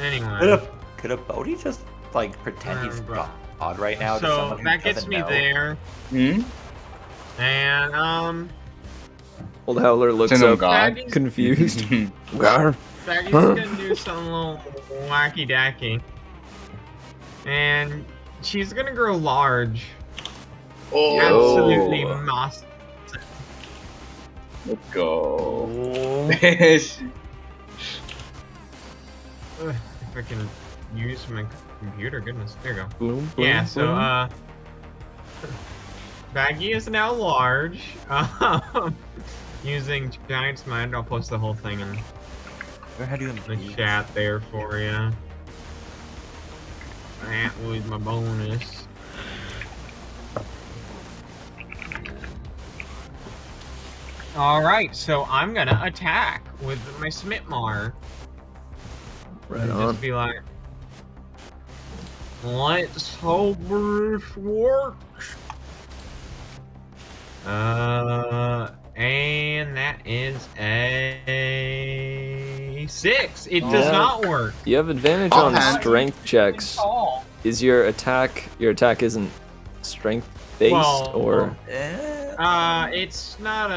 A: Anyway.
F: Could a Bodhi just like pretend he's
A: Bro.
F: God right now? to
A: So
F: someone who
A: that gets
F: doesn't
A: me
F: know?
A: there.
D: Hmm?
A: And
E: Old Howler looks
D: Send him
E: up,
D: God.
A: Baggy's
E: confused. Gar.
A: gonna do some little wacky dacky. And she's gonna grow large.
D: Oh.
A: Absolutely
E: Oh.
A: massive.
D: Let's go.
A: If I can use my computer, goodness, there you go.
E: Boom, boom,
A: Yeah, so
E: boom.
A: Baggi is now large. Using Giant's Mind, I'll post the whole thing in
F: How do you
A: the chat there for you. That was my bonus. Alright, so I'm gonna attack with my Smitmar.
E: Right
A: And
E: on.
A: just be like, let's hope this works. And that is a 6. It does
E: Yeah.
A: not work.
E: You have advantage
D: Oh,
E: on
D: man.
E: strength checks.
A: Oh.
E: Is your attack isn't strength based
A: Well,
E: or
A: It's not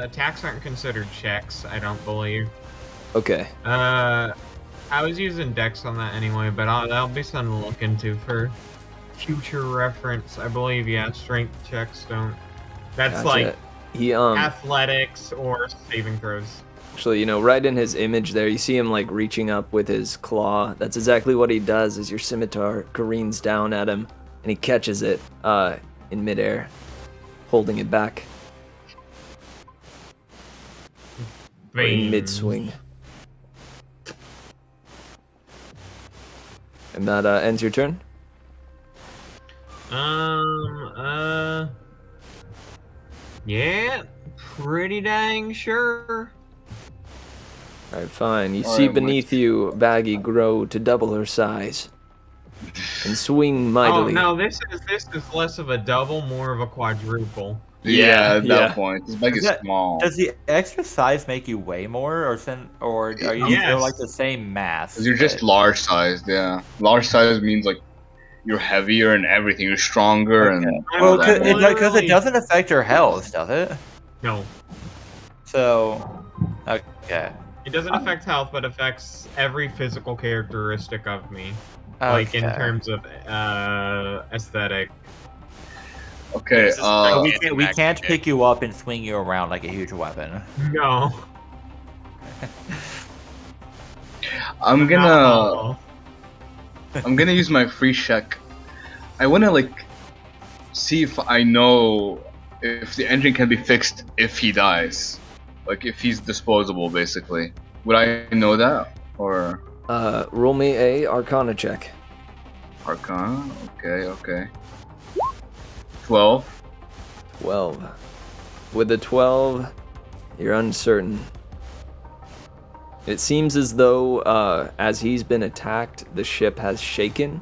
A: attacks aren't considered checks, I don't believe.
E: okay.
A: I was using Dex on that anyway, but that'll be something to look into for future reference. I believe, yeah, strength checks don't. That's
E: Gotcha.
A: like
E: He
A: athletics or saving throws.
E: actually, you know, right in his image there, you see him like reaching up with his claw. That's exactly what he does as your scimitar careens down at him and he catches it in midair, holding it back in mid-swing. And that ends your turn?
A: Yeah, pretty dang sure.
E: Alright, fine. You
D: All
E: see
D: right,
E: beneath you Baggi grow to double her size and swing mightily.
A: Oh no, this is less of a double, more of a quadruple.
D: Yeah, at that
E: yeah.
D: point, this bag is
F: That-
D: small.
F: Does the extra size make you weigh more, or are you
A: Yes.
F: still like the same mass?
D: 'Cause you're just
F: but-
D: large sized, yeah. Large size means like you're heavier and everything. You're stronger and
A: I'm
F: Well,
D: all that.
F: because
A: literally-
F: it doesn't affect your health, does it?
A: No,
F: So, okay.
A: it doesn't affect health, but affects every physical characteristic of me. Like in
F: Okay.
A: terms of aesthetic.
D: Okay,
B: This is
F: So
B: like-
F: we can't pick you up and swing you around like a huge weapon.
A: No.
D: I'm
A: Not
D: gonna
A: hollow.
D: I'm gonna use my free check. I wanna like see if I know if the engine can be fixed if he dies. Like if he's disposable basically. Would I know that? Or
E: Roll me a Arcana check.
D: Arcana? Okay. 12.
E: 12. With a 12, you're uncertain. It seems as though, as he's been attacked, the ship has shaken,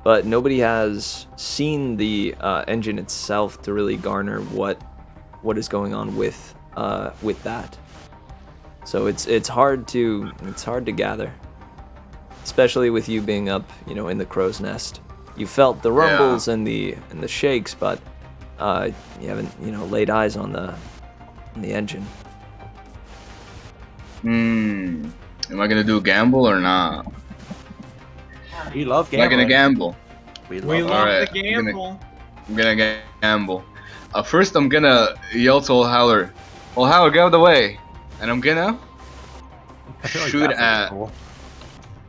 E: but nobody has seen the engine itself to really garner what is going on with that. So it's hard to gather, especially with you being up, you know, in the crow's nest. You felt the rumbles and the shakes, but you haven't, you know, laid eyes on the engine.
D: Am I gonna do a gamble or not?
F: We love
D: Am I
F: gambling.
D: gonna gamble?
F: We love
A: We
F: it.
A: love
D: Alright,
A: the
D: I'm gonna-
A: gamble.
D: I'm gonna gamble. First, I'm gonna yell to old Howler, "Old Howler, get out of the way!" And I'm gonna
F: I feel like
D: shoot
F: that's
D: at.
F: cool.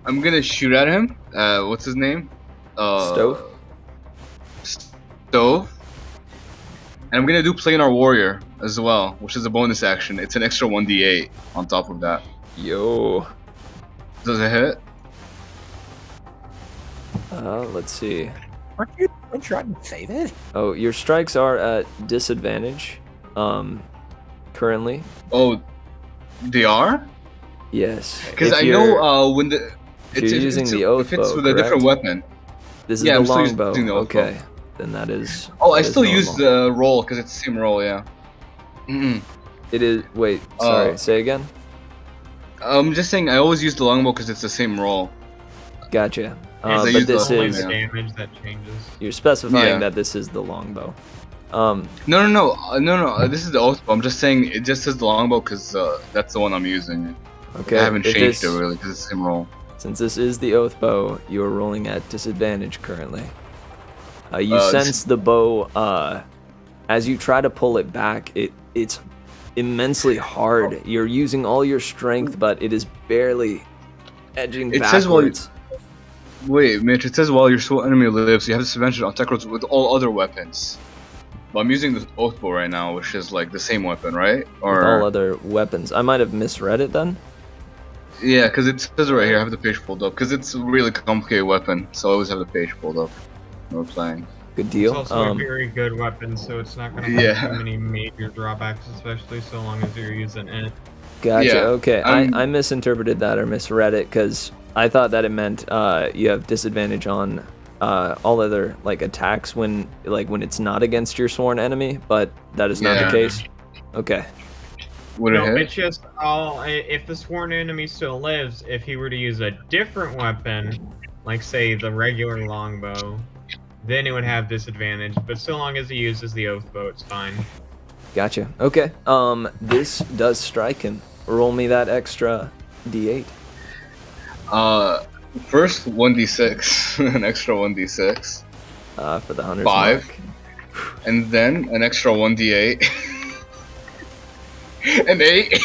D: I'm gonna shoot at him. What's his name?
E: Stove?
D: Stove. And I'm gonna do Planar Warrior as well, which is a bonus action. It's an extra 1d8 on top of that.
E: Yo.
D: Does it hit?
E: Let's see.
F: Weren't you trying to save it?
E: Oh, your strikes are at disadvantage. Currently.
D: Oh, they are?
E: Yes.
D: Because
E: If
D: I
E: you're-
D: know when the
E: you're using the oath
D: if it's
E: bow,
D: with a different
E: correct?
D: weapon.
E: This is
D: yeah,
E: the
D: I'm still
E: longbow.
D: using the oath bow.
E: Okay. Then that is.
D: Oh, I
E: that is
D: still use
E: normal.
D: the roll because it's the same roll. Yeah.
E: It is. Wait. Sorry. Say again.
D: I'm just saying I always use the longbow because it's the same roll.
E: Gotcha.
D: Yes, I
E: But
D: use
E: this
D: the
A: Only
E: is.
A: the
D: yeah.
A: damage that changes.
E: You're specifying
D: Yeah.
E: that this is the longbow.
D: No. This is the oath bow. I'm just saying it just says the longbow because that's the one I'm using.
E: Okay.
D: I haven't
E: if
D: changed
E: this-
D: it really because it's the same roll.
E: Since this is the oath bow, you are rolling at disadvantage currently. You
D: This-
E: sense the bow. As you try to pull it back, it's immensely hard. You're using all your strength, but it is barely edging
D: It says while
E: backwards.
D: Wait, Mitch, it says while your sole enemy lives, you have disadvantage on attack rolls with all other weapons. But I'm using the oath bow right now, which is like the same weapon, right?
E: With all other weapons. I might have misread it then.
D: Yeah, because it says right here, I have the page pulled up. Because it's a really complicated weapon, so I always have the page pulled up when we're playing.
E: Good
A: It's
E: deal.
A: also a very good weapon, so it's not going to have
D: Yeah.
A: too many major drawbacks, especially so long as you're using it.
E: Gotcha.
D: Yeah,
E: Okay,
D: I'm-
E: I misinterpreted that or misread it because I thought that it meant you have disadvantage on all other like attacks when it's not against your sworn enemy, but that is not the
D: Yeah.
E: case. Okay.
D: Would it
A: No,
D: hit?
A: it's just if the sworn enemy still lives, if he were to use a different weapon, like say the regular longbow, then it would have disadvantage. But so long as he uses the oath bow, it's fine.
E: Gotcha. Okay. This does strike him. Roll me that extra D8.
D: First 1d6, an extra 1d6,
E: For the hunter's
D: 5,
E: mark.
D: and then an extra 1d8, an 8.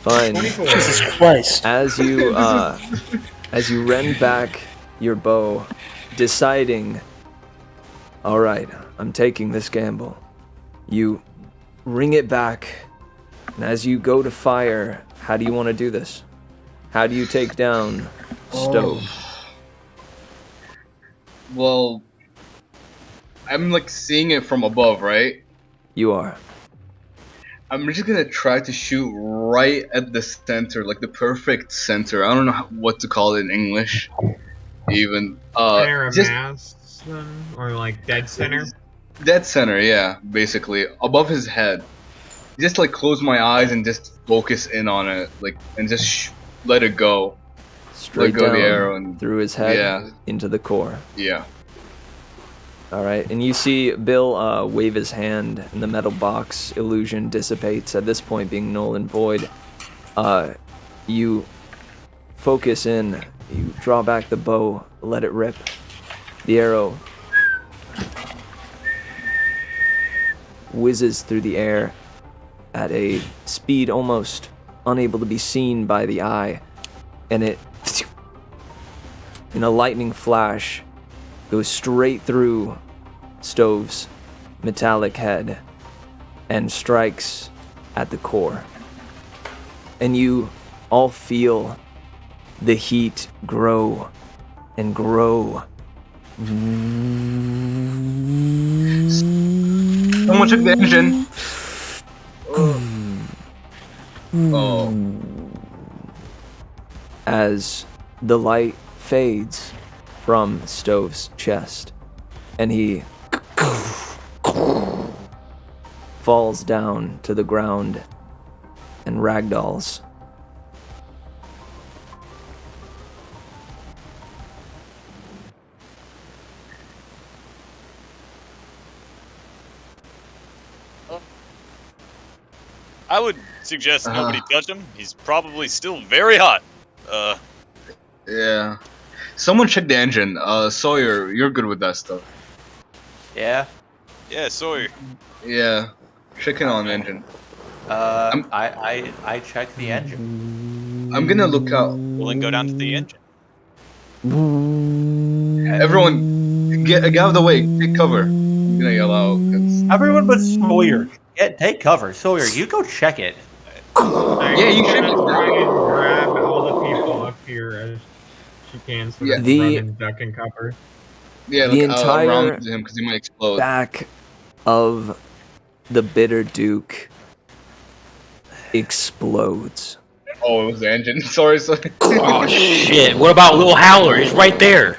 E: Fine.
A: 24.
I: Jesus Christ.
E: As you rend back your bow, deciding, all right, I'm taking this gamble. You ring it back, and as you go to fire, how do you want to do this? How do you take down Stove?
D: Well, I'm like seeing it from above, right?
E: You are.
D: I'm just gonna try to shoot right at the center, like the perfect center. I don't know what to call it in English, even.
A: Center of
D: Just
A: mass, then? Or like dead center?
D: dead center, yeah, basically above his head. Just like close my eyes and just focus in on it, like, and just let it go.
E: Straight
D: go
E: down
D: the arrow and-
E: through his head
D: yeah.
E: into the core.
D: Yeah.
E: All right, and you see Bill wave his hand, and the metal box illusion dissipates. At this point, being null and void, you focus in. You draw back the bow, let it rip. The arrow whizzes through the air at a speed almost unable to be seen by the eye, and it, in a lightning flash, goes straight through Stove's metallic head and strikes at the core. And you all feel the heat grow and grow.
D: Someone check the engine. Oh.
E: As the light fades from Stove's chest, and he falls down to the ground and ragdolls.
B: I would suggest nobody touch him. He's probably still very hot.
D: Yeah. Someone check the engine. Sawyer, you're good with that stuff.
F: Yeah.
B: Yeah, Sawyer.
D: Yeah. Check in on the engine.
F: I checked the engine.
D: I'm gonna look out.
B: Well, then go down to the engine.
D: Everyone, get out of the way. Take cover. I'm gonna yell out. 'Cause...
F: Everyone but Sawyer. Take cover. Sawyer, you go check it.
D: Yeah, you should.
A: Try and grab all the people up here as she can, so
D: Yeah.
A: that
E: The-
A: run and duck and cover.
D: Yeah,
E: The
D: look
E: entire
D: around him because he might explode.
E: Back of the Bitter Douc explodes.
D: Oh, it was the engine. Sorry.
H: Oh shit! What about little Howler? He's right there.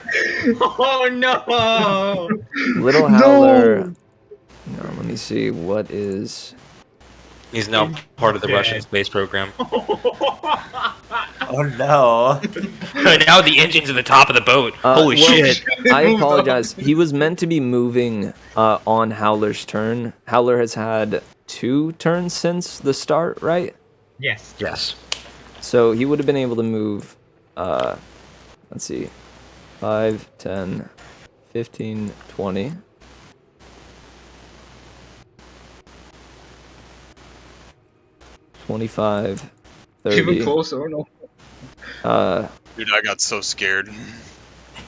A: Oh no!
E: Little Howler. No, let me see. What is.
H: He's now part of the
A: Dead.
H: Russian space program.
F: Oh no.
H: Now the engine's at the top of the boat. Holy
E: well,
H: shit!
E: I apologize. He was meant to be moving on Howler's turn. Howler has had 2 turns since the start, right?
A: Yes.
H: Yes.
E: So he would have been able to move, let's see, 5, 10, 15, 20. 25,
D: Even
E: 30.
D: closer, or no?
B: Dude, I got so scared.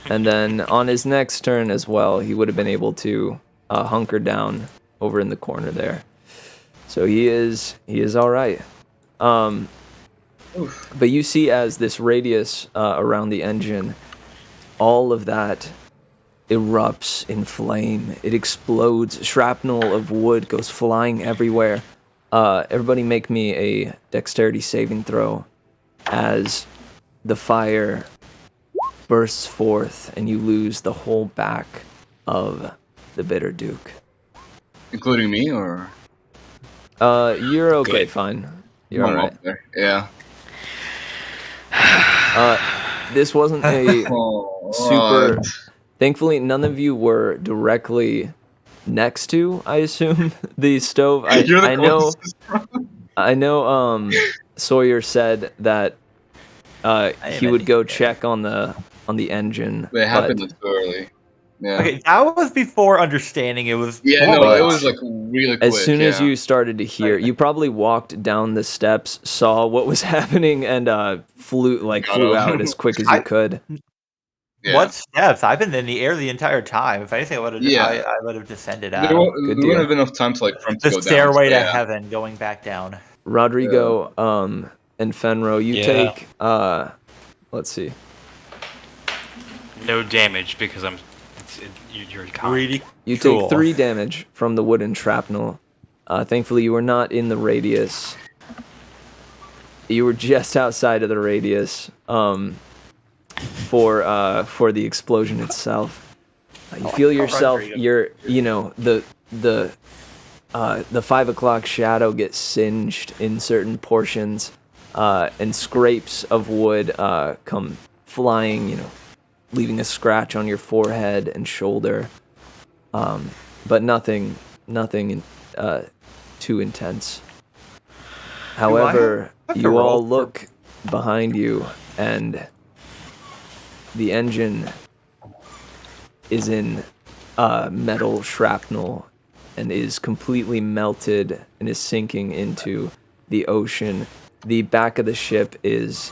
E: And then on his next turn as well, he would have been able to hunker down over in the corner there. So he is all right. But you see as this radius around the engine, all of that erupts in flame. It explodes. Shrapnel of wood goes flying everywhere. Everybody make me a dexterity saving throw as the fire bursts forth and you lose the whole back of the Bitter Douc.
D: Including me, or?
E: You're okay,
H: Good.
E: fine. You're
D: I'm
E: alright.
D: up there. Yeah.
E: This wasn't a
D: Oh,
E: super...
D: what?
E: Thankfully, none of you were directly next to, I assume, the stove.
D: You're the
E: I know.
D: closest.
E: I know. Sawyer said that he would go check on the engine.
D: It happened too early. Yeah.
F: Okay, that was before understanding it was.
D: Yeah,
F: Oh
D: no,
F: my
D: it
F: God.
D: was like really quick.
E: As soon as
D: yeah.
E: you started to hear, you probably walked down the steps, saw what was happening, and flew out as quick as you could.
D: Yeah.
F: What steps? I've been in the air the entire time. If anything, I would have.
D: Yeah.
F: I would have descended
D: There,
F: out.
E: Good
D: there
E: deal.
D: wouldn't have been enough time to for him to
F: The
D: go down.
F: stairway
D: so,
F: to
D: yeah.
F: heaven, going back down.
E: Rodrigo, and Fenro, you
H: Yeah.
E: take. Let's see.
G: No damage because you're kind.
F: Really
E: You
F: cool.
E: take 3 damage from the wooden shrapnel. Thankfully, you were not in the radius. You were just outside of the radius for the explosion itself. You feel yourself.
F: Rodrigo.
E: The 5 o'clock shadow gets singed in certain portions, and scrapes of wood come flying. Leaving a scratch on your forehead and shoulder, but nothing too intense. However,
F: have to
E: you
F: roll
E: all
F: for-
E: look behind you, and the engine is in metal shrapnel and is completely melted and is sinking into the ocean. The back of the ship is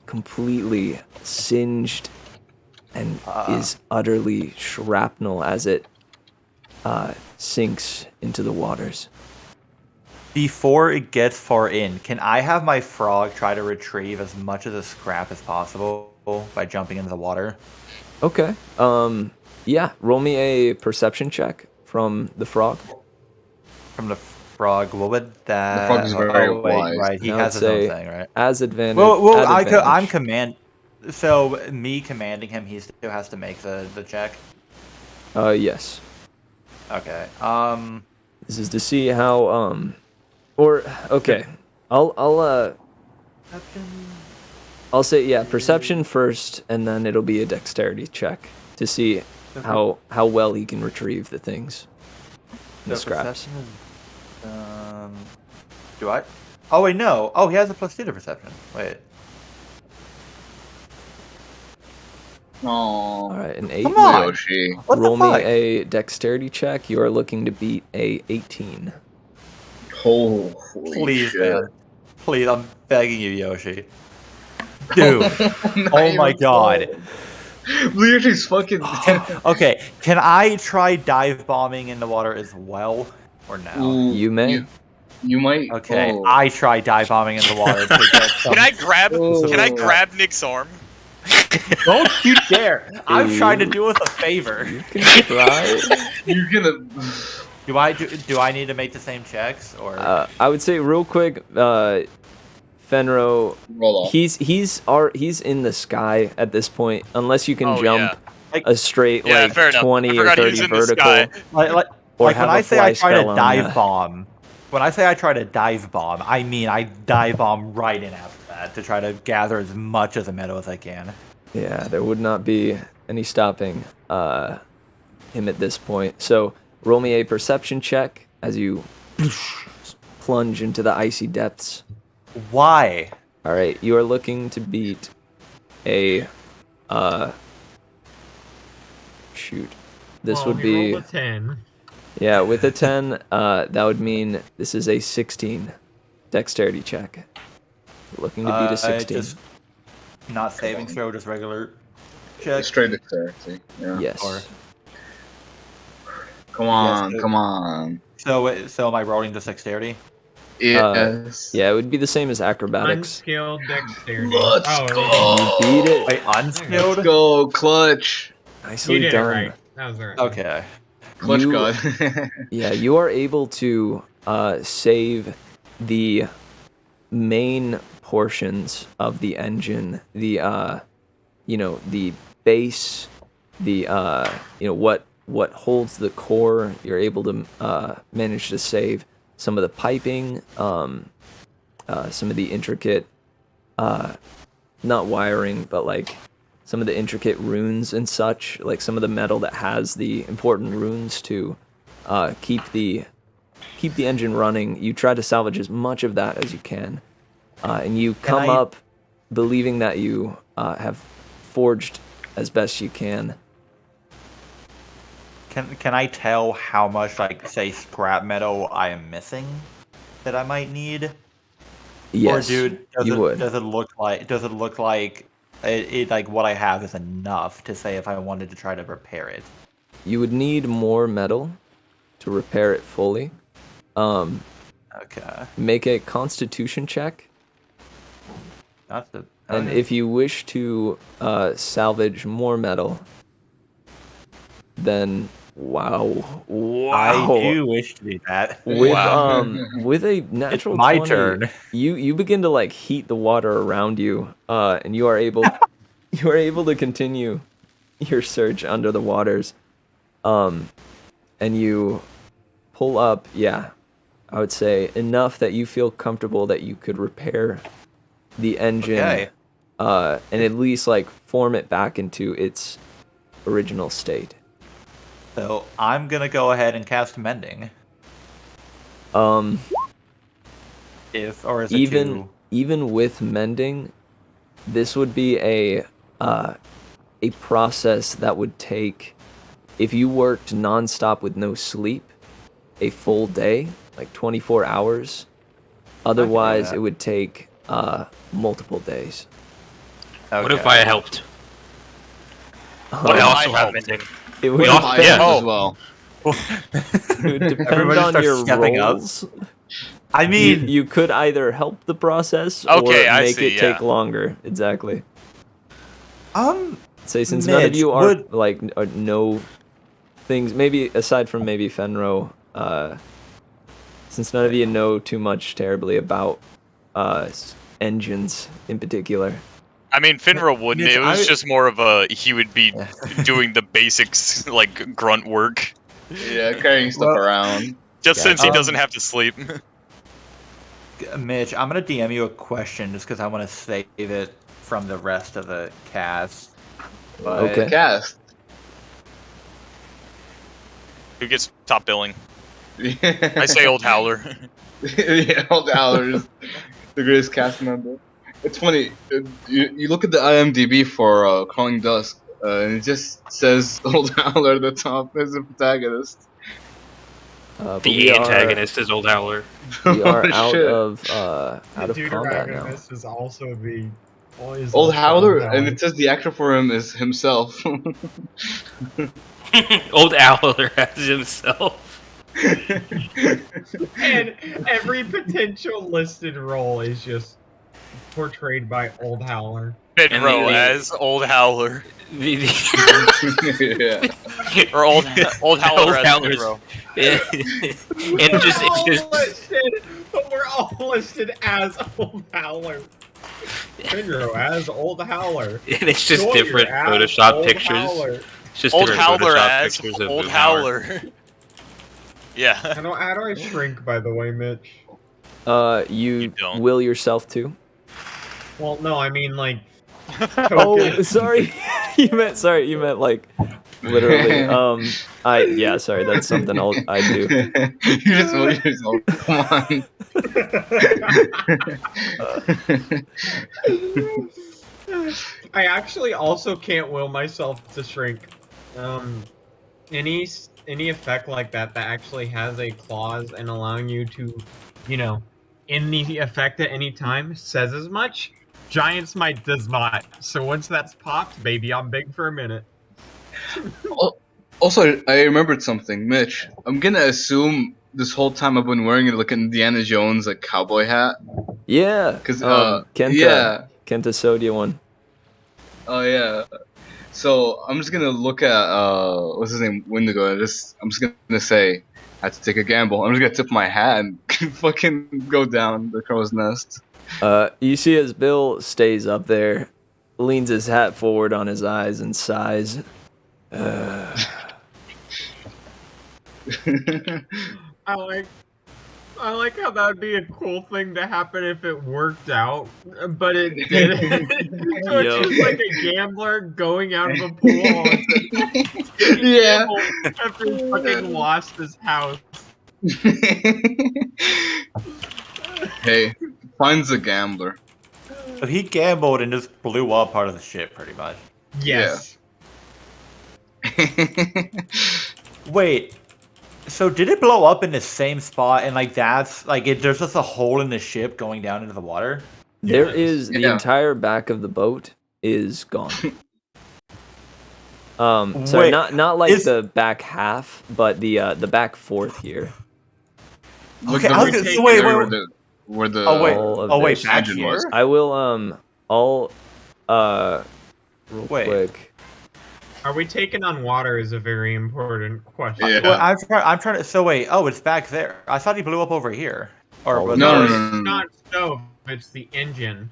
E: completely singed and is utterly shrapnel as it sinks into the waters.
F: Before it gets far in, can I have my frog try to retrieve as much of the scrap as possible by jumping into the water?
E: Okay. Yeah, roll me a perception check from the frog.
F: From the frog, what would that?
D: The frog is very
F: wait,
D: wise.
F: right? He
E: I
F: has
E: would
F: his own
E: say
F: thing, right?
E: As advantage.
F: Well,
E: at
F: I'm
E: advantage.
F: command. So me commanding him, he still has to make the check.
E: Yes.
F: Okay.
E: This is to see how okay. I'll say perception first, and then it'll be a dexterity check to see how well he can retrieve the things. The
F: So
E: scraps.
F: perception is, do I? Oh wait, no. Oh, he has a +2 to perception. Wait.
E: All
D: Oh,
E: right, an 8.
F: Come on.
D: Yoshi.
F: What
E: Roll
F: the
E: me
F: fuck?
E: a dexterity check. You are looking to beat a 18.
D: Holy
F: Please,
D: shit.
F: man. Please, I'm begging you, Yoshi. Dude.
D: Not
F: Oh my
D: even
F: God.
D: close. Yoshi's fucking.
F: Okay, can I try dive bombing in the water as well, or no?
D: Ooh,
E: You may.
D: You might.
F: Okay,
D: oh.
F: I try dive bombing in the water to get some.
B: Can I grab?
D: Oh.
B: Can I grab Nick's arm?
F: Don't you dare! I'm
E: Dude.
F: trying to do us a favor.
E: You can try.
D: You're gonna.
F: Do I need to make the same checks or?
E: I would say real quick, Fenro.
D: Roll off.
E: He's in the sky at this point. Unless you can
B: Oh,
E: jump
B: yeah.
E: a straight
B: Yeah, fair enough.
E: 20
B: I
E: or
B: forgot he
E: 30
B: was in the
E: vertical.
B: sky.
F: Like
E: Or
F: when
E: have
F: I
E: a
F: say I
E: fly
F: try to
E: spell on
F: dive
E: ya.
F: bomb, when I say I try to dive bomb, I mean I dive bomb right in after that to try to gather as much of the meadow as I can.
E: Yeah, there would not be any stopping him at this point. So roll me a perception check as you plunge into the icy depths.
F: Why?
E: All right, you are looking to beat a shoot. This
A: Well,
E: would
A: he
E: be
A: rolled a 10.
E: yeah, with a 10, that would mean this is a 16 dexterity check. Looking to beat a 16.
F: Just not saving throw, just regular check.
D: Straight dexterity. Yeah.
E: Yes.
F: Or-
D: Come on,
F: Yes,
D: come on.
F: So am I rolling the dexterity?
D: Yes.
E: Yeah, it would be the same as acrobatics.
A: Unskilled dexterity.
D: Let's
A: oh,
D: go.
E: You beat it.
F: Wait, unskilled?
D: Let's go, clutch.
E: Nicely
A: You did
E: done.
A: it right. That was right.
F: Okay.
D: Clutch
E: You-
D: god.
E: Yeah, you are able to save the main portions of the engine, the the base, the what holds the core. You're able to manage to save some of the piping, some of the intricate, not wiring, but like some of the intricate runes and such, like some of the metal that has the important runes to keep the engine running. You try to salvage as much of that as you can, and you come up believing that you have forged as best you can.
F: Can I tell how much, like, say, scrap metal I am missing that I might need?
E: Yes,
F: Or
E: you would.
F: does it look like it like what I have is enough to say if I wanted to try to repair it?
E: You would need more metal to repair it fully.
F: Okay.
E: Make a Constitution check,
F: That's the.
E: and if you wish to salvage more metal, then wow,
F: I do wish to do that.
E: with a natural
F: my
E: 20,
F: turn.
E: You begin to like heat the water around you, and you are able to continue your search under the waters, and you pull up, I would say enough that you feel comfortable that you could repair the engine,
F: Okay.
E: and at least like form it back into its original state.
F: So I'm gonna go ahead and cast Mending. Is it
E: Even with mending, this would be a process that would take, if you worked nonstop with no sleep, a full day, like 24 hours. Otherwise,
F: that.
E: it would take multiple days.
G: What if I helped?
B: What
G: I
B: if
G: also
B: I
G: have
B: helped?
G: Mending.
E: It would,
G: also-
D: I
G: yeah.
D: as well.
E: it would depend
F: Everybody
E: on
F: starts
E: your
F: stepping up.
E: roles.
F: I mean,
E: You could either help the process
B: Okay,
E: or
B: I
E: make
B: see,
E: it take
B: yeah.
E: longer. Exactly. Say, since none of
F: Mitch,
E: you are
F: would-
E: like know things, maybe aside from maybe Fenro, since none of you know too much terribly about engines in particular.
B: I mean, Finra wouldn't.
F: Mitch,
B: It was just more of he would be doing the basics, like grunt work.
D: Yeah, carrying stuff around.
B: Just since he
F: um,
B: doesn't have to sleep.
F: Mitch, I'm gonna DM you a question just because I want to save it from the rest of the cast. But
E: Okay.
D: Cast.
B: Who gets top billing? I say old Howler.
D: Yeah, old Howler is the greatest cast member. It's funny. You look at the IMDb for Calling Dusk, and it just says old Howler at the top as a protagonist.
E: But
G: The antagonist is Old Howler.
E: We are
D: Oh,
E: out
D: shit.
E: of combat now.
A: Deuteragonist is also the
D: Old Howler, and it says the actor for him is himself.
G: Old Howler as himself.
A: And every potential listed role is just portrayed by Old Howler.
B: Finro
G: the-
B: as old Howler.
G: The-
D: Yeah.
B: Or old Howler
G: Old
B: as
G: Howler's-
B: Finro.
G: and just
A: But we're all listed as Old Howler. Finro as Old Howler.
G: and it's just
A: Sawyer
G: different
A: as
G: Photoshop
A: Old
G: pictures.
A: Howler.
G: It's just
B: Old
G: different
B: Howler
G: Photoshop
B: as
G: pictures of
B: old
G: Boomhauer.
B: Howler. Yeah.
A: How do I shrink, by the way, Mitch?
E: You
B: don't.
E: will yourself too.
A: Well, no, I mean like.
E: Oh, sorry. you meant like literally. Sorry, that's something I do.
D: You just will yourself. Come on.
A: I actually also can't will myself to shrink. Any effect like that actually has a clause in allowing you to, in the effect at any time says as much. Giant's Might does not. So once that's popped, baby, I'm big for a minute.
D: Also, I remembered something, Mitch. I'm gonna assume this whole time I've been wearing like an Indiana Jones like cowboy hat.
E: Yeah.
D: 'Cause,
E: Kenta,
D: yeah.
E: Kenta Sodia one.
D: Oh yeah. So I'm just gonna look at what's his name, Wendigo. I'm just gonna say I had to take a gamble. I'm just gonna tip my hat and fucking go down the crow's nest.
E: You see as Bill stays up there, leans his hat forward on his eyes and sighs.
A: I like how that would be a cool thing to happen if it worked out, but it didn't. So it's just like a gambler going out of a pool
D: Yeah.
A: after he fucking lost his house.
D: Hey, finds a gambler.
F: So he gambled and just blew up part of the ship, pretty much.
A: Yes.
F: Wait, so did it blow up in the same spot and like that's like there's just a hole in the ship going down into the water?
E: There is the
D: Yeah.
E: entire back of the boat is gone. Sorry,
F: Wait,
E: not like
F: is-
E: the back half, but the back fourth here.
F: Okay,
D: The
F: I was gonna-
D: retake
F: so wait,
D: area
F: wait,
D: where the
F: Oh wait,
E: all of
F: oh wait,
E: this
F: back
D: engine
F: here?
D: was.
E: I will real
F: Wait.
E: quick.
A: Are we taking on water is a very important question.
D: Yeah.
F: Well, I'm trying to. So wait, oh, it's back there. I thought he blew up over here. Or
E: Oh,
F: was
D: No,
F: it-
D: no, no, no,
A: It's
D: no.
A: not stove, it's the engine.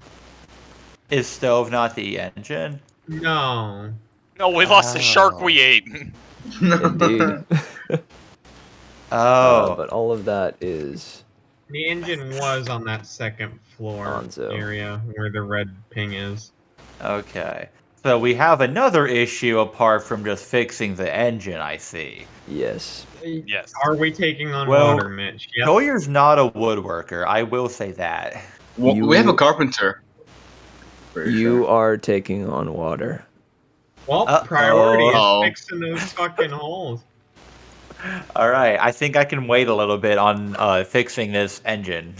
F: Is stove not the engine?
A: No.
B: No, we lost the shark
F: Oh.
B: we ate.
E: Indeed.
F: Oh,
E: But all of that is
A: The engine was on that second floor
E: Onzo.
A: area where the red ping is.
F: okay. So we have another issue apart from just fixing the engine. I see.
E: yes.
B: Yes.
A: Are we taking on
F: Well,
A: water, Mitch? Yep.
F: Sawyer's not a woodworker. I will say that.
D: Well, we have a carpenter. Pretty
E: You
D: sure.
E: are taking on water.
A: Well,
F: Uh-oh.
A: priority is
D: Oh.
A: fixing those fucking holes.
F: All right, I think I can wait a little bit on fixing this engine.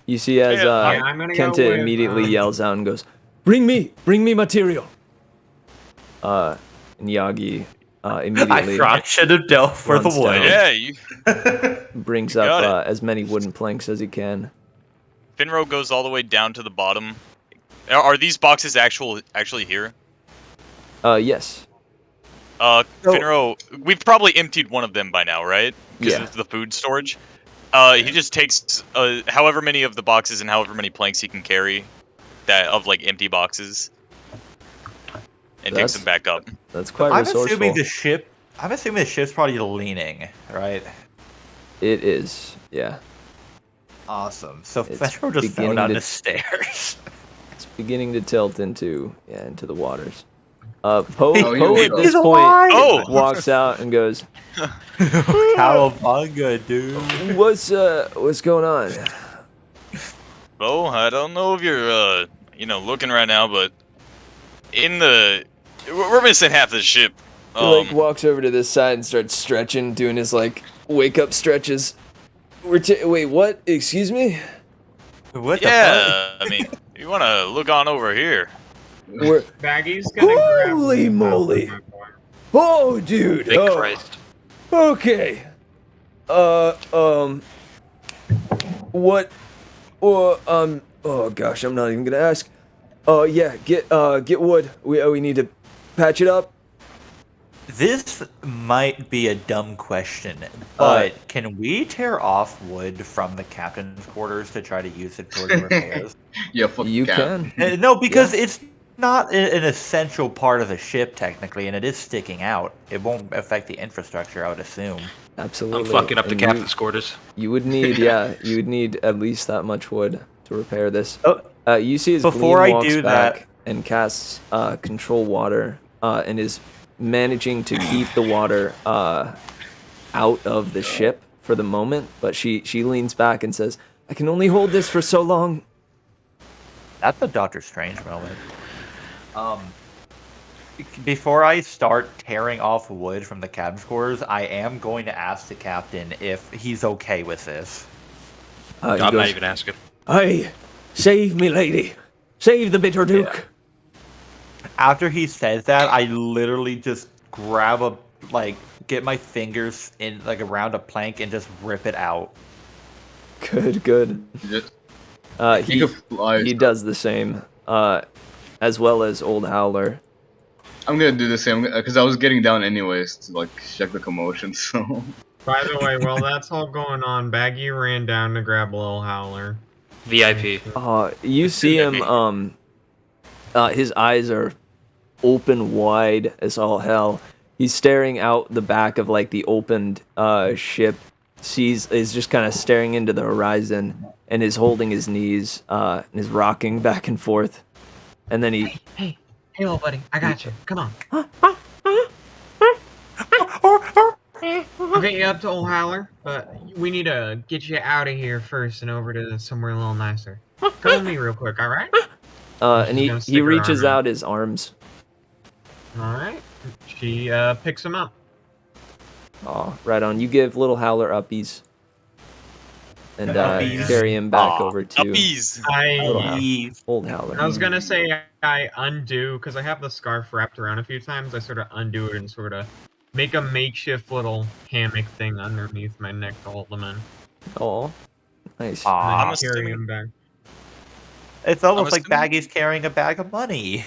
E: You see as
B: Yeah,
A: I'm gonna go
E: Kenta
A: with,
E: immediately yells out and goes, bring me material." And Yagi
F: I
E: immediately
F: probably should have dealt for the
E: runs
F: wood.
E: down.
B: Yeah, you,
E: brings
B: You got
E: up as many wooden planks as he can.
B: Finro goes all the way down to the bottom. Are these boxes actually here?
E: Yes.
B: Finro, we've probably emptied one of them by now, right? Because
E: Yeah.
B: of the food storage. He just takes however many of the boxes and however many planks he can carry, that of like empty boxes, and takes them back up.
E: That's quite
F: I'm
E: resourceful.
F: assuming the ship. I'm assuming the ship's probably leaning, right?
E: It is, yeah.
F: Awesome. So
E: It's
F: Fedro just fell
E: beginning
F: down
E: to-
F: the stairs.
E: It's beginning to tilt into the waters. Poe
D: Oh, here
E: Poe
D: we
E: at
D: go.
E: this
F: He's
E: point
F: alive!
B: Oh!
E: walks out and goes,
F: Cowabunga, dude.
E: what's going on?
B: Bo, I don't know if you're looking right now, but we're missing half the ship.
E: He walks over to this side and starts stretching, doing his wake up stretches. Wait, what? Excuse me?
F: What the
B: Yeah, I mean, you want to look on over here?
E: We're
A: Baggy's gonna grab
E: Holy
A: one
E: moly.
A: out of my boy.
E: oh, dude.
G: Big
E: oh,
G: Christ.
E: okay. What? Oh gosh, I'm not even gonna ask. Yeah, get wood. We need to patch it up.
F: This might be a dumb question, but can we tear off wood from the captain's quarters to try to use it towards repairs?
D: Yeah, fuck
E: You
D: the cat.
E: can.
F: No, because it's not an essential part of the ship technically, and it is sticking out. It won't affect the infrastructure, I would assume.
E: Absolutely.
G: I'm fucking up the
E: And
G: captain's quarters.
E: You would need, you would need at least that much wood to repair this.
F: Oh,
E: You see as
F: Before
E: Gleam
F: I
E: walks
F: do
E: back
F: that-
E: and casts control water and is managing to keep the water out of the ship for the moment, but she leans back and says, "I can only hold this for so long."
F: that's a Doctor Strange moment. Before I start tearing off wood from the cabin's quarters, I am going to ask the captain if he's okay with this.
E: He
G: I'm
E: goes,
G: not even asking.
E: Aye, save me, lady. Save the Bitter Douc.
F: After he says that, I literally just grab get my fingers in around a plank and just rip it out.
E: Good.
D: Just,
E: He does the same, as well as old Howler.
D: I'm gonna do the same because I was getting down anyways to like check the commotion. So.
A: By the way, while that's all going on, Baggi ran down to grab a little Howler.
G: VIP.
E: You see him, his eyes are open wide as all hell. He's staring out the back of like the opened ship. Is just kind of staring into the horizon and is holding his knees and is rocking back and forth. And then
A: Hey, little buddy, I got you. Come on. I'll get you up to old Howler, but we need to get you out of here first and over to somewhere a little nicer. Come with me real quick, all right?
E: and he reaches out his arms.
A: All right. She picks him up.
E: Oh, right on. You give little Howler uppies. And
F: Uppies.
E: carry him back over to
B: Uppies.
E: old Howler.
A: I was gonna say I undo, because I have the scarf wrapped around a few times. I sort of undo it and sort of make a makeshift little hammock thing underneath my neck to hold them in.
E: Oh, nice.
F: Aw.
B: I'm
A: Carry
B: assuming-
A: him back.
F: It's almost like
B: assuming-
F: Baggy's carrying a bag of money.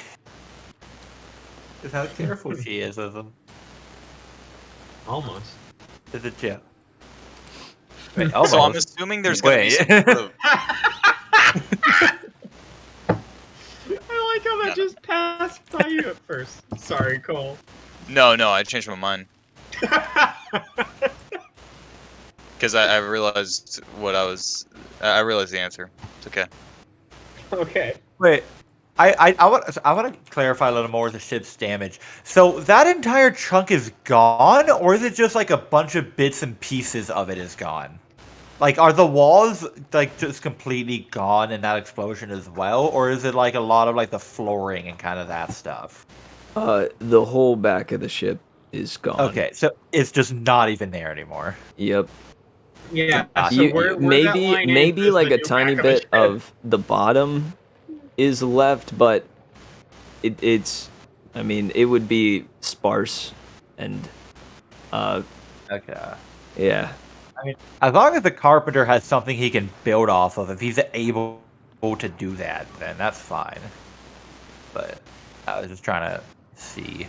F: Is how careful she is with him.
A: Almost.
F: It's a joke.
B: So I'm
F: almost.
B: assuming there's gonna be
F: Wait.
B: some sort of
A: I like how that just passed by you at first. Sorry, Cole.
B: No, I changed my mind. Because I realized I realized the answer. It's okay.
A: Okay.
F: Wait, I want to clarify a little more with the ship's damage. So that entire chunk is gone, or is it just like a bunch of bits and pieces of it is gone? Like, are the walls like just completely gone in that explosion as well, or is it like a lot of like the flooring and kind of that stuff?
E: The whole back of the ship is gone.
F: Okay, so it's just not even there anymore.
E: Yep.
A: Yeah. So
E: You,
A: where that
E: maybe
A: line
E: maybe
A: ends is
E: like
A: the
E: a
A: new
E: tiny
A: back of the
E: bit
A: ship.
E: of the bottom is left, but it's I mean it would be sparse and
F: Okay.
E: yeah.
F: I mean, as long as the carpenter has something he can build off of, if he's able to do that, then that's fine. But I was just trying to see.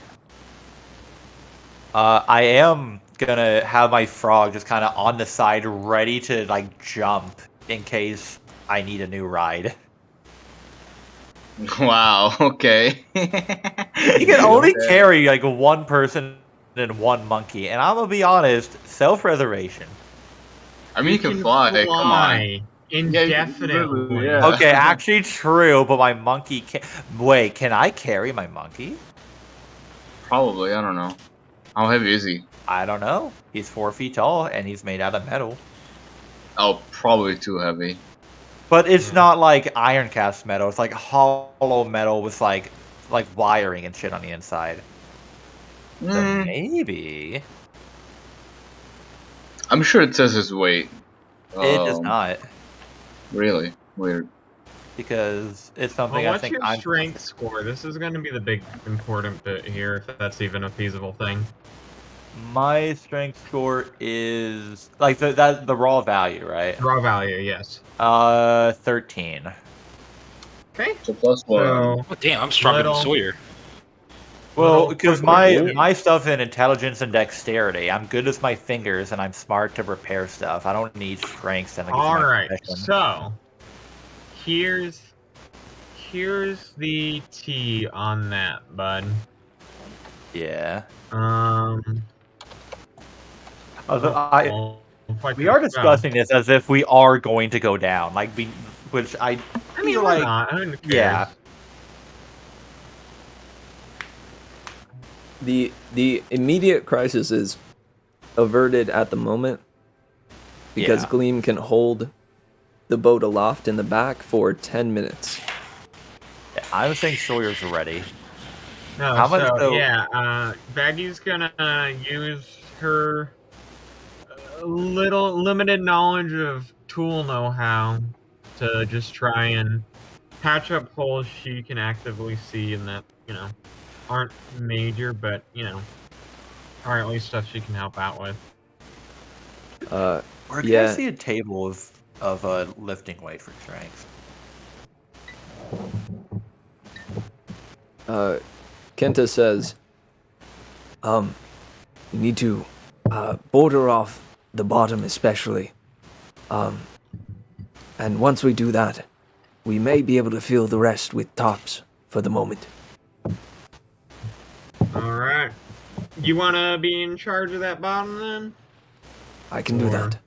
F: I am gonna have my frog just kind of on the side, ready to like jump in case I need a new ride.
D: Wow. Okay.
F: You can only carry like one person and one monkey, and I'm gonna be honest, self-preservation.
D: I mean, you can fly. Come on.
A: fly indefinitely.
D: Yeah.
F: Okay, actually true, but my monkey can't. Wait, can I carry my monkey?
D: Probably. I don't know. How heavy is he?
F: I don't know. He's 4 feet tall and he's made out of metal.
D: Oh, probably too heavy.
F: But it's not like iron cast metal. It's like hollow metal with like wiring and shit on the inside. So maybe
D: I'm sure it says his weight.
F: it does not,
D: Really weird.
F: because it's something
A: Well,
F: I
A: what's
F: think
A: your
F: I'm.
A: strength score? This is going to be the big important bit here, if that's even a feasible thing.
F: My strength score is like the raw value, right?
A: Raw value, yes.
F: 13.
A: Okay.
D: So plus one.
A: So,
G: Oh damn, I'm stronger
A: Little.
G: than Sawyer.
F: Well,
A: Little
F: because
A: quick-
F: my stuff in intelligence and dexterity, I'm good with my fingers and I'm smart to repair stuff. I don't need strength. And
A: all right. So, here's the T on that, bud.
F: Yeah.
A: Well, if I
F: We
A: could
F: are
A: go.
F: discussing this as if we are going to go down, which I
A: I mean,
F: feel
A: why
F: like.
A: not? Who cares?
F: Yeah.
E: The immediate crisis is averted at the moment because
F: Yeah.
E: Gleam can hold the boat aloft in the back for 10 minutes.
F: I'm saying Sawyer's ready.
A: No,
F: How much
A: so,
F: though-
A: yeah, Baggy's gonna use her little limited knowledge of tool know-how to just try and patch up holes she can actively see and that, aren't major, but, are at least stuff she can help out with.
F: Or can
E: Yeah.
F: I see a table of lifting weight for strength?
E: Kenta says, you need to border off the bottom especially. And once we do that, we may be able to fill the rest with tops for the moment.
A: Alright. You want to be in charge of that bottom then?
E: I can do that.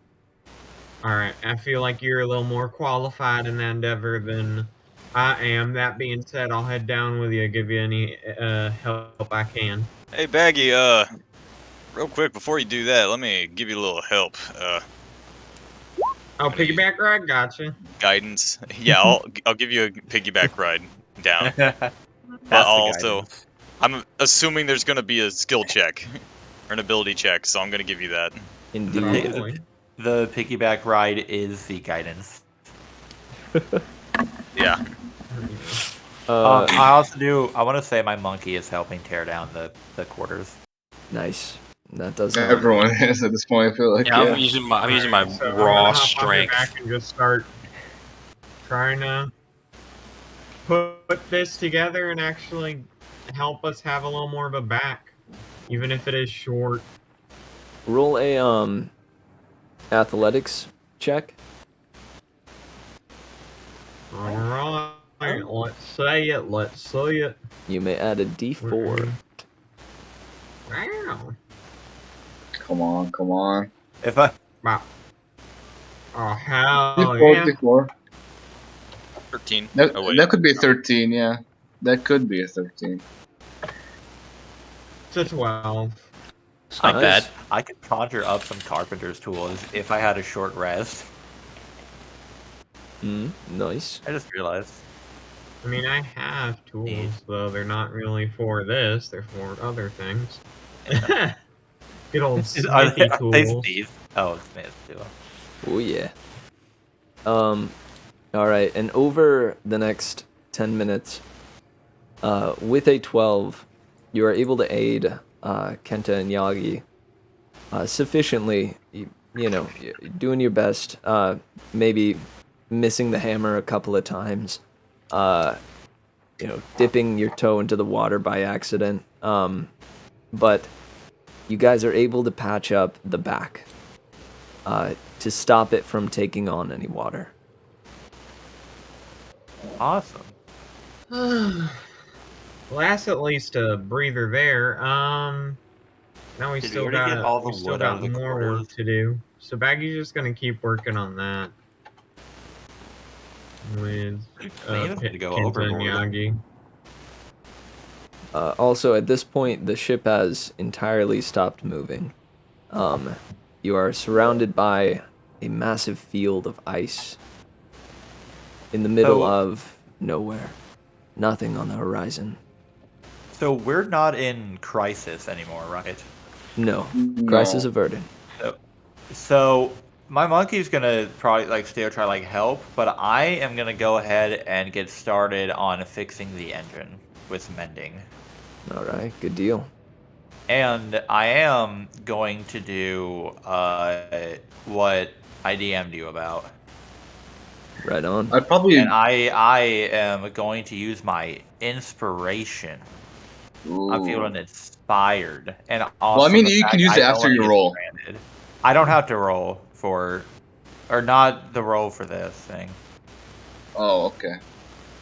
A: Alright, I feel like you're a little more qualified in that endeavor than I am. That being said, I'll head down with you, give you any help I can.
B: Hey, Baggy, real quick, before you do that, let me give you a little help.
A: Oh, piggyback ride? Gotcha.
B: Guidance. Yeah, I'll give you a piggyback ride down. But also, I'm assuming there's going to be a skill check or an ability check, so I'm going to give you that.
E: Indeed.
F: The piggyback ride is the guidance.
B: Yeah.
F: I want to say my monkey is helping tear down the quarters.
E: Nice. That does.
D: Everyone is at this point. I feel like.
H: Yeah, I'm using my
A: So
H: raw
A: I'm gonna hop on your
H: strength.
A: back and just start trying to put this together and actually help us have a little more of a back, even if it is short.
E: Roll a athletics check.
A: Alright, let's say it. Let's see it.
E: You may add a d4.
A: Wow.
D: Come on, come on.
F: If I
A: Wow. Oh hell
D: D4,
A: yeah.
D: D4.
B: 13.
D: That,
B: Oh, wait.
D: that could be a 13, yeah. That could be a 13.
A: It's a 12.
H: It's not
E: Nice.
H: bad.
F: I could conjure up some carpenter's tools if I had a short rest.
E: Nice.
F: I just realized.
A: I mean, I have tools, though they're not really for this. They're for other things. Good old
F: Are
A: smithy
F: they
A: tools.
F: Steve? Oh, it's Smith too.
E: Oh yeah. Alright, and over the next 10 minutes, with a 12, you are able to aid Kenta and Yagi sufficiently, you're doing your best, maybe missing the hammer a couple of times, dipping your toe into the water by accident, but you guys are able to patch up the back to stop it from taking on any water.
F: Awesome.
A: Well, that's at least a breather there. Now we
F: Did we
A: still
F: already
A: got
F: get all the
A: we still
F: wood out
A: got
F: of the
A: more
F: quarters?
A: work to do. So Baggy's just gonna keep working on that with
F: Maybe I'm gonna go
A: Kenta and
F: overboard.
A: Yagi.
E: Also, at this point, the ship has entirely stopped moving. You are surrounded by a massive field of ice in the middle of nowhere. Nothing on the horizon.
F: So we're not in crisis anymore, right?
E: No.
D: No.
E: Crisis averted.
F: So my monkey's gonna probably still try help, but I am gonna go ahead and get started on fixing the engine with mending.
E: Alright, good deal.
F: And I am going to do what I DM'd you about.
E: Right on.
D: I'd probably.
F: And I am going to use my inspiration. I'm feeling inspired. And also
D: Well, I mean,
F: the
D: you
F: fact
D: can use
F: I
D: it
F: don't
D: after
F: wanna
D: you
F: get
D: roll.
F: stranded. I don't have to roll for, or not the roll for this thing.
D: Oh, okay.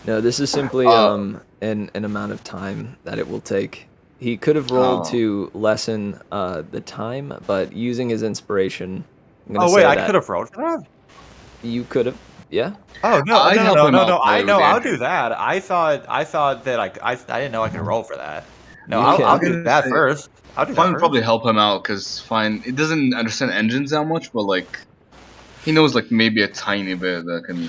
E: No, this is simply an amount of time that it will take. He could have rolled to lessen the time, but using his inspiration, I'm gonna
F: Oh wait,
E: say
F: I
E: that
F: could have rolled for that.
E: you could have, yeah.
F: Oh no,
D: I'd help him out
F: I
D: with
F: know
D: the
F: I'll
D: engine.
F: do that. I thought that I didn't know I could roll for that. No,
E: You
F: I'll
E: can.
F: do that first. I'll do that
D: Fine would
F: first.
D: probably help him out because Fine it doesn't understand engines that much, but he knows maybe a tiny bit that can.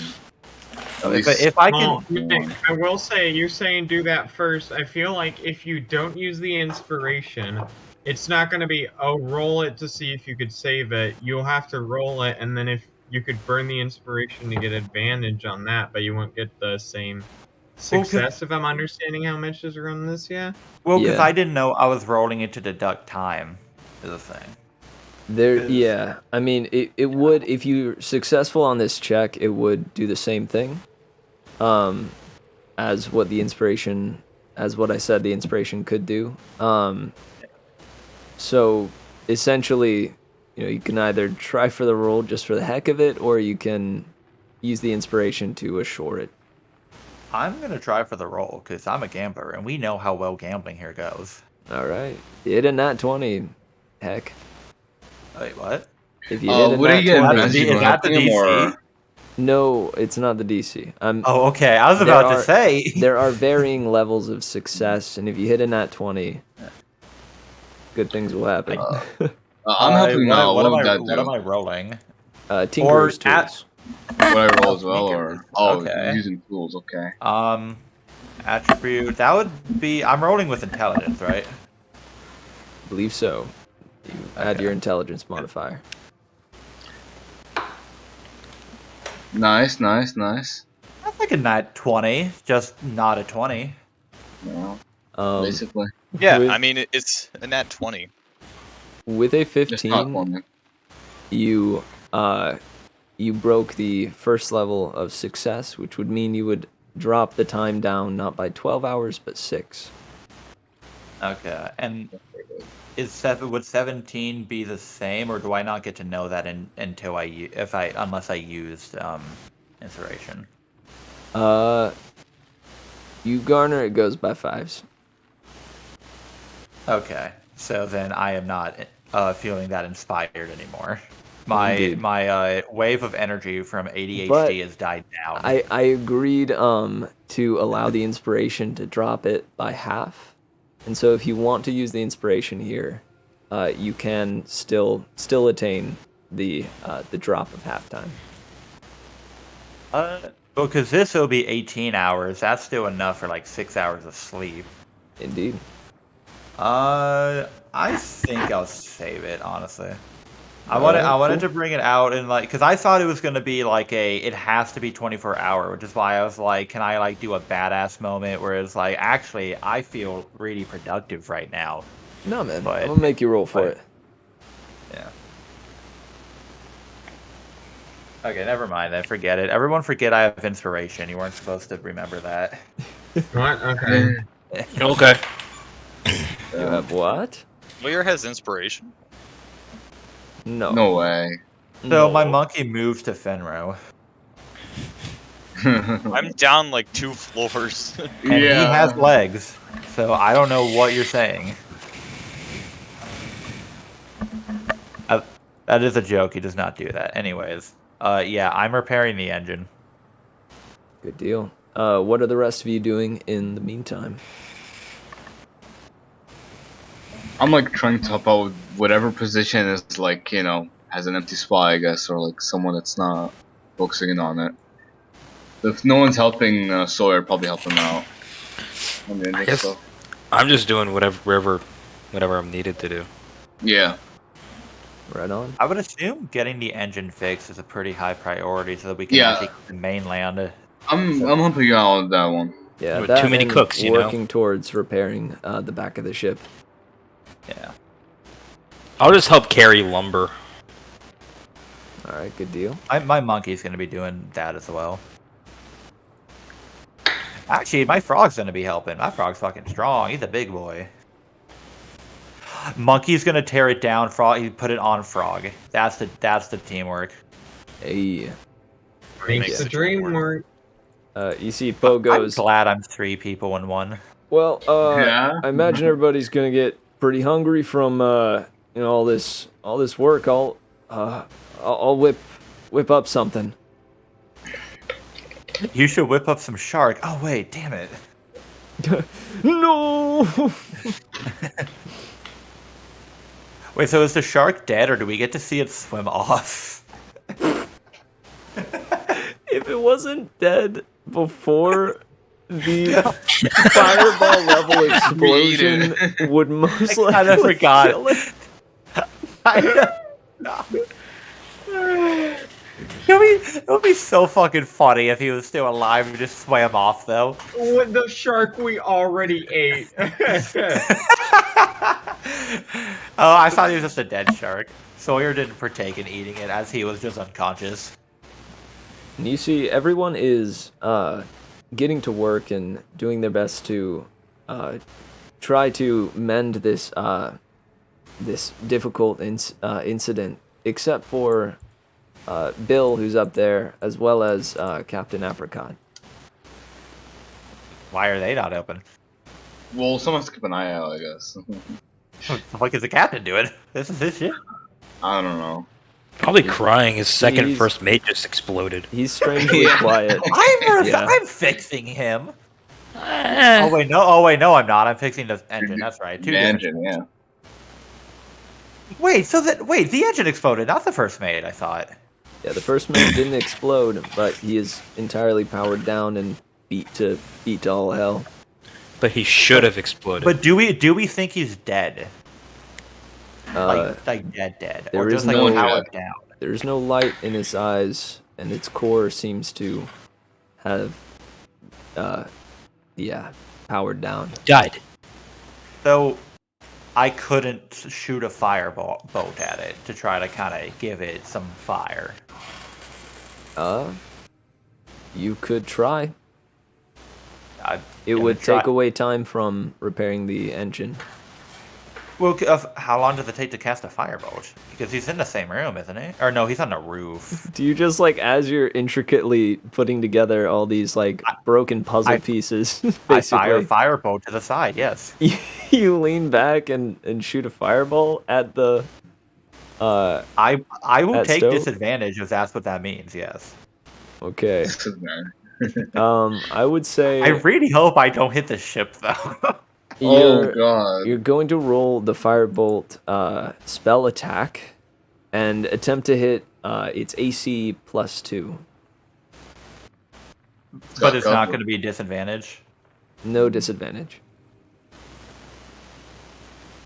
D: At least.
F: If I can,
A: Well, Nick, I will say, you're saying do that first. I feel like if you don't use the inspiration, it's not going to be, oh, roll it to see if you could save it. You'll have to roll it, and then if you could burn the inspiration to get advantage on that, but you won't get the same success. If I'm understanding how Mitch is running this, yeah.
F: Well, because
E: Yeah.
F: I didn't know I was rolling it to deduct time. Is the thing.
E: Yeah. I mean, it would, if you're successful on this check, it would do the same thing. As what the inspiration, as what I said the inspiration could do. So essentially, you can either try for the roll just for the heck of it, or you can use the inspiration to assure it.
F: I'm gonna try for the roll because I'm a gambler, and we know how well gambling here goes.
E: All right. Hit a nat 20. Heck.
F: Wait, what?
E: If you hit a
D: what are
E: nat
D: you getting?
E: 20,
F: Is that the DC?
E: No, it's not the DC.
F: Oh, okay. I was about to say.
E: There are varying levels of success, and if you hit a nat 20, good things will happen.
D: I'm helping out. What would that do?
F: What am I rolling?
E: Tinker's tools.
D: Would I roll as well, or
F: Okay.
D: using tools? Okay.
F: Attribute. That would be. I'm rolling with intelligence, right?
E: I believe so. You add your intelligence modifier.
D: Nice.
F: That's like a nat 20, just not a 20.
D: Yeah.
E: Basically.
B: Yeah, I mean, it's a nat 20.
E: With a
D: Just not
E: 15,
D: 20.
E: you broke the first level of success, which would mean you would drop the time down not by 12 hours but 6.
F: Okay, and would 17 be the same, or do I not get to know that until unless I used inspiration?
E: You garner, it goes by 5s.
F: Okay, so then I am not feeling that inspired anymore. My
E: Indeed.
F: wave of energy from ADHD
E: But
F: has died down.
E: I agreed to allow the inspiration to drop it by half. And so if you want to use the inspiration here, you can still attain the drop of halftime.
F: Because this will be 18 hours. That's still enough for like 6 hours of sleep.
E: Indeed.
F: I think I'll save it, honestly. I wanted to bring it out and because I thought it was gonna be like it has to be 24-hour, which is why I was like, can I do a badass moment where it's like, actually, I feel really productive right now.
E: No, man.
F: But-
E: I'm gonna make you roll for it.
F: Yeah. Okay, never mind then. Forget it. Everyone forget I have inspiration. You weren't supposed to remember that.
A: What? Okay.
H: Okay.
E: You have what?
B: Lawyer has inspiration.
E: No.
D: No way.
F: So my monkey moves to Fenro.
B: I'm down like 2 floors.
F: And he has legs. So I don't know what you're saying. That is a joke. He does not do that. Anyways. Yeah, I'm repairing the engine.
E: Good deal. What are the rest of you doing in the meantime?
D: I'm trying to help out with whatever position is has an empty spot, I guess, or someone that's not focusing in on it. If no one's helping Sawyer, probably help him out.
H: I guess I'm just doing whatever I'm needed to do.
D: Yeah.
E: Right on.
F: I would assume getting the engine fixed is a pretty high priority so that we can take the mainland.
D: I'm helping you out with that one.
E: Yeah,
H: With
E: that
H: too many
E: and
H: cooks,
E: working towards repairing the back of the ship.
F: Yeah.
H: I'll just help carry lumber.
E: All right, good deal.
F: My monkey's going to be doing that as well. Actually, my frog's going to be helping. My frog's fucking strong. He's a big boy. Monkey's going to tear it down. Frog, he put it on frog. That's the teamwork.
E: Hey.
A: Makes the dream work.
E: You see Poe goes,
F: I'm glad I'm 3 people in one.
E: well,
D: Yeah.
E: I imagine everybody's gonna get pretty hungry from all this work. I'll whip up something.
F: You should whip up some shark. Oh wait, damn it.
E: No.
F: Wait, so is the shark dead, or do we get to see it swim off?
E: If it wasn't dead before the fireball level explosion, would most likely
F: I kinda forgot.
E: kill it.
F: It would be so fucking funny if he was still alive and just swam off, though.
A: With the shark we already ate.
F: Oh, I thought he was just a dead shark. Sawyer didn't partake in eating it, as he was just unconscious.
E: And you see, everyone is getting to work and doing their best to try to mend this this difficult incident, except for Bill, who's up there, as well as Captain Apricot.
F: Why are they not open?
D: Well, someone's keep an eye out, I guess.
F: What the fuck is the captain doing? This is his shit.
D: I don't know.
H: Probably crying. His second
E: He's-
H: first mate just exploded.
E: He's strangely
D: Yeah.
E: quiet. Yeah.
F: I'm fixing him. Oh wait, no, I'm not. I'm fixing the engine. That's right.
D: The
F: different
D: engine,
F: things.
D: yeah.
F: Wait, the engine exploded, not the first mate. I thought.
E: Yeah, the first man didn't explode, but he is entirely powered down and beat to all hell.
H: But he should have exploded.
F: But do we think he's dead?
E: Uh,
F: Like dead,
E: there
F: or
E: is
F: just like
D: no-
F: powered down?
E: There's no light in his eyes, and its core seems to have, powered down.
H: Died.
F: So I couldn't shoot a bolt at it to try to kind of give it some fire.
E: You could try. It
F: Can
E: would
F: we try?
E: take away time from repairing the engine.
F: Well, how long does it take to cast a firebolt? Because he's in the same room, isn't he? Or no, he's on the roof.
E: Do you just like, as you're intricately putting together all these like broken puzzle pieces,
F: I fire
E: basically,
F: firebolt to the side. Yes.
E: you lean back and shoot a fireball at the.
F: I will
E: At
F: take
E: stove?
F: disadvantage if that's what that means. Yes.
E: Okay.
D: Man.
E: I would say
F: I really hope I don't hit the ship though.
E: you're,
D: Oh god.
E: you're going to roll the firebolt spell attack and attempt to hit its AC +2.
F: But it's not going to be disadvantage.
E: No disadvantage.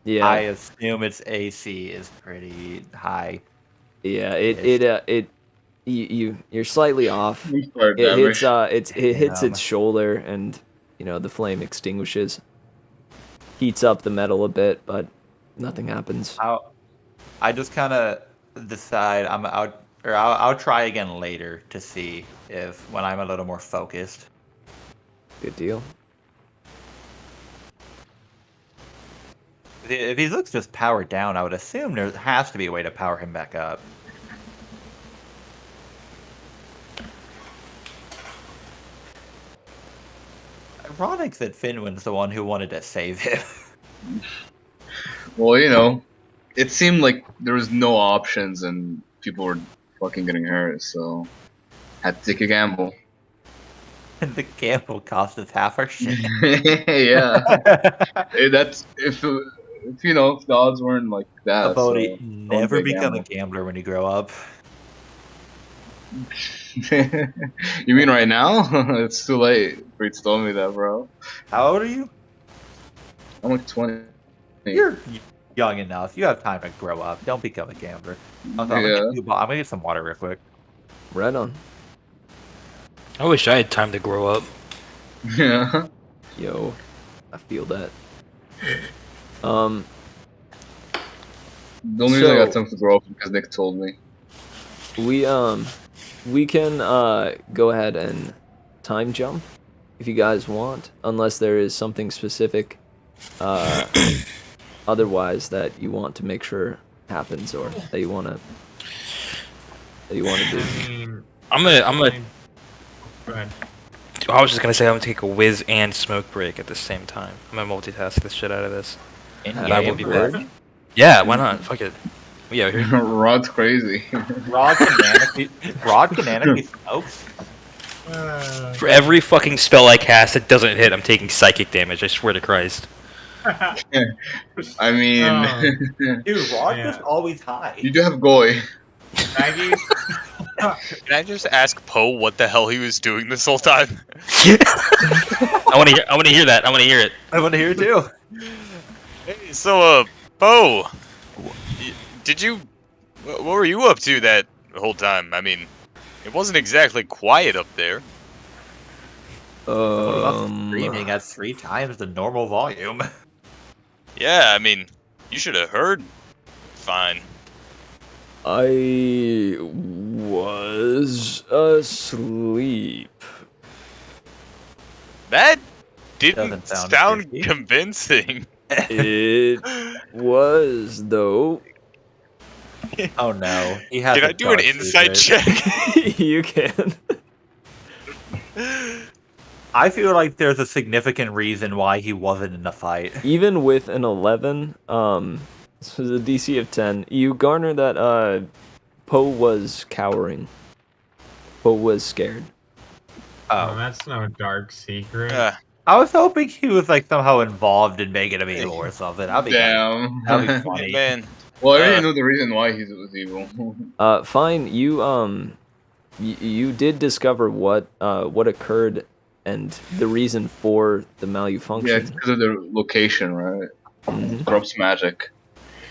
E: Yeah.
F: I assume its AC is pretty high.
E: Yeah, you're slightly off.
D: We start
E: It
D: damage.
E: hits it hits
F: Damn.
E: its shoulder, and the flame extinguishes. Heats up the metal a bit, but nothing happens.
F: I just kind of decide I'll try again later to see if when I'm a little more focused.
E: Good deal.
F: If he looks just powered down, I would assume there has to be a way to power him back up. Ironic that Finwin's the one who wanted to save him.
D: Well, it seemed like there was no options and people were fucking getting hurt, so had to take a gamble.
F: And the gamble cost us half our shit.
D: Yeah. That's if the odds weren't like that.
F: Bodhi,
D: so
F: never
D: don't
F: become a
D: gamble.
F: gambler when you grow up.
D: You mean right now? It's too late. Freaks told me that, bro.
F: How old are you?
D: I'm like 20.
F: You're young enough. You have time to grow up. Don't become a gambler. I'm gonna get some water real quick.
E: Right on.
H: I wish I had time to grow up.
D: Yeah.
E: Yo, I feel that.
D: The only reason I got
E: So-
D: time to grow up is because Nick told me.
E: We can go ahead and time jump if you guys want, unless there is something specific otherwise that you want to make sure happens or that you want to do.
A: I mean,
H: I'm gonna.
A: go ahead.
H: I was just gonna say I'm gonna take a whiz and smoke break at the same time. I'm gonna multitask the shit out of this. That would be bad. Yeah, why not? Fuck it. We out here.
D: Rod's crazy.
F: Rod canonically smokes.
H: For every fucking spell I cast that doesn't hit, I'm taking psychic damage. I swear to Christ.
D: I mean,
F: Dude, Rod
A: Yeah.
F: is always high.
D: you do have Goy.
A: Baggi,
B: Can I just ask Poe what the hell he was doing this whole time?
H: I want to hear that. I want to hear it.
F: I want to hear it too.
B: Hey, so, Poe, did you? What were you up to that whole time? I mean, It wasn't exactly quiet up there.
F: Screaming at 3 times the normal volume.
B: Yeah, I mean, you should have heard fine.
E: I was asleep.
B: That didn't
F: Doesn't sound
B: sound
F: fishy.
B: convincing.
E: It was, though.
F: Oh no, he has.
B: Can
F: a
B: I do an
F: dark
B: insight
F: secret.
B: check?
E: You can.
F: I feel like there's a significant reason why he wasn't in the fight.
E: Even with an 11, this was a DC of 10, you garner that, Poe was cowering. Poe was scared.
A: Oh, that's no dark secret.
F: I was hoping he was like somehow involved in making him evil or something. That'd be
D: Damn.
F: That'd be funny.
B: Man.
D: Well, I already know the reason why he was evil.
E: Fine, you did discover what occurred and the reason for the malfunction.
D: Yeah, it's because of their location, right? Corrupts magic.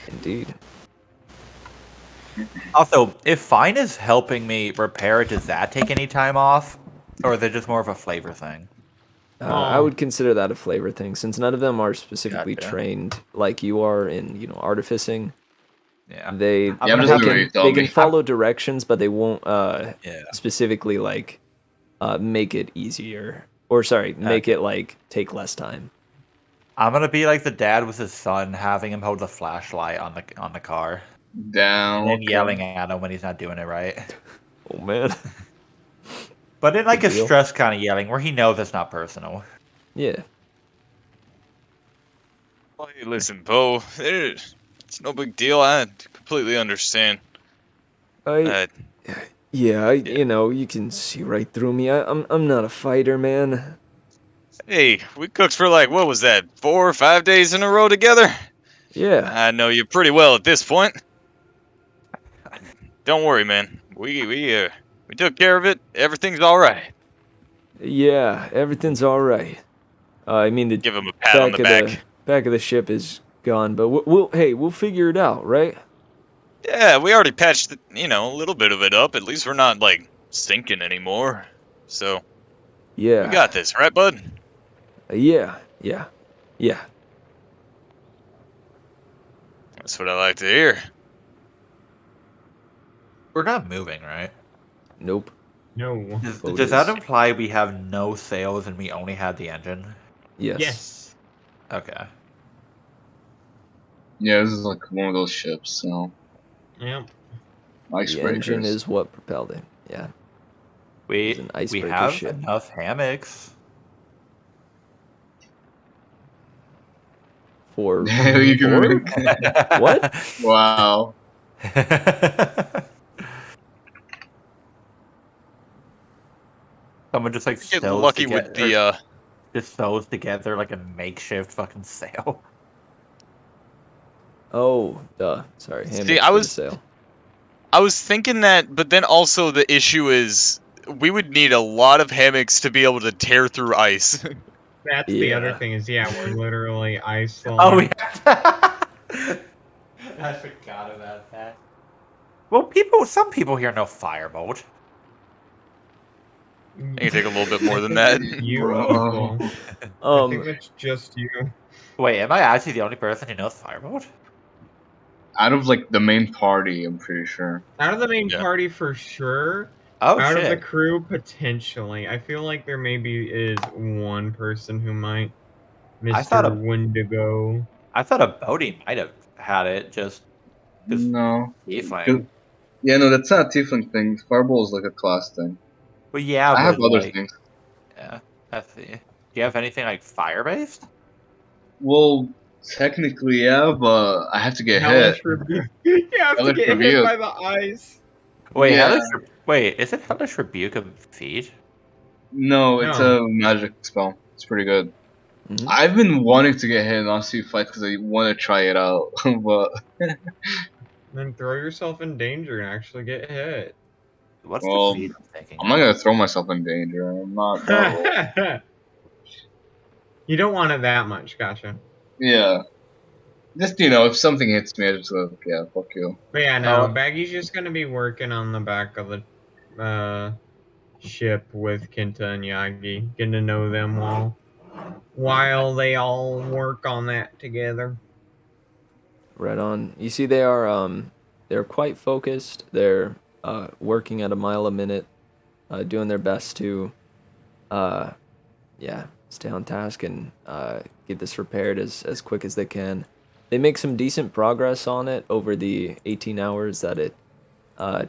E: Indeed.
F: Also, if Fine is helping me repair it, does that take any time off? Or is it just more of a flavor thing?
E: I would consider that a flavor thing, since none of them are specifically trained like you are in, artificing.
F: Yeah.
E: They can follow directions, but they won't specifically like make it easier. Or sorry, make it like take less time.
F: I'm gonna be like the dad with his son, having him hold the flashlight on the car.
D: Down.
F: And then yelling at him when he's not doing it right.
E: Oh man.
F: But in like a stress kind of yelling, where he knows it's not personal.
E: Yeah.
B: Well, hey, listen, Poe. It's no big deal. I completely understand.
E: Yeah, you can see right through me. I'm not a fighter, man.
B: Hey, we cooked for like, what was that, 4 or 5 days in a row together?
E: Yeah.
B: I know you pretty well at this point. Don't worry, man. We took care of it. Everything's all right.
E: Yeah, everything's all right. I mean, the
B: give him a pat on the back.
E: Back of the ship is gone, but we'll figure it out, right?
B: Yeah, we already patched, a little bit of it up. At least we're not like sinking anymore. So
E: yeah,
B: we got this, right, bud?
E: Yeah.
B: That's what I like to hear.
F: We're not moving, right?
E: Nope.
A: No.
F: Does that imply we have no sails and we only had the engine?
E: Yes.
F: Okay.
D: Yeah, this is like one of those ships, so.
A: Yep.
E: The engine is what propelled it. Yeah.
F: We have
E: ship.
F: enough hammocks.
E: For
D: you can
E: what?
D: Wow.
F: Someone just like
B: get lucky with the
F: just sews together like a makeshift fucking sail.
E: Oh, duh. Sorry.
B: See, I was thinking that, but then also the issue is we would need a lot of hammocks to be able to tear through ice.
A: That's the other thing is, we're literally isolated.
F: Oh, yeah. I forgot about that. Well, some people here know firebolt.
B: It can take a little bit more than that.
A: You people. I think it's just you.
F: Wait, am I actually the only person who knows firebolt?
D: Out of like the main party, I'm pretty sure.
A: Out of the main party for sure.
F: Oh,
A: Out
F: shit.
A: of the crew, potentially. I feel like there maybe is one person who might. Mr. Wendigo.
F: I thought a Bodhi might have had it, just...
D: No.
F: Tiefling.
D: Yeah, no, that's not a tiefling thing. Fireball is like a class thing.
F: Well, yeah,
D: I have other things.
F: Yeah, I see. Do you have anything like fire-based?
D: Well, technically, yeah, but I have to get hit.
A: You have to get hit by the ice.
F: Wait, wait, is it Hellish Rebuke a feat?
D: No, it's a magic spell. It's pretty good. Mm-hmm. I've been wanting to get hit in Aussie fight because I want to try it out, but...
A: Then throw yourself in danger and actually get hit.
F: What's the feat I'm thinking?
D: I'm not going to throw myself in danger. I'm not that
A: You don't want it that much, gotcha.
D: Yeah. Just, if something hits me, I just go, yeah, fuck you.
A: But yeah, no, Baggy's just going to be working on the back of the ship with Kenta and Yagi, getting to know them while they all work on that together.
E: Right on. You see, they're quite focused. They're working at a mile a minute, doing their best to, stay on task and get this repaired as quick as they can. They make some decent progress on it over the 18 hours that it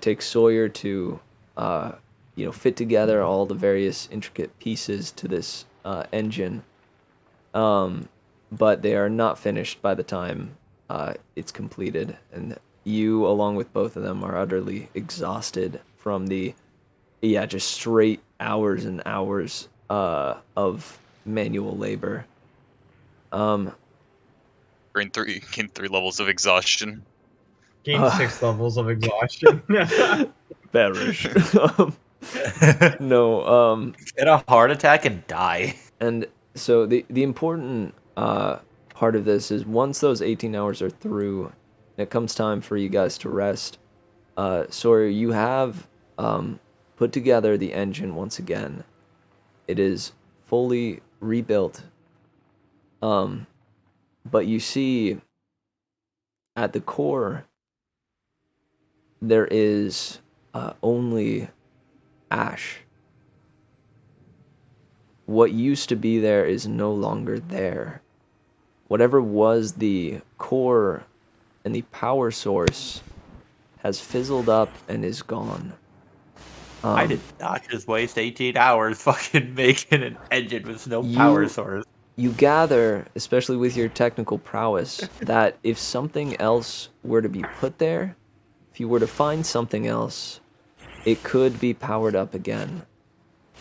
E: takes Sawyer to, fit together all the various intricate pieces to this engine. But they are not finished by the time it's completed, and you, along with both of them, are utterly exhausted from the, just straight hours and hours of manual labor.
B: Gain three levels of exhaustion.
A: Gain 6 levels of exhaustion.
E: Bearish. No.
F: Get a heart attack and die.
E: And so the important part of this is once those 18 hours are through, and it comes time for you guys to rest. Sawyer, you have put together the engine once again. It is fully rebuilt. But you see, at the core, there is only ash. What used to be there is no longer there. Whatever was the core and the power source has fizzled up and is gone.
F: I did not just waste 18 hours fucking making an engine with no power source.
E: You gather, especially with your technical prowess, that if something else were to be put there, if you were to find something else, it could be powered up again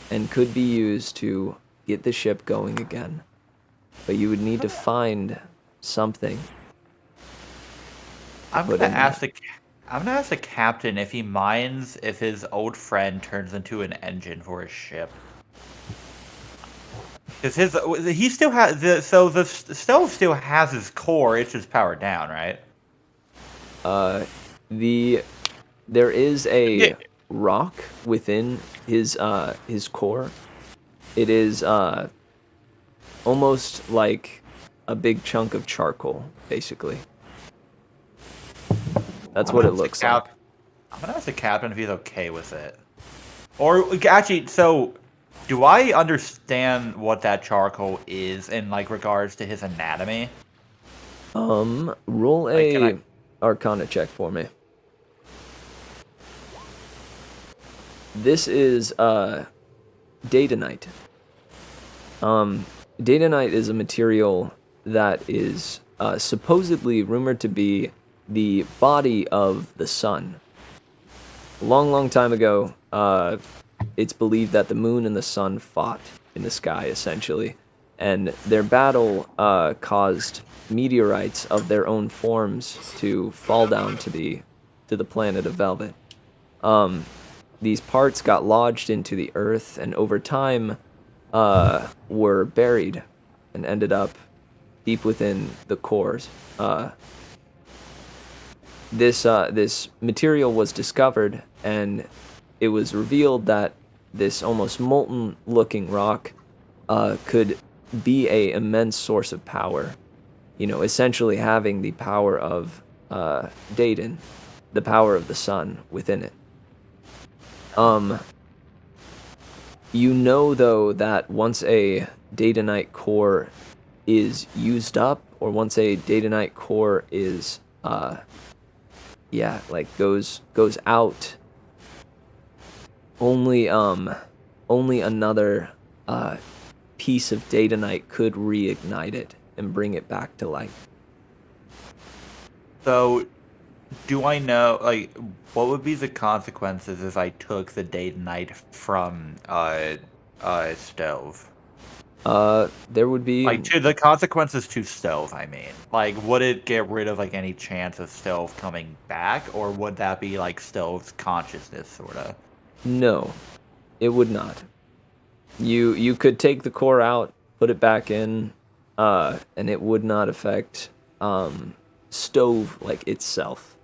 E: and could be used to get the ship going again. But you would need to find something.
F: I'm gonna ask the captain if he minds if his old friend turns into an engine for his ship. Because he still has the stove still has his core. It's just powered down, right?
E: There is a rock within his core. It is almost like a big chunk of charcoal, basically. That's what it looks like.
F: I'm gonna ask the captain if he's okay with it. Or actually, so do I understand what that charcoal is in like regards to his anatomy?
E: Roll a Arcana check for me. This is Datanite. Datanite is a material that is supposedly rumored to be the body of the sun. A long, long time ago, it's believed that the moon and the sun fought in the sky, essentially, and their battle caused meteorites of their own forms to fall down to the planet of Velvet. These parts got lodged into the earth, and over time were buried and ended up deep within the cores. This material was discovered, and it was revealed that this almost molten-looking rock could be an immense source of power. You know, essentially having the power of Daden, the power of the sun within it. You know, though, that once a Datanite core is used up, or once a Datanite core is, goes out, only another piece of Datanite could reignite it and bring it back to life.
F: So, do I know, like, what would be the consequences if I took the Datanite from Stove?
E: There would be
F: like the consequences to Stove. I mean, like, would it get rid of like any chance of Stove coming back, or would that be like Stove's consciousness, sort of?
E: No, it would not. You could take the core out, put it back in, and it would not affect Stove like itself.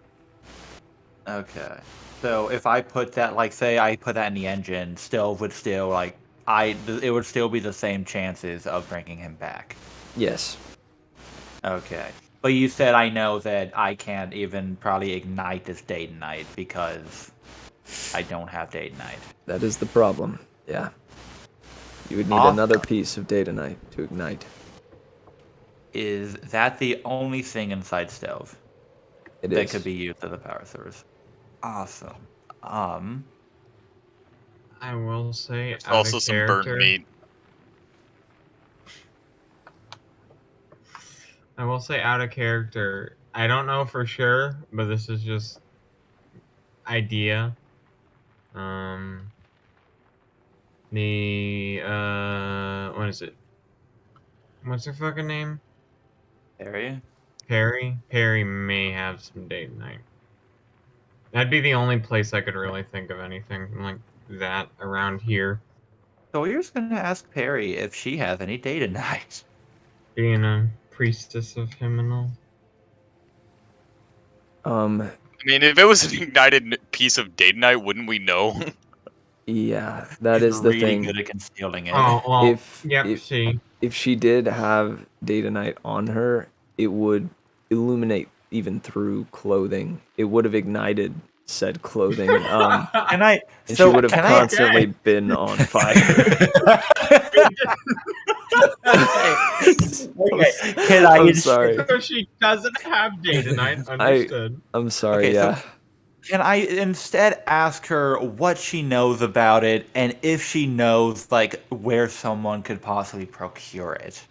F: Okay. So if I put that, like, say I put that in the engine, Stove would still, like, it would still be the same chances of bringing him back.
E: Yes.
F: Okay. But you said I know that I can't even probably ignite this Day and Night because I don't have Day and Night.
E: That is the problem. Yeah. You would need
F: Awesome.
E: another piece of Data Knight to ignite.
F: Is that the only thing inside Stove
E: It
F: that
E: is.
F: could be used as a power source? Awesome.
A: I will say,
B: There's
A: out
B: also
A: of
B: some burnt
A: character,
B: meat.
A: I will say, out of character. I don't know for sure, but this is just idea. What is it? What's her fucking name?
F: Area?
A: Perry? Perry may have some date night. That'd be the only place I could really think of anything like that around here.
F: So we're just gonna ask Perry if she has any Data Night.
A: Being a priestess of him and all.
B: I mean, if it was an ignited piece of date night, wouldn't we know?
E: Yeah, that
F: She's
E: is the
F: really
E: thing.
F: good at concealing it.
A: Oh, well,
E: If
A: see.
E: If she did have Data Knight on her, it would illuminate even through clothing. It would have ignited said clothing. And she would have constantly been on fire. I'm sorry.
A: So she doesn't have data night. Understood.
E: I'm sorry,
F: Okay,
E: yeah.
F: so can I instead ask her what she knows about it and if she knows like where someone could possibly procure it?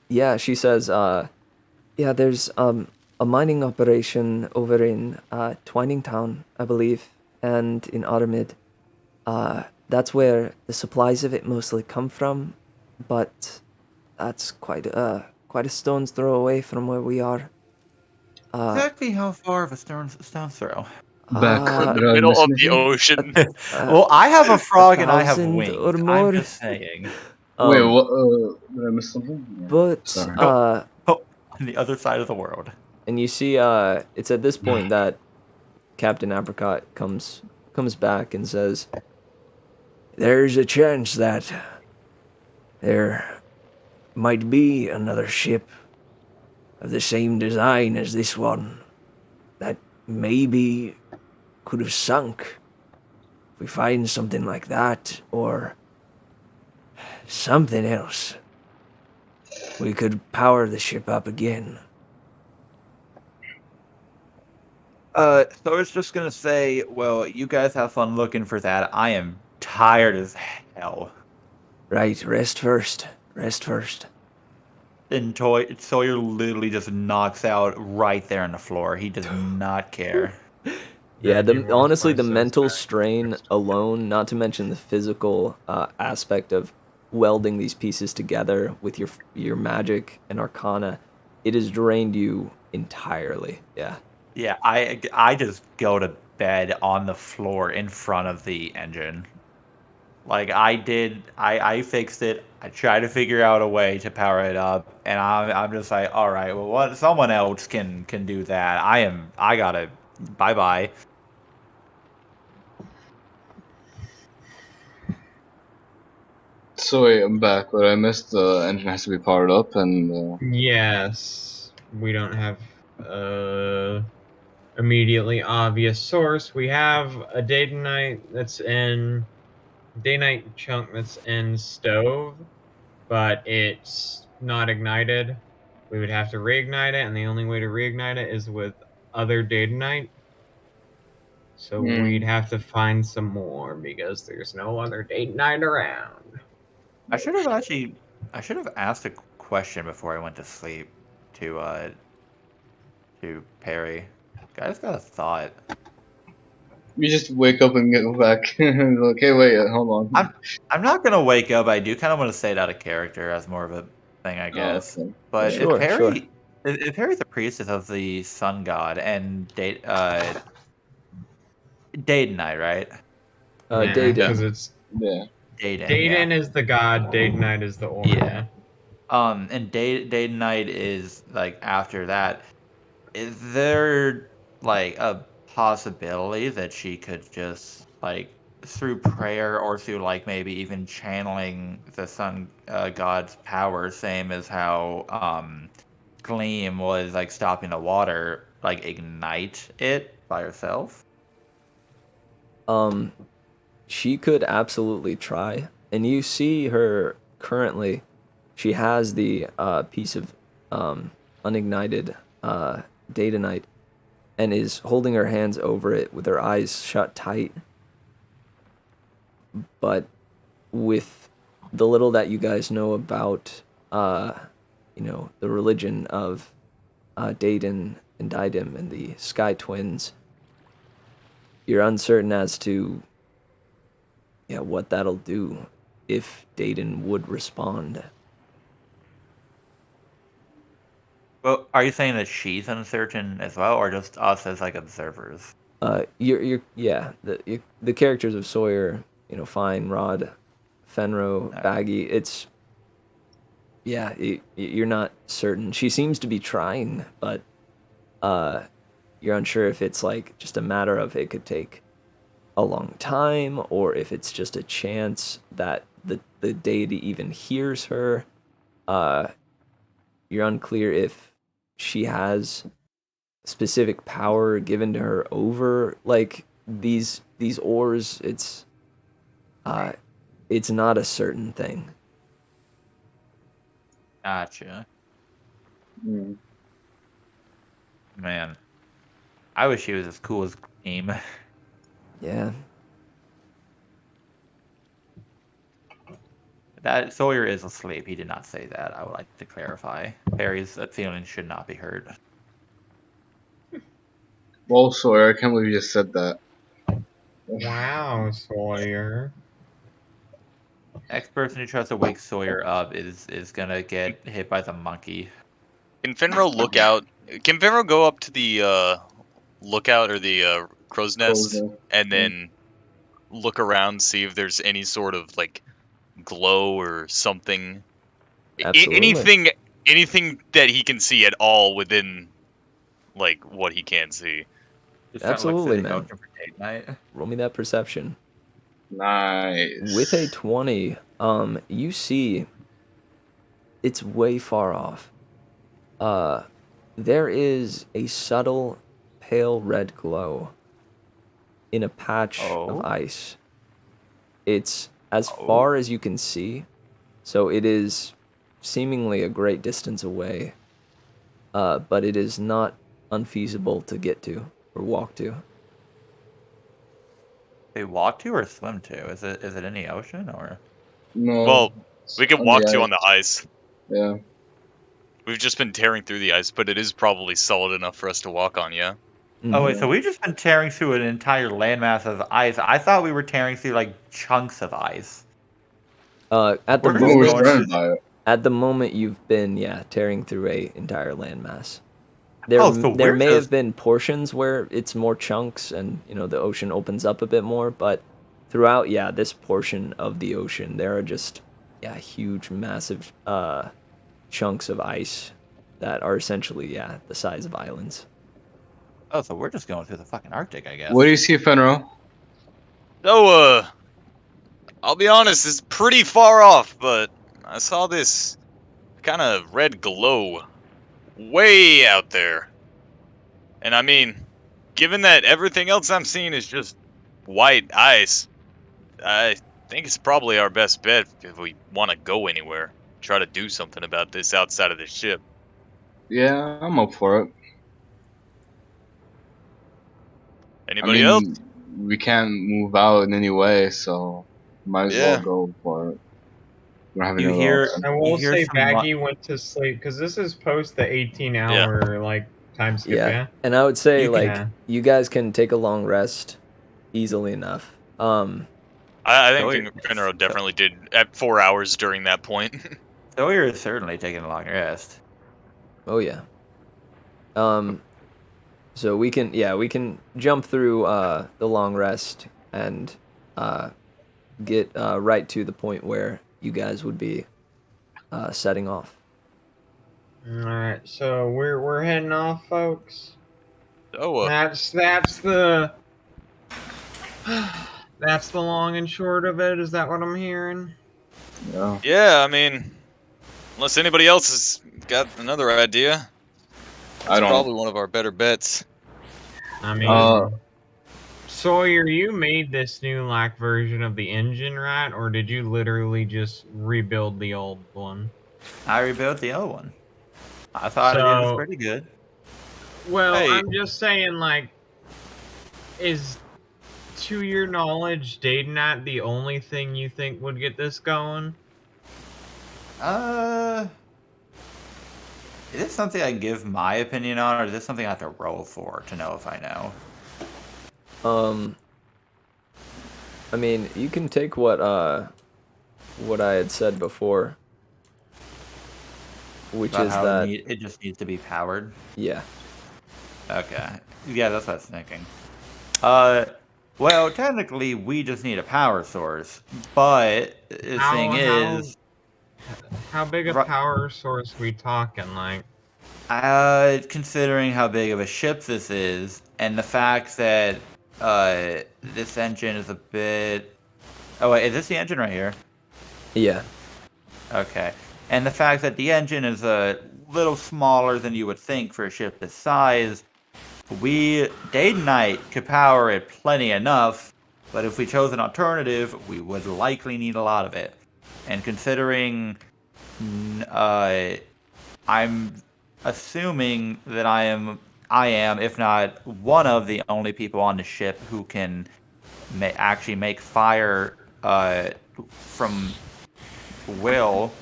E: Yeah, she says, yeah, there's a mining operation over in Twining Town, I believe, and in Armid. That's where the supplies of it mostly come from, but that's quite a stone's throw away from where we are.
F: Exactly how far of a stone's throw?
D: Back
B: The middle of the ocean.
F: Well, I have a frog and I have
E: 1,000
F: wings.
E: or more.
F: I'm just saying.
D: Wait, what? Did I miss something? Yeah.
E: But
D: Sorry.
F: On the other side of the world.
E: and you see, it's at this point that Captain Apricot comes back and says, "There's a chance that there might be another ship of the same design as this one that maybe could have sunk. If we find something like that, or something else, we could power the ship up again."
F: So I was just gonna say, well, you guys have fun looking for that. I am tired as hell.
E: Right, rest first.
F: And Sawyer literally just knocks out right there on the floor. He does not care.
E: Yeah,
A: He wants
E: honestly,
A: my
E: the mental
A: satisfaction
E: strain
A: first.
E: alone, not to mention the physical aspect of welding these pieces together with your magic and arcana, it has drained you entirely. Yeah.
F: Yeah, I just go to bed on the floor in front of the engine. Like I fixed it. I tried to figure out a way to power it up, and I'm just like, all right, well, what? Someone else can do that. I gotta bye bye.
D: So wait, I'm back, but I missed the engine has to be powered up, and
A: Yes, we don't have immediately obvious source. We have a day to night that's in day night chunk that's in stove, but it's not ignited. We would have to reignite it, and the only way to reignite it is with other day to night. So we'd have to find some more because there's no other day to night around.
F: I should have asked a question before I went to sleep to Perry. I just got a thought.
D: you just wake up and go back. Like, hey, wait, hold on.
F: I'm not gonna wake up. I do kind of want to say it out of character as more of a thing, I guess.
D: Okay.
F: But
E: Sure,
F: if Perry's a priestess of the sun god and Day and Night, right?
E: Dayden.
A: Because it's
D: Yeah.
F: Dayden.
A: Dayden is the god, day to night is the orc.
F: Yeah. And Day and Night is like after that. Is there like a possibility that she could just like through prayer or through like maybe even channeling the sun god's power, same as how Gleam was like stopping the water, like ignite it by herself.
E: She could absolutely try, and you see her currently. She has the piece of unignited Datanite, and is holding her hands over it with her eyes shut tight. But with the little that you guys know about, the religion of Daden and Didim and the Sky Twins, you're uncertain as to what that'll do if Daden would respond.
F: Well, are you saying that she's uncertain as well, or just us as like observers?
E: The characters of Sawyer, Fine, Rod, Fenro, Baggi, it's you're not certain. She seems to be trying, but you're unsure if it's like just a matter of it could take a long time, or if it's just a chance that the deity even hears her. You're unclear if she has specific power given to her over like these ores. It's not a certain thing.
F: Gotcha.
D: Mm.
F: Man, I wish he was as cool as Gleam.
E: Yeah.
F: That Sawyer is asleep. He did not say that. I would like to clarify. Perry's feelings should not be hurt.
D: Well, Sawyer, I can't believe you just said that.
A: Wow, Sawyer.
F: Next person who tries to wake Sawyer up is gonna get hit by the monkey.
B: Can Finro look out? Can Finro go up to the lookout or the crow's nest and then look around, see if there's any sort of like glow or something?
E: Absolutely.
B: Anything that he can see at all within like what he can see.
F: Just trying to look
E: Absolutely,
F: through the
E: man.
F: ocean for date night.
E: Roll me that perception.
D: Nice.
E: With a 20, you see it's way far off. There is a subtle pale red glow in a patch of ice. It's as far as you can see, so it is seemingly a great distance away, but it is not unfeasible to get to or walk to.
F: They walk to or swim to? Is it in the ocean or?
D: No.
B: Well, we can
D: on
B: walk
D: the
B: to
D: ice.
B: on the ice.
D: Yeah.
B: We've just been tearing through the ice, but it is probably solid enough for us to walk on, yeah?
F: Oh wait, so we've just been tearing through an entire landmass of ice. I thought we were tearing through like chunks of ice.
E: At the
F: We're just
D: We're
E: moment,
D: surrounded by it.
E: at the moment you've been tearing through a entire landmass. There
F: so
E: there
F: we're
E: may
F: just-
E: have been portions where it's more chunks and the ocean opens up a bit more, but throughout this portion of the ocean there are just huge massive chunks of ice that are essentially the size of islands.
F: Oh, so we're just going through the fucking Arctic, I guess.
D: What do you see, Fenro?
B: So, I'll be honest, it's pretty far off, but I saw this kind of red glow way out there. And I mean, given that everything else I'm seeing is just white ice, I think it's probably our best bet if we want to go anywhere. Try to do something about this outside of the ship.
D: Yeah, I'm up for it.
B: Anybody else?
D: We can't move out in any way, so might as well go for it. We don't have any
F: You
D: other
F: hear-
D: option.
A: I will
F: hear
A: say
F: some
A: Baggi went to sleep because this is post the 18-hour like time skip. Yeah.
E: And I would say
A: Yeah.
E: you guys can take a long rest easily enough.
B: I think Finro definitely did at 4 hours during that point.
F: Sawyer is certainly taking a long rest.
E: Oh yeah. So we can jump through the long rest and get right to the point where you guys would be setting off.
A: All right, so we're heading off, folks.
B: So,
A: That's the that's the long and short of it. Is that what I'm hearing?
D: Yeah.
B: yeah, I mean, unless anybody else has got another idea,
D: I
B: it's
D: don't.
B: probably one of our better bets.
A: I mean, Sawyer, you made this new like version of the engine, right? Or did you literally just rebuild the old one?
F: I rebuilt the old one. I thought it was
A: So,
F: pretty good.
A: well,
B: Hey.
A: I'm just saying, like, is to your knowledge, Date Night the only thing you think would get this going?
F: Is this something I can give my opinion on, or is this something I have to roll for to know if I know?
E: I mean, you can take what I had said before, which
F: About
E: is
F: how
E: that
F: it just needs to be powered.
E: yeah.
F: Okay. Yeah, that's what I was thinking. Well, technically, we just need a power source, but the thing is,
A: How big a
F: Ru-
A: power source we talking? Like,
F: considering how big of a ship this is, and the fact that this engine is a bit. Oh wait, is this the engine right here?
E: Yeah.
F: Okay. And the fact that the engine is a little smaller than you would think for a ship this size, day and night could power it plenty enough, but if we chose an alternative, we would likely need a lot of it. And considering I'm assuming that I am, if not one of the only people on the ship who can actually make fire from will,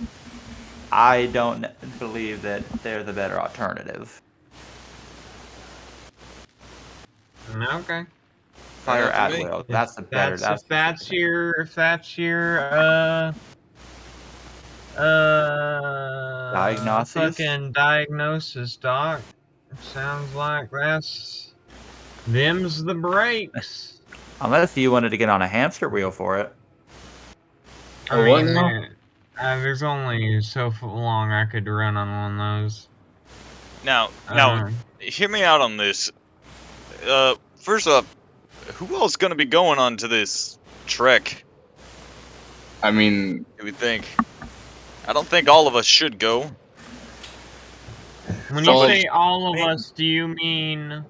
F: I don't believe that they're the better alternative.
A: okay.
F: Fire
B: Yeah,
F: at
B: to me.
F: will. That's the better.
A: If that's your
F: Diagnosis?
A: fucking diagnosis, doc. Sounds like them's the breaks.
F: Unless you wanted to get on a hamster wheel for it.
A: I
D: What
A: mean,
D: now?
A: there's only so long I could run on one of those.
B: Now,
A: Uh,
B: hear me out on this. First off, who else gonna be going on to this trek?
D: I mean,
B: Do we think? I don't think all of us should go.
A: when
D: So-
A: you say all of us, do you mean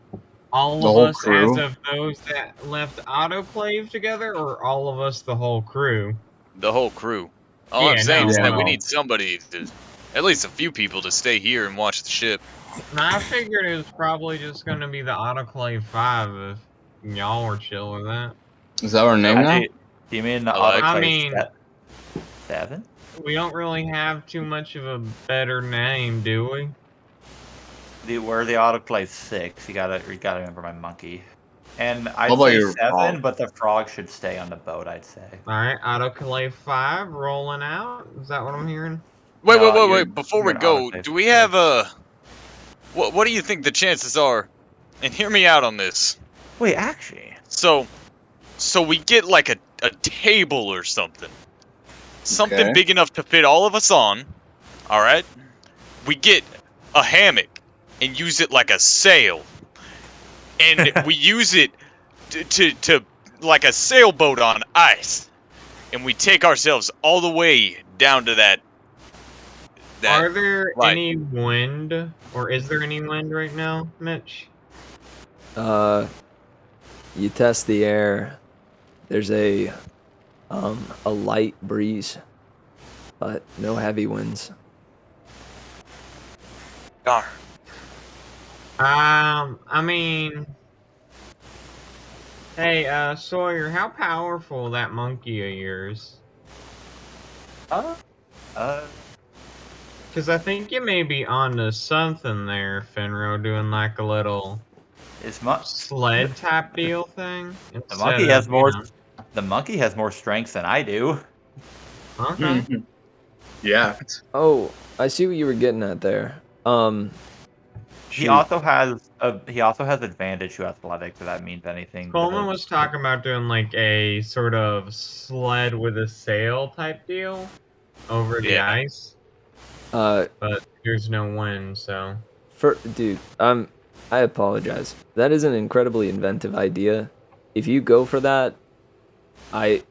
A: all
D: The
A: of
D: whole
A: us
D: crew?
A: as of those that left Autoclave together, or all of us, the whole crew?
B: The whole crew. All I'm
A: Yeah,
B: saying
A: no,
B: is that we
A: well-
B: need somebody to, at least a few people, to stay here and watch the ship.
A: I figured it was probably just going to be the Autoclave 5 if y'all were chill with that.
D: is that our name now?
F: Actually, do you mean the
B: Like-
F: autoclave
A: I mean-
F: 7?
A: We don't really have too much of a better name, do we?
F: We're the autoclave 6. You gotta remember my monkey. And I'd
D: How about
F: say
D: your
F: 7,
D: frog?
F: but the frog should stay on the boat, I'd say.
A: Alright, Autoclave 5 rolling out. Is that what I'm hearing?
B: Wait,
F: No,
B: wait, wait,
F: you're-
B: wait! Before
F: you're
B: we
F: an
B: go,
F: autoclave
B: do we
F: six.
B: have a? What do you think the chances are? And hear me out on this.
F: Wait, actually.
B: So we get like a table or something. Something
D: Okay.
B: big enough to fit all of us on. Alright? We get a hammock and use it like a sail. And we use it to like a sailboat on ice. And we take ourselves all the way down to that.
A: Are there
B: right.
A: any wind, or is there any wind right now, Mitch?
E: You test the air. There's a light breeze, but no heavy winds.
B: Darn.
A: I mean, hey, Sawyer, how powerful that monkey of yours? Because I think you may be onto something there, Finro, doing like a little sled type deal thing.
F: The monkey has more. The monkey has more strength than I do.
A: Okay.
D: Yeah.
E: Oh, I see what you were getting at there.
F: He also has advantage to athletics, if that means anything.
A: Coleman was talking about doing like a sort of sled with a sail type deal over the
B: Yeah.
A: ice,
E: But
A: but there's no wind, so.
E: dude, I apologize. That is an incredibly inventive idea. If you go for that, I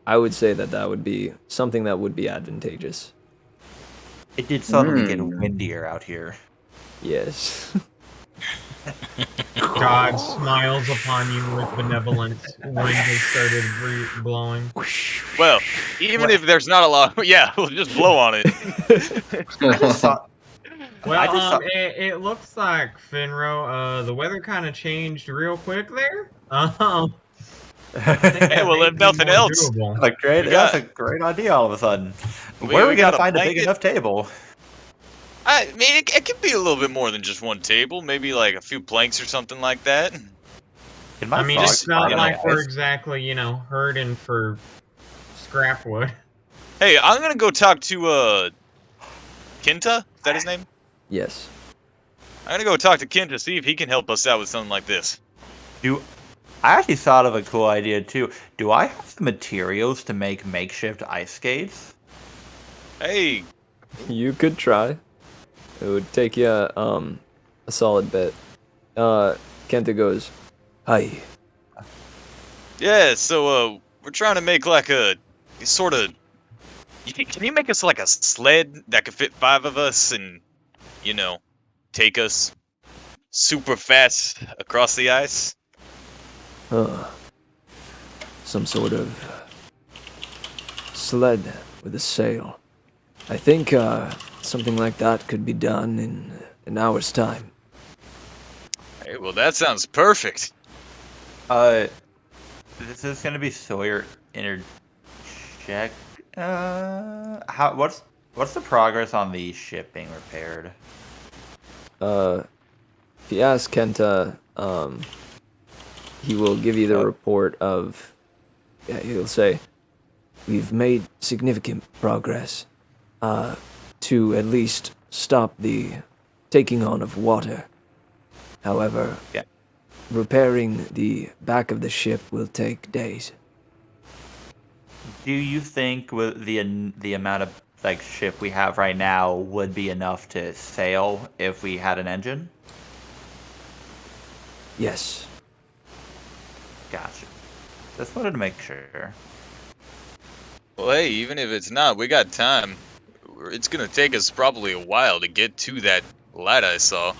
E: would say that would be something that would be advantageous.
F: It did suddenly get windier out here.
E: Yes.
A: God smiles upon you with benevolence. Wind has started blowing.
B: Well, even if there's not a lot, yeah, we'll just blow on it.
F: I just saw.
A: Well, it looks like Finro. The weather kind of changed real quick there.
B: Hey, well, if nothing else,
F: That's a great idea. All of a sudden, where are we gonna find a big enough table?
B: I mean, it could be a little bit more than just one table. Maybe like a few planks or something like that.
A: I mean, it's not like we're exactly, you know, herding for scrap wood.
B: Hey, I'm gonna go talk to Kinta. Is that his name?
E: Yes.
B: I'm gonna go talk to Kinta, see if he can help us out with something like this.
F: I actually thought of a cool idea too. Do I have the materials to make makeshift ice skates?
B: Hey,
E: You could try. It would take you a solid bit. Kenta goes, "Hi."
B: yeah. So we're trying to make like a sort of. Can you make us like a sled that could fit 5 of us and, you know, take us super fast across the ice?
E: Some sort of sled with a sail. I think something like that could be done in an hour's time.
B: Hey, well, that sounds perfect.
F: This is gonna be Sawyer interject. What's the progress on the ship being repaired?
E: If you ask Kenta, he will give you the report of. Yeah, he'll say, "We've made significant progress to at least stop the taking on of water. However, repairing the back of the ship will take days."
F: Do you think with the amount of like ship we have right now would be enough to sail if we had an engine?
E: Yes.
F: Gotcha. Just wanted to make sure.
B: Well, hey, even if it's not, we got time. It's gonna take us probably a while to get to that light I saw.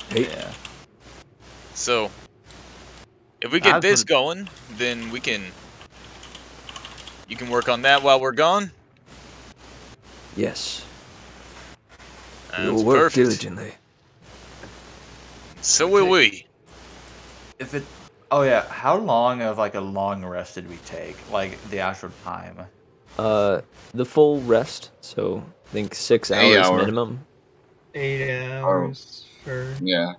E: Hey.
F: Yeah.
B: So, if we get this going, then we can... You can work on that while we're gone?
E: Yes.
B: That's
E: We will work
B: perfect.
E: diligently.
B: So will we.
F: If it. Oh yeah. How long of like a long rest did we take? Like the actual time?
E: The full rest, so I think 6
D: 8
E: hours
D: hour.
E: minimum.
A: 8 hours for...
D: Yeah.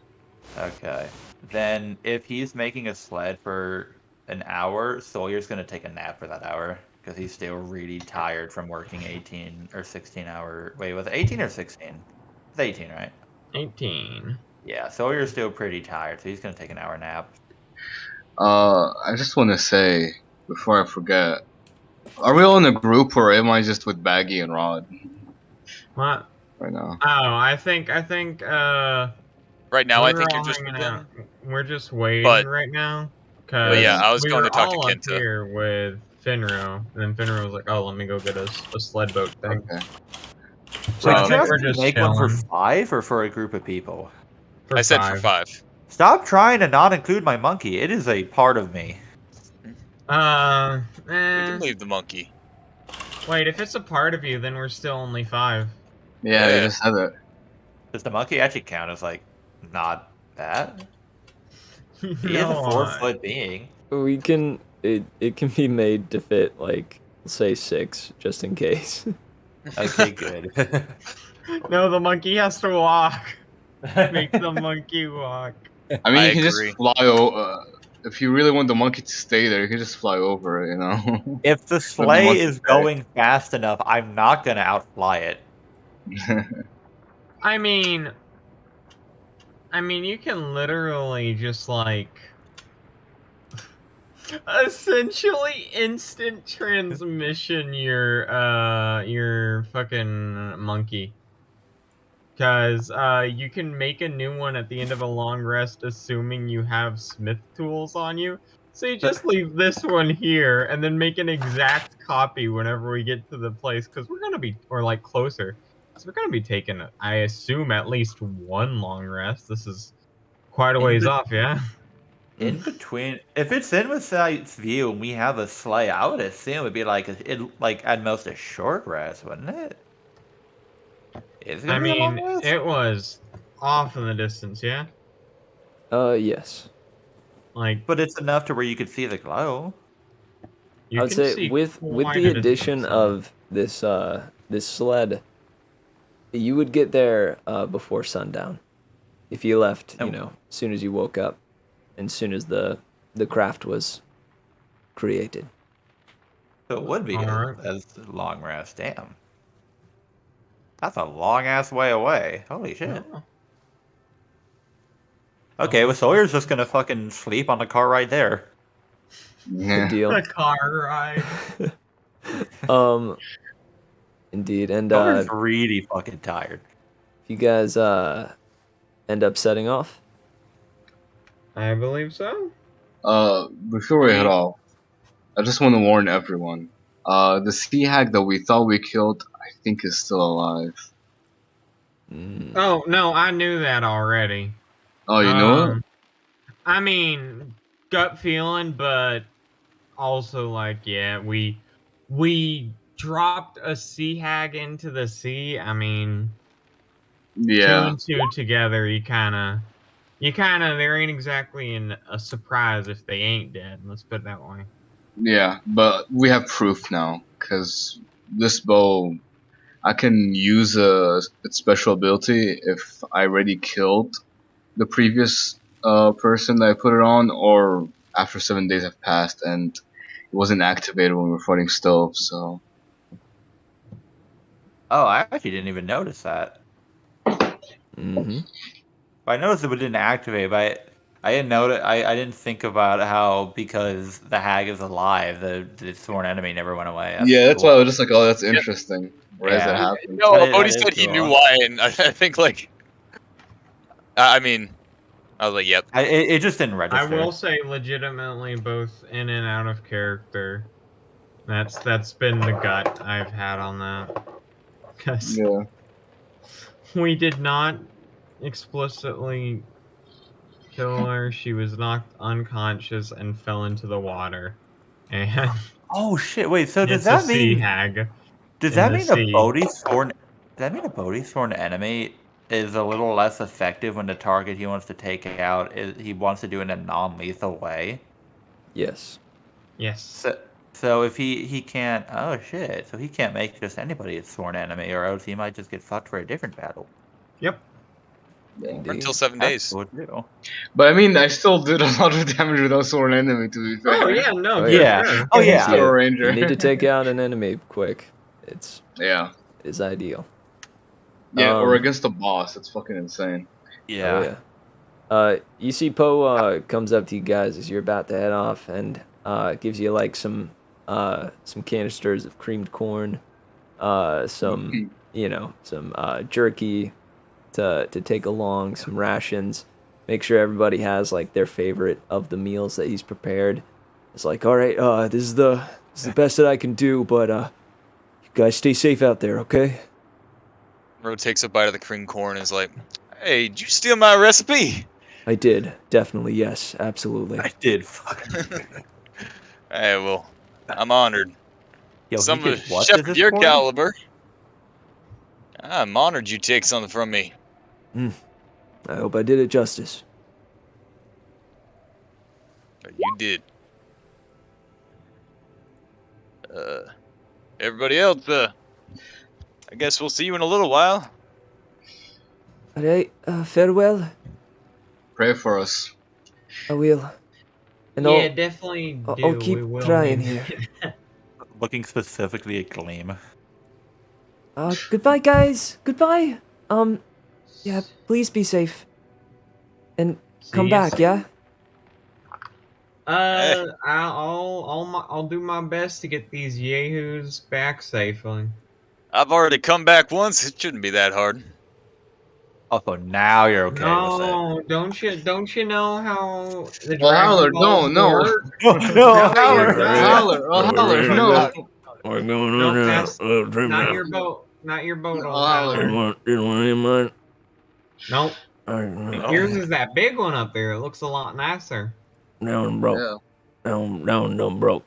F: Okay. Then if he's making a sled for an hour, Sawyer's gonna take a nap for that hour because he's still really tired from working 18 or 16 hour. Wait, was it 18 or 16? It's 18, right?
A: 18.
F: Yeah, Sawyer's still pretty tired, so he's gonna take an hour nap.
D: I just want to say before I forget, are we all in a group or am I just with Baggi and Rod
A: What?
D: right now?
A: Oh, I think,
B: Right now, I
A: we're
B: think
A: all
B: you're just with
A: hanging out.
B: them.
A: We're just waiting
B: But-
A: right now.
B: But yeah, I was
A: we
B: going
A: were
B: to talk to
A: all up
B: Kenta.
A: here with Finro, and then Finro was like, "Oh, let me go get a sled boat thing."
D: Okay.
F: Wait,
A: So I
F: did you
A: think
F: ask
A: we're
F: me to
A: just
F: make one for
A: chilling.
F: 5 or for a group of people?
A: For
B: I said
A: 5.
B: for 5.
F: Stop trying to not include my monkey. It is a part of me.
B: We can leave the monkey.
A: Wait, if it's a part of you, then we're still only 5.
D: Yeah, I
B: Yeah.
D: just said it.
F: Does the monkey actually count as like not that? He is a
A: No,
F: 4-foot being.
E: We can it can be made to fit like say 6 just in case.
F: Okay, good.
A: No, the monkey has to walk. Make the monkey walk.
D: I mean,
B: I
D: you can
B: agree.
D: just fly over. If you really want the monkey to stay there, you can just fly over it, you know?
F: If the
D: the
F: sleigh
D: monkey
F: is
D: stay.
F: going fast enough, I'm not gonna outfly it.
A: I mean, you can literally just like essentially instant transmission your fucking monkey. Because you can make a new one at the end of a long rest, assuming you have smith tools on you. So you just leave this one here, and then make an exact copy whenever we get to the place, because we're gonna be, or like closer, because we're gonna be taking, I assume, at least one long rest. This is quite a ways off, yeah.
F: In between, if it's in with sight's view and we have a sleigh, I would assume it'd be like like at most a short rest, wouldn't it? Is it
A: I
F: gonna be a long
A: mean,
F: rest?
A: it was off in the distance, yeah.
E: Yes.
A: Like
F: But it's enough to where you could see the glow.
A: you
E: I would
A: can
E: say
A: see
E: with
A: quite
E: the
A: a
E: addition
A: distance
E: of this sled, you would get there before sundown. If you left,
F: Oh.
E: as soon as you woke up, and as soon as the craft was created.
F: So it would be
A: Alright.
F: a long rest. Damn. That's a long ass way away. Holy shit.
A: Oh.
F: Okay, well Sawyer's just gonna fucking sleep on the car right there.
E: Good
D: Yeah.
E: deal.
A: A car ride.
E: Indeed, and
F: Sawyer's really fucking tired.
E: if you guys end up setting off,
A: I believe so.
D: Before we head off, I just want to warn everyone. The sea hag that we thought we killed, I think is still alive.
A: Oh no, I knew that already.
D: Oh, you know it?
A: I mean, gut feeling, but also like, yeah, we dropped a sea hag into the sea. I mean, two
D: Yeah.
A: and two together, you kind of, there ain't exactly a surprise if they ain't dead. Let's put it that way.
D: Yeah, but we have proof now, because this bow, I can use its special ability if I already killed the previous person that I put it on, or after 7 days have passed and it wasn't activated when we were fighting Stove, so...
F: Oh, I actually didn't even notice that.
E: mm-hmm.
F: I noticed it didn't activate, but I didn't notice. I didn't think about how because the hag is alive, the sworn enemy never went away.
D: Yeah, that's
F: cool.
D: why I was just like, oh, that's interesting. Why does that
F: Yeah.
D: happen?
B: No,
F: That is-
B: Bodhi
F: that is
B: said he knew
F: cool.
B: why, and I think like, I mean, I was like, yep.
F: It just didn't
A: I
F: register.
A: will say, legitimately, both in and out of character. That's been the gut I've had on that. Because
D: Yeah.
A: we did not explicitly kill her. She was knocked unconscious and fell into the water. And
F: Oh shit! Wait. So does
A: it's a
F: that
A: sea
F: mean?
A: hag.
F: Does
A: in
F: that
A: the
F: mean a
A: sea.
F: Bodhi sworn? Does that mean a Bodhi sworn enemy is a little less effective when the target he wants to take out he wants to do it in a non-lethal way?
E: Yes.
A: Yes.
F: So if he can't, oh shit! So he can't make just anybody a sworn enemy, or else he might just get fucked for a different battle.
A: Yep.
E: Indeed.
B: Until 7
F: That's
B: days.
F: cool too.
D: But I mean, I still did a lot of damage without Sword Enemy, to be fair.
A: Oh yeah, no,
E: Oh,
A: for
F: yeah.
A: sure.
F: Oh
D: He's
F: yeah.
D: still a
E: You
D: ranger.
E: need to take out an enemy quick. It
D: Yeah.
E: is ideal.
D: Yeah, or
E: Um,
D: against the boss. It's fucking insane.
F: Yeah.
E: Oh, yeah. You see Poe comes up to you guys as you're about to head off and gives you like some canisters of creamed corn, some jerky to take along, some rations. Make sure everybody has like their favorite of the meals that he's prepared. It's like, all right, this is the best that I can do, but you guys stay safe out there, okay?
B: Ro takes a bite of the cream corn and is like, hey, did you steal my recipe?
E: I did, definitely, yes, absolutely.
F: I did. Fuck.
B: Hey, well, I'm honored.
F: Yo, he
B: Some
F: did
B: of
F: what
B: chef
F: to
B: of
F: this
B: your
F: corn?
B: caliber. I'm honored you take something from me.
E: I hope I did it justice.
B: But you did. Everybody else, I guess we'll see you in a little while.
E: All right, farewell.
D: Pray for us.
E: I will. And
A: Yeah, definitely do.
E: I'll keep
A: we will
E: trying
A: need
E: here.
A: it.
F: Looking specifically at Gleam.
E: Goodbye, guys. Goodbye. Yeah, please be safe. And come
A: See
E: back,
A: ya.
E: yeah?
A: I'll do my best to get these yahoos back safely.
B: I've already come back once. It shouldn't be that hard.
F: Also, now you're okay with it.
A: No, don't you know how the
D: Well,
A: Dragon
D: Howler,
A: Balls
D: no.
A: work?
F: No,
A: Now that you're
D: Howler,
A: done-
D: Howler, no.
E: What's going
A: No,
E: on now?
A: that's
E: Dream
A: not
E: now.
A: your boat. Not your boat,
D: No,
A: old
D: Howler.
A: Howler.
E: You don't want any of mine?
A: Nope.
E: Alright,
A: Yours is that big one up there. It looks a lot nicer.
E: now I'm broke.
D: Yeah.
E: Now I'm broke.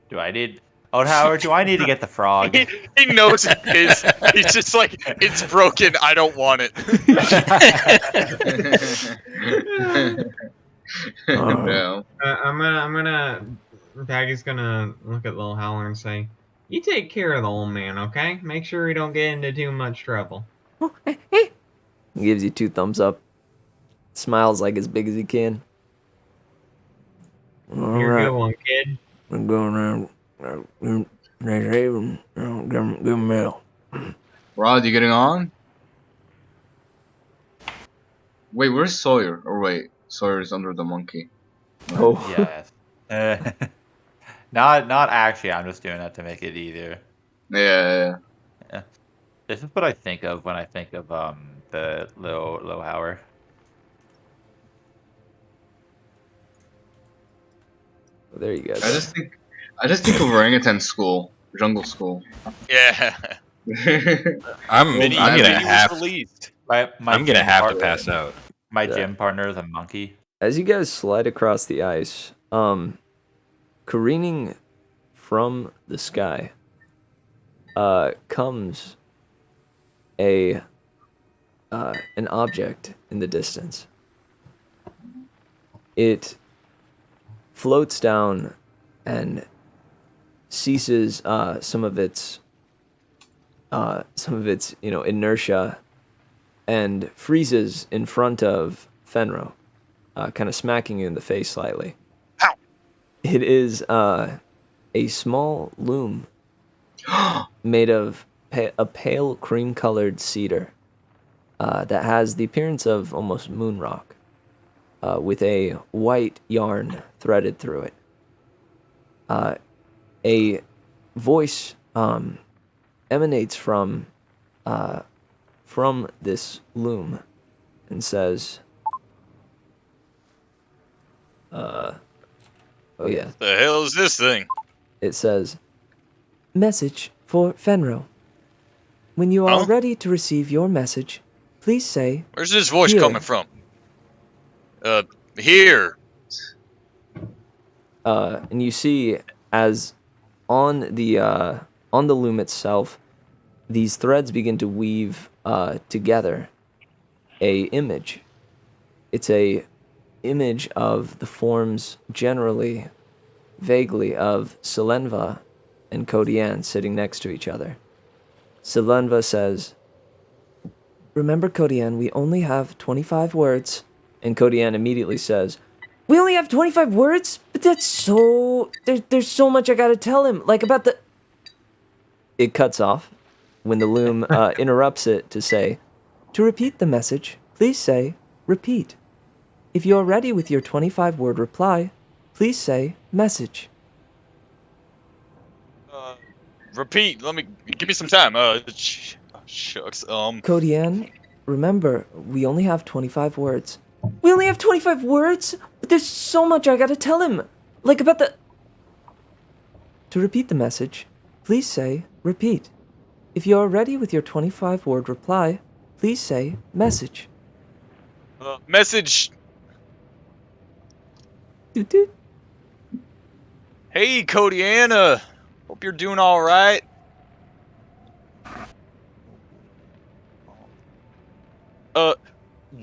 F: Do I need? Oh, Howard, do I need to get the frog?
B: He knows it is. He's just like, it's broken. I don't want it.
D: No.
A: I'm gonna. Baggy's gonna look at little Howler and say, "You take care of the old man, okay? Make sure he don't get into too much trouble."
E: He gives you 2 thumbs up. Smiles like as big as he can.
A: You're a good one, kid.
E: I'm going around next haven. Give him mail.
D: Rod, you getting on? Wait, where's Sawyer? Or wait, Sawyer's under the monkey.
E: Oh,
F: Yes. Not actually. I'm just doing that to make it easier.
D: Yeah.
F: This is what I think of when I think of the low Howard.
E: there you go.
D: I just think of orangutan school, jungle school.
B: Yeah.
H: I'm
B: Mini
H: gonna
B: was
H: have
B: released.
H: I'm gonna have to pass out.
F: My
E: Yeah.
F: gym partner is a monkey.
E: As you guys slide across the ice, careening from the sky, comes an object in the distance. It floats down and ceases some of its inertia and freezes in front of Fenro, kind of smacking you in the face slightly.
B: Ow!
E: It is a small loom made of a pale cream-colored cedar that has the appearance of almost moon rock, with a white yarn threaded through it. A voice emanates from this loom and says, oh yeah,
B: The hell is this thing?
E: it says, "Message for Fenro. When you are
B: Huh?
E: ready to receive your message, please say,
B: Where's this voice
E: Here.
B: coming from? Here.
E: and you see as on the loom itself, these threads begin to weave together a image. It's a image of the forms generally, vaguely, of Selenva and Kodian sitting next to each other. Selenva says, "Remember, Kodian, we only have 25 words." And Kodian immediately says, "We only have 25 words? But that's so... There's so much I gotta tell him. Like about the..." It cuts off when the loom interrupts it to say, "To repeat the message, please say, repeat. If you're ready with your 25-word reply, please say, message."
B: Repeat. Give me some time. Shucks.
E: Kodian, remember, we only have 25 words. We only have 25 words? But there's so much I gotta tell him. Like about the... To repeat the message, please say, repeat. If you are ready with your 25-word reply, please say, message.
B: Message.
E: Doot doot.
B: Hey, Kodiana. Hope you're doing all right.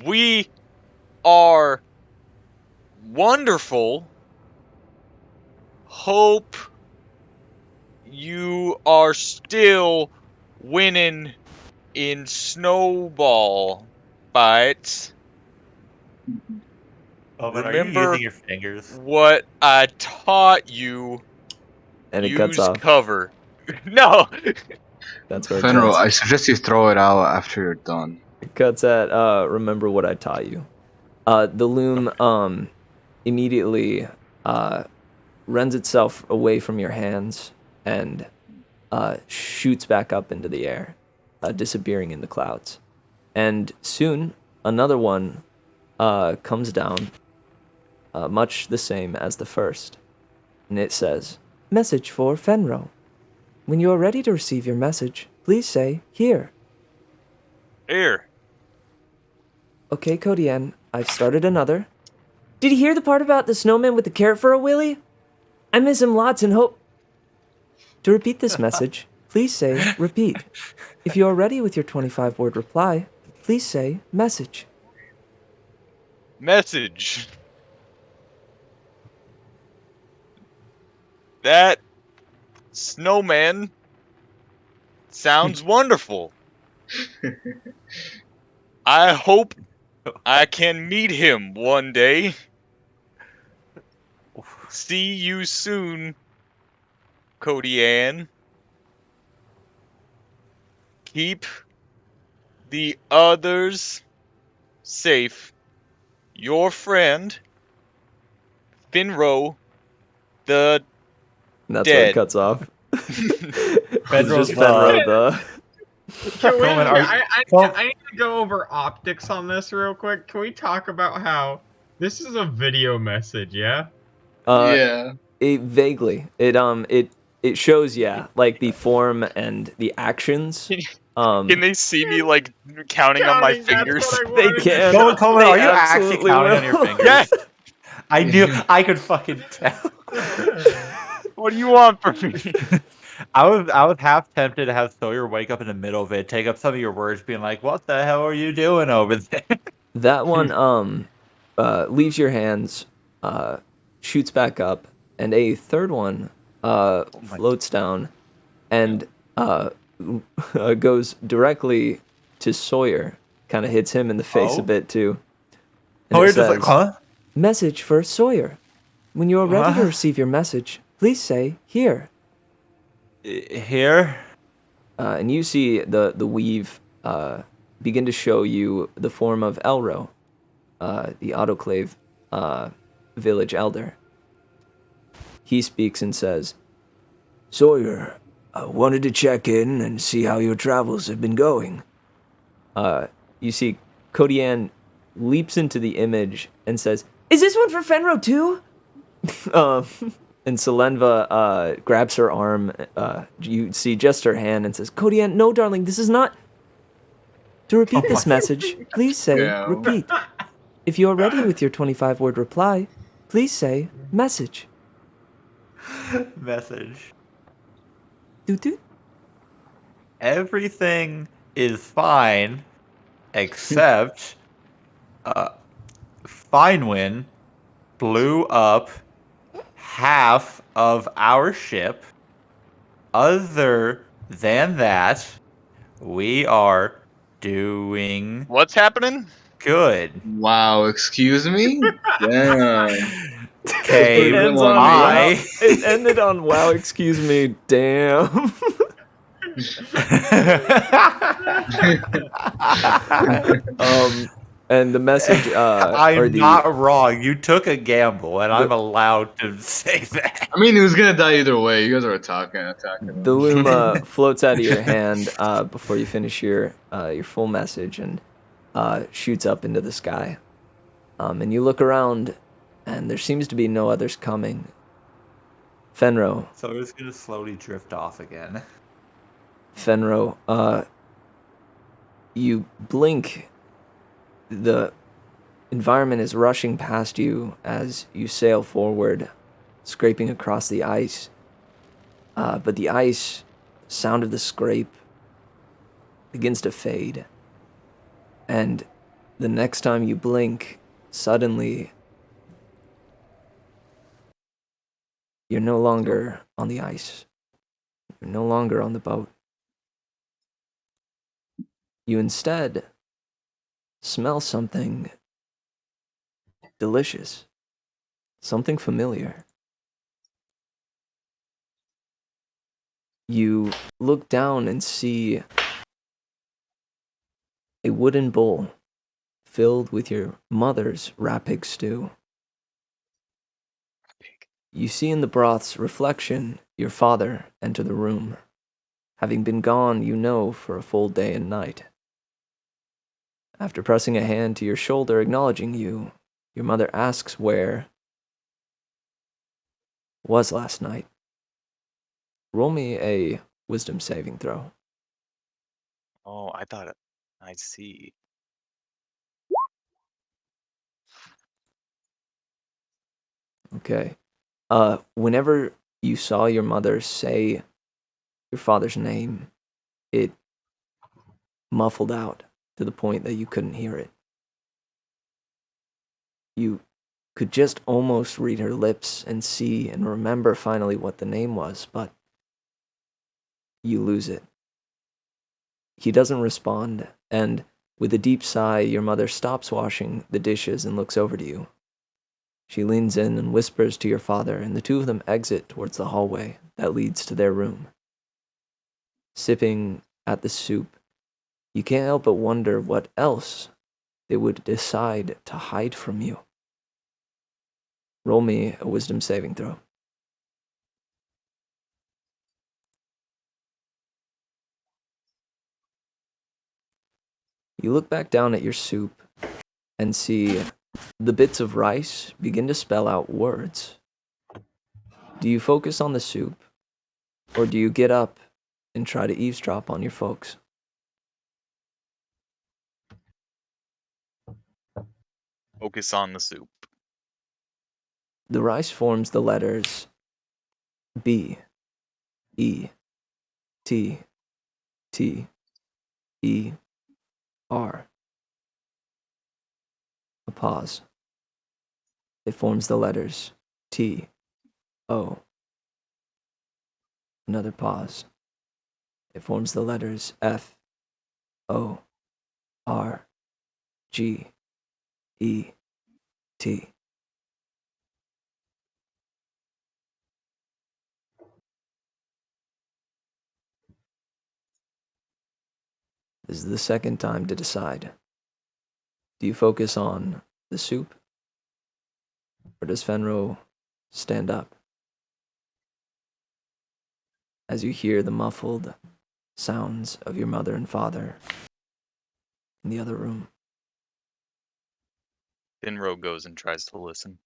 B: We are wonderful. Hope you are still winning in snowball fights.
F: Oh, but are you
B: Remember
F: using your fingers?
B: what I taught you?
E: And it
B: Use
E: cuts off.
B: cover. No.
E: That's where it
D: Fenro,
E: cuts.
D: I suggest you throw it out after you're done.
E: It cuts at, remember what I taught you. The loom immediately rends itself away from your hands and shoots back up into the air, disappearing in the clouds. And soon, another one comes down, much the same as the first. And it says, "Message for Fenro. When you are ready to receive your message, please say, 'Here.'"
B: Here.
E: Okay, Kodian, I've started another. "Did you hear the part about the snowman with the carrot for a willy? I miss him lots and hope..." To repeat this message, please say, "Repeat." If you are ready with your 25-word reply, please say, "Message."
B: Message. That snowman sounds wonderful. I hope I can meet him one day. See you soon, Cody Ann. Keep the others safe. Your friend, Finro, the
E: And that's where
B: dead.
E: it cuts off. It's
F: Fenro's
E: just Fenro, the...
A: Can we,
F: Coleman, are you-
A: I need to go over optics on this real quick. Can we talk about how this is a video message, yeah?
D: Yeah.
E: It vaguely. It shows, like the form and the actions.
B: Can they see me like counting on my
A: Counting, that's
B: fingers?
A: what I
E: They
A: wanted.
E: can.
F: Coleman,
E: They
F: are you actually
E: absolutely
F: counting on your
E: will.
F: fingers?
B: Yes.
F: I knew I could fucking tell.
B: What do you want from me?
F: I was half tempted to have Sawyer wake up in the middle of it, take up some of your words, being like, "What the hell are you doing over there?"
E: That one leaves your hands, shoots back up, and a third one floats down and goes directly to Sawyer. Kind of hits him in the face a bit too. And
F: Sawyer's
E: it
F: just like,
E: says,
F: "Huh?
E: "Message for Sawyer. When you are ready to
F: Huh?
E: receive your message, please say, 'Here.'"
F: Here?"
E: And you see the weave begin to show you the form of Elro, the autoclave village elder. He speaks and says, "Sawyer, I wanted to check in and see how your travels have been going." You see Kodian leaps into the image and says, "Is this one for Fenro too?" And Selenva grabs her arm. You see just her hand and says, "Kodian, no, darling, this is not..." To repeat this message, please say,
D: Yeah.
E: "Repeat." If you are ready with your 25-word reply, please say, "Message."
F: Message.
E: Doot doot.
F: Everything is fine, except Finewin blew up half of our ship. Other than that, we are doing
B: What's happening?
F: good.
D: Wow, excuse me? Damn.
F: Okay,
E: It ends
D: on
E: on
D: wow.
E: wow. It ended on wow, excuse me, damn. And the message,
F: I'm not wrong. You took a gamble, and I'm allowed to say that.
D: I mean, he was gonna die either way. You guys are attacking
E: the
D: him.
E: Luma floats out of your hand before you finish your full message and shoots up into the sky. And you look around, and there seems to be no others coming. Fenro,
F: So it's gonna slowly drift off again.
E: Fenro, you blink. The environment is rushing past you as you sail forward, scraping across the ice. But the ice, sound of the scrape, begins to fade. And the next time you blink, suddenly, you're no longer on the ice. You're no longer on the boat. You instead smell something delicious, something familiar. You look down and see a wooden bowl filled with your mother's rat pig stew. You see in the broth's reflection your father enter the room, having been gone, you know, for a full day and night. After pressing a hand to your shoulder acknowledging you, your mother asks where was last night. Roll me a wisdom saving throw.
B: Oh, I see.
E: Okay. Whenever you saw your mother say your father's name, it muffled out to the point that you couldn't hear it. You could just almost read her lips and see and remember finally what the name was, but you lose it. He doesn't respond, and with a deep sigh, your mother stops washing the dishes and looks over to you. She leans in and whispers to your father, and the two of them exit towards the hallway that leads to their room. Sipping at the soup, you can't help but wonder what else they would decide to hide from you. Roll me a wisdom saving throw. You look back down at your soup and see the bits of rice begin to spell out words. Do you focus on the soup, or do you get up and try to eavesdrop on your folks?
B: Focus on the soup.
E: The rice forms the letters B, E, T, T, E, R. A pause. It forms the letters T, O. Another pause. It forms the letters F, O, R, G, E, T. This is the second time to decide. Do you focus on the soup? Or does Fenro stand up? As you hear the muffled sounds of your mother and father in the other room.
B: Finro goes and tries to listen.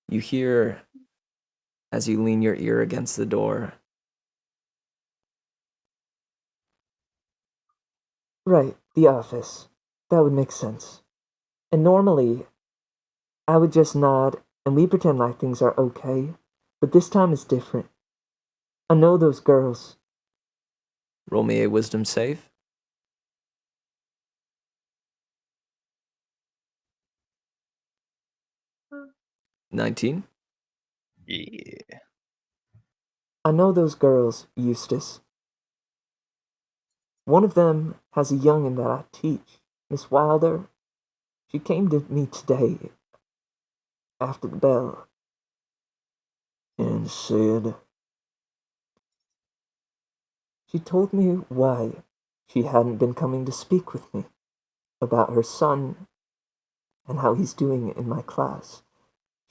E: You hear, as you lean your ear against the door,
I: Right, the office. That would make sense. And normally, I would just nod and we pretend like things are okay, but this time is different. I know those girls.
E: roll me a wisdom save.
B: Hmm.
E: 19.
B: Yeah.
I: I know those girls, Eustace. One of them has a youngin' that I teach, Miss Wilder. She came to me today after the bell and said she told me why she hadn't been coming to speak with me about her son and how he's doing in my class.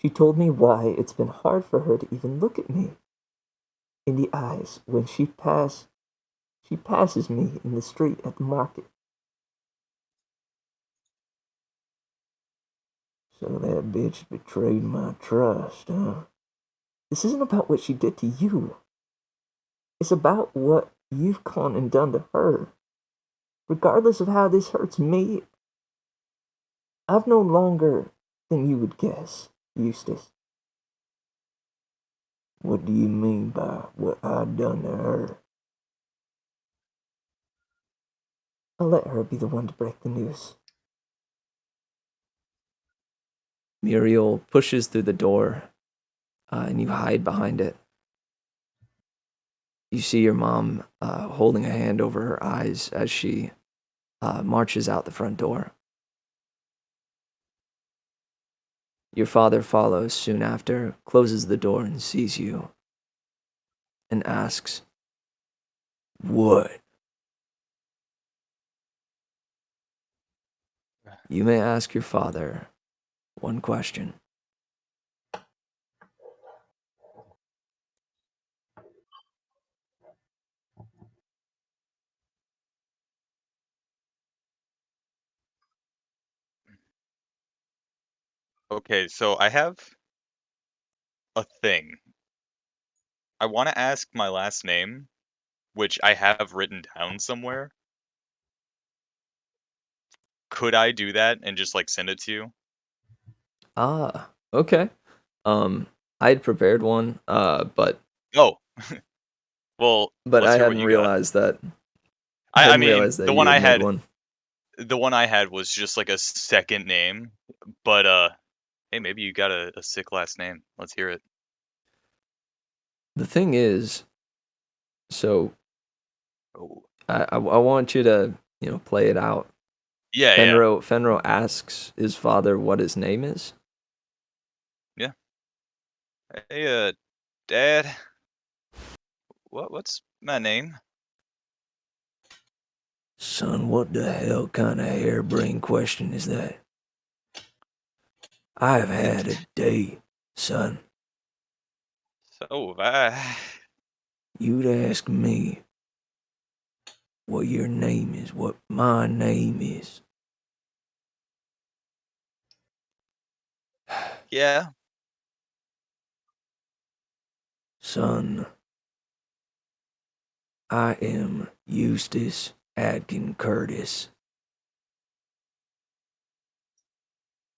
I: She told me why it's been hard for her to even look at me in the eyes when she passes me in the street at the market. So that bitch betrayed my trust, huh? This isn't about what she did to you. It's about what you've gone and done to her. Regardless of how this hurts me, I've known longer than you would guess, Eustace. What do you mean by what I've done to her? I'll let her be the one to break the news.
E: Muriel pushes through the door, and you hide behind it. You see your mom holding a hand over her eyes as she marches out the front door. Your father follows soon after, closes the door and sees you, and asks, "What?" You may ask your father one question.
B: Okay, so I have a thing. I want to ask my last name, which I have written down somewhere. Could I do that and just like send it to you?
E: Ah, okay. I'd prepared one, but
B: Oh, well, let's
E: I
B: hear what
E: hadn't
B: you got.
E: realized that.
B: I mean,
E: that you had made one.
B: the one I had was just like a second name, but hey, maybe you got a sick last name. Let's hear it.
E: The thing is, so
B: Oh,
E: I want you to, play it out.
B: yeah,
E: Fenro asks his father what his name is.
B: yeah. Hey, Dad, what's my name?
E: Son, what the hell kind of harebrained question is that? I've had a day, son.
B: So have I.
E: You'd ask me what your name is, what my name is.
B: Yeah.
E: Son, I am Eustace Adkin Curtis.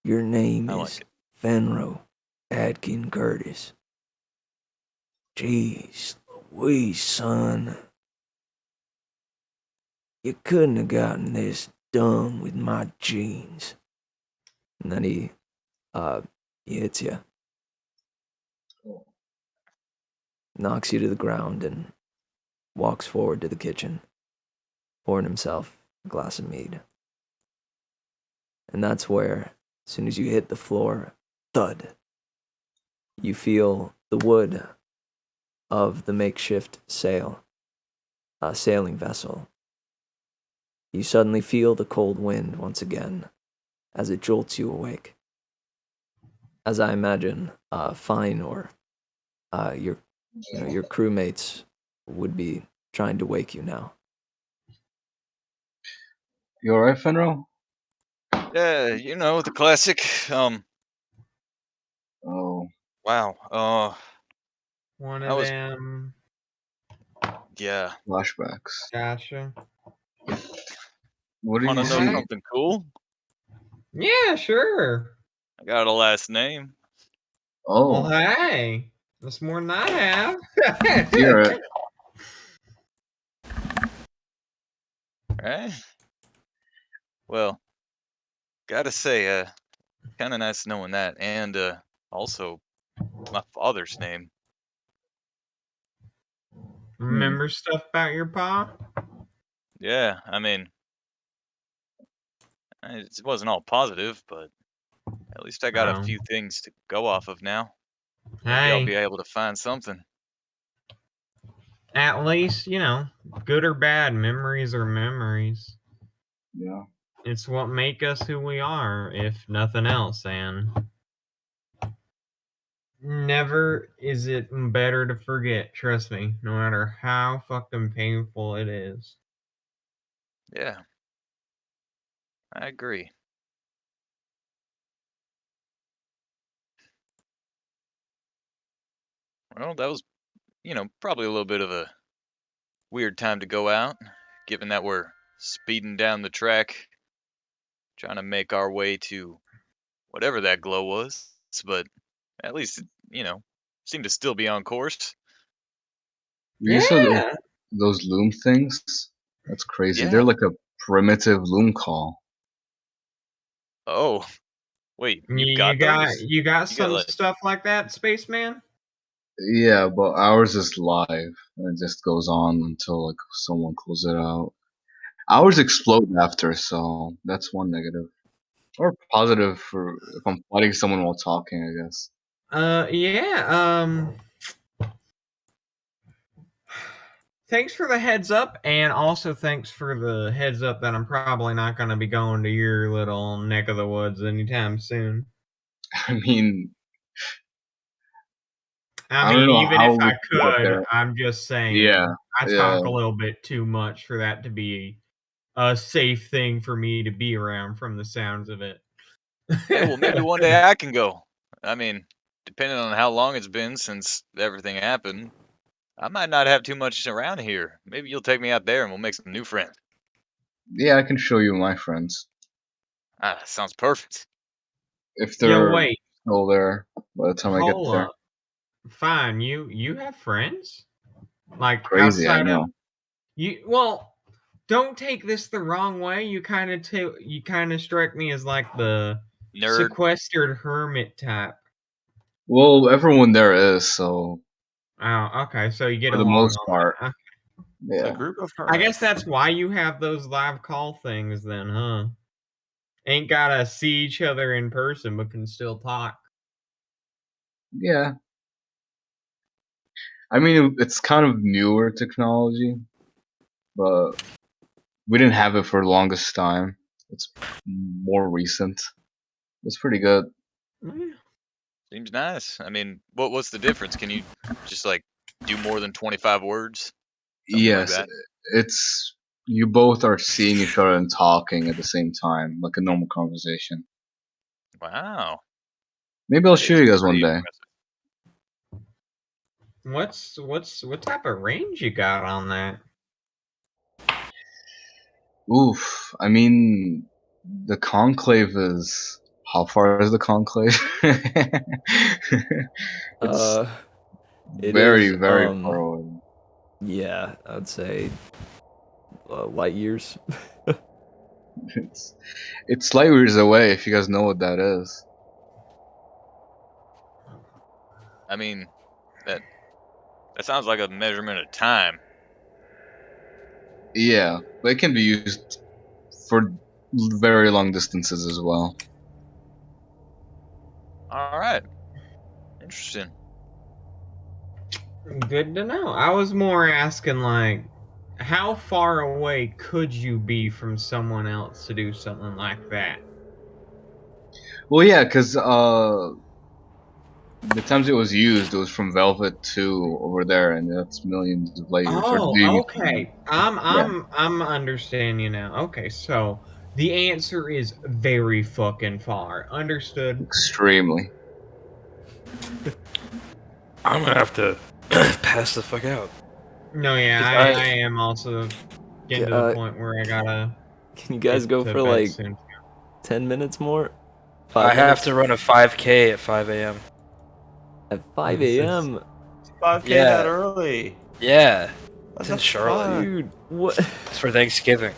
E: Your name
B: I
E: is
B: like it.
E: Fenro Adkin Curtis. Jeez Louise, son. You couldn't have gotten this done with my jeans. And then he hits you. Knocks you to the ground and walks forward to the kitchen, pouring himself a glass of mead. And that's where, as soon as you hit the floor, thud, you feel the wood of the makeshift sailing vessel. You suddenly feel the cold wind once again as it jolts you awake. As I imagine, Fine or your crewmates would be trying to wake you now.
D: You alright, Fenro?
B: Yeah, the classic.
D: Oh,
B: Wow.
A: One
B: I
A: of
B: was
A: them.
B: yeah.
D: flashbacks.
A: Gotcha.
D: What did
B: Want
D: you
B: to know
D: see?
A: Alright.
B: something cool?
A: Yeah, sure.
B: I got a last name.
A: Well,
D: Oh,
A: hey, that's more than I have.
D: let's hear it.
B: Right? Well, gotta say, kind of nice knowing that, and also my father's name.
A: Remember stuff about your pa?
B: Yeah, I mean, it wasn't all positive, but at least I got a
A: Oh,
B: few things to go off of now. Maybe I'll
A: hey,
B: be able to find something.
A: at least, good or bad, memories are memories.
D: Yeah.
A: It's what make us who we are, if nothing else, and never is it better to forget, trust me, no matter how fucking painful it is.
B: Yeah, I agree. Well, that was, probably a little bit of a weird time to go out, given that we're speeding down the track, trying to make our way to whatever that glow was. But at least, seemed to still be on course.
D: You saw
A: Yeah.
D: those loom things? That's crazy. They're
B: Yeah.
D: like a primitive loom call.
B: Oh, wait, you
A: You
B: got
A: got
B: those?
A: you got
B: You got
A: some
B: like,
A: stuff like that, Spaceman?
D: Yeah, but ours is live. And it just goes on until like someone closes it out. Ours explode after, so that's one negative. Or positive for if I'm fighting someone while talking, I guess.
A: Yeah, thanks for the heads up, and also thanks for the heads up that I'm probably not going to be going to your little neck of the woods anytime soon.
D: I mean,
A: I
D: I don't
A: mean,
D: know
A: even
D: how
A: if
D: we
A: I
D: can get
A: could,
D: there.
A: I'm just
D: Yeah,
A: saying, I
D: yeah.
A: talk a little bit too much for that to be a safe thing for me to be around from the sounds of it.
B: Hey, well, maybe one day I can go. I mean, depending on how long it's been since everything happened, I might not have too much around here. Maybe you'll take me out there and we'll make some new friends.
D: Yeah, I can show you my friends
B: Ah, that sounds perfect.
D: if
A: Yo,
D: they're
A: wait,
D: still there by the time I get
A: hold
D: there.
A: up. Fine, you have friends? Like
D: Crazy, I
A: outside of
D: know.
A: you? Well, don't take this the wrong way. You kind of strike me as like the
B: Nerd.
A: sequestered hermit type.
D: Well, everyone there is, so
A: Oh, okay. So you get
D: for the
A: along
D: most
A: all
D: part,
A: right.
F: A
D: yeah.
F: group of
A: I guess
F: hermits.
A: that's why you have those live call things then, huh? Ain't gotta see each other in person, but can still talk.
D: Yeah. I mean, it's kind of newer technology, but we didn't have it for the longest time. It's more recent. It's pretty good.
A: Yeah.
B: Seems nice. I mean, what's the difference? Can you just like do more than 25 words? Something like
D: Yes,
B: that?
D: it's you both are seeing each other and talking at the same time, like a normal conversation.
B: Wow.
D: Maybe I'll
B: That
D: show
B: is
D: you guys one
B: pretty
D: day.
B: impressive.
A: What type of range you got on that?
D: Oof. I mean, the conclave is. How far is the conclave? It's
E: It
D: very,
E: is,
D: very far away.
E: yeah, I'd say light years.
D: It's light years away. If you guys know what that is.
B: I mean, that sounds like a measurement of time.
D: Yeah, but it can be used for very long distances as well.
B: All right. Interesting.
A: Good to know. I was more asking like how far away could you be from someone else to do something like that?
D: Well, yeah, because the times it was used, it was from Velvet to over there, and that's millions of light years. Or do you
A: Oh,
D: mean?
A: okay.
D: Yeah,
A: I'm understanding you now. Okay, so the answer is very fucking far. Understood.
D: extremely.
H: I'm gonna have to pass the fuck out.
A: No, yeah,
H: 'Cause
A: I am also getting to the point where I gotta
E: Can you guys
A: get
E: go
A: to
E: for
A: bed
E: like
A: soon.
E: 10 minutes more?
H: I
E: 5
H: have
E: minutes?
H: to run a 5K at 5 a.m.
E: At 5
A: This is-
E: a.m.?
F: 5K that
H: Yeah.
F: early.
H: Yeah,
F: What
H: it's
F: the
H: in Charlotte.
F: fuck?
E: Dude, what?
H: It's for Thanksgiving.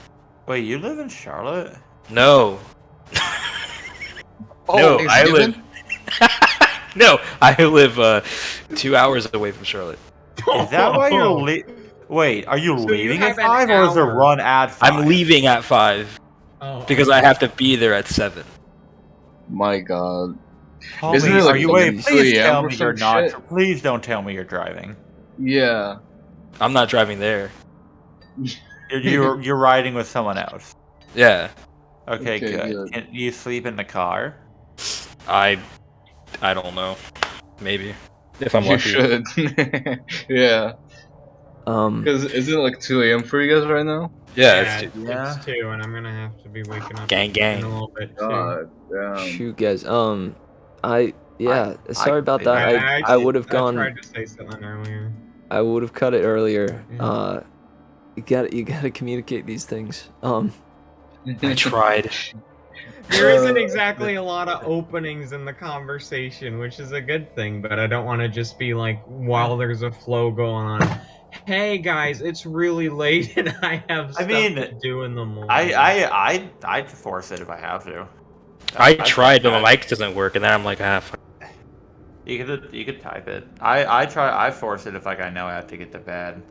F: Wait, you live in Charlotte?
H: No.
B: Oh,
H: No, I
D: Thanksgiving?
H: live. No, I live 2 hours away from Charlotte.
F: Is that why you're Wait, are you
A: So you
F: leaving
A: have
F: at
A: an
F: 5 or is the
A: hour.
F: run at 5?
H: I'm leaving at 5
A: Oh,
H: because I have to be there at 7.
D: My God.
F: Tell
D: Isn't
F: me,
D: it
F: are
D: like
F: you
D: fucking
F: wait?
D: 2
F: Please
D: a.m.
F: tell
D: or
F: me you're
D: some
F: not.
D: shit?
F: Please don't tell me you're driving.
D: Yeah.
H: I'm not driving there.
F: You're riding with someone else.
H: Yeah,
F: Okay,
D: Okay,
F: good.
D: good.
F: Can you sleep in the car?
H: I don't know. Maybe if I'm
D: You
H: lucky.
D: should. Yeah.
E: Um,
D: Because isn't it like 2 a.m. for you guys right now?
H: Yeah,
A: yeah,
H: it's
F: Yeah.
A: it's 2, and I'm gonna have to be waking up
H: gang
A: in
H: gang.
A: a little bit too.
D: God damn.
E: shoot, guys. Yeah,
F: I
E: sorry about
F: completely
E: that. I would have
A: I
E: gone.
A: tried to say something earlier.
E: I would have cut it earlier.
A: Yeah.
E: You gotta communicate these things.
H: I tried.
A: There isn't exactly a lot of openings in the conversation, which is a good thing, but I don't want to just be like, while there's a flow going on, hey guys, it's really late and I have
F: I
A: stuff
F: mean,
A: to do in the morning.
F: I'd force it if I have to.
H: I
F: I've
H: tried, but
F: done
H: my
F: that.
H: mic doesn't work, and then I'm like, fuck.
F: You could type it. I force it if like I know I have to get to bed.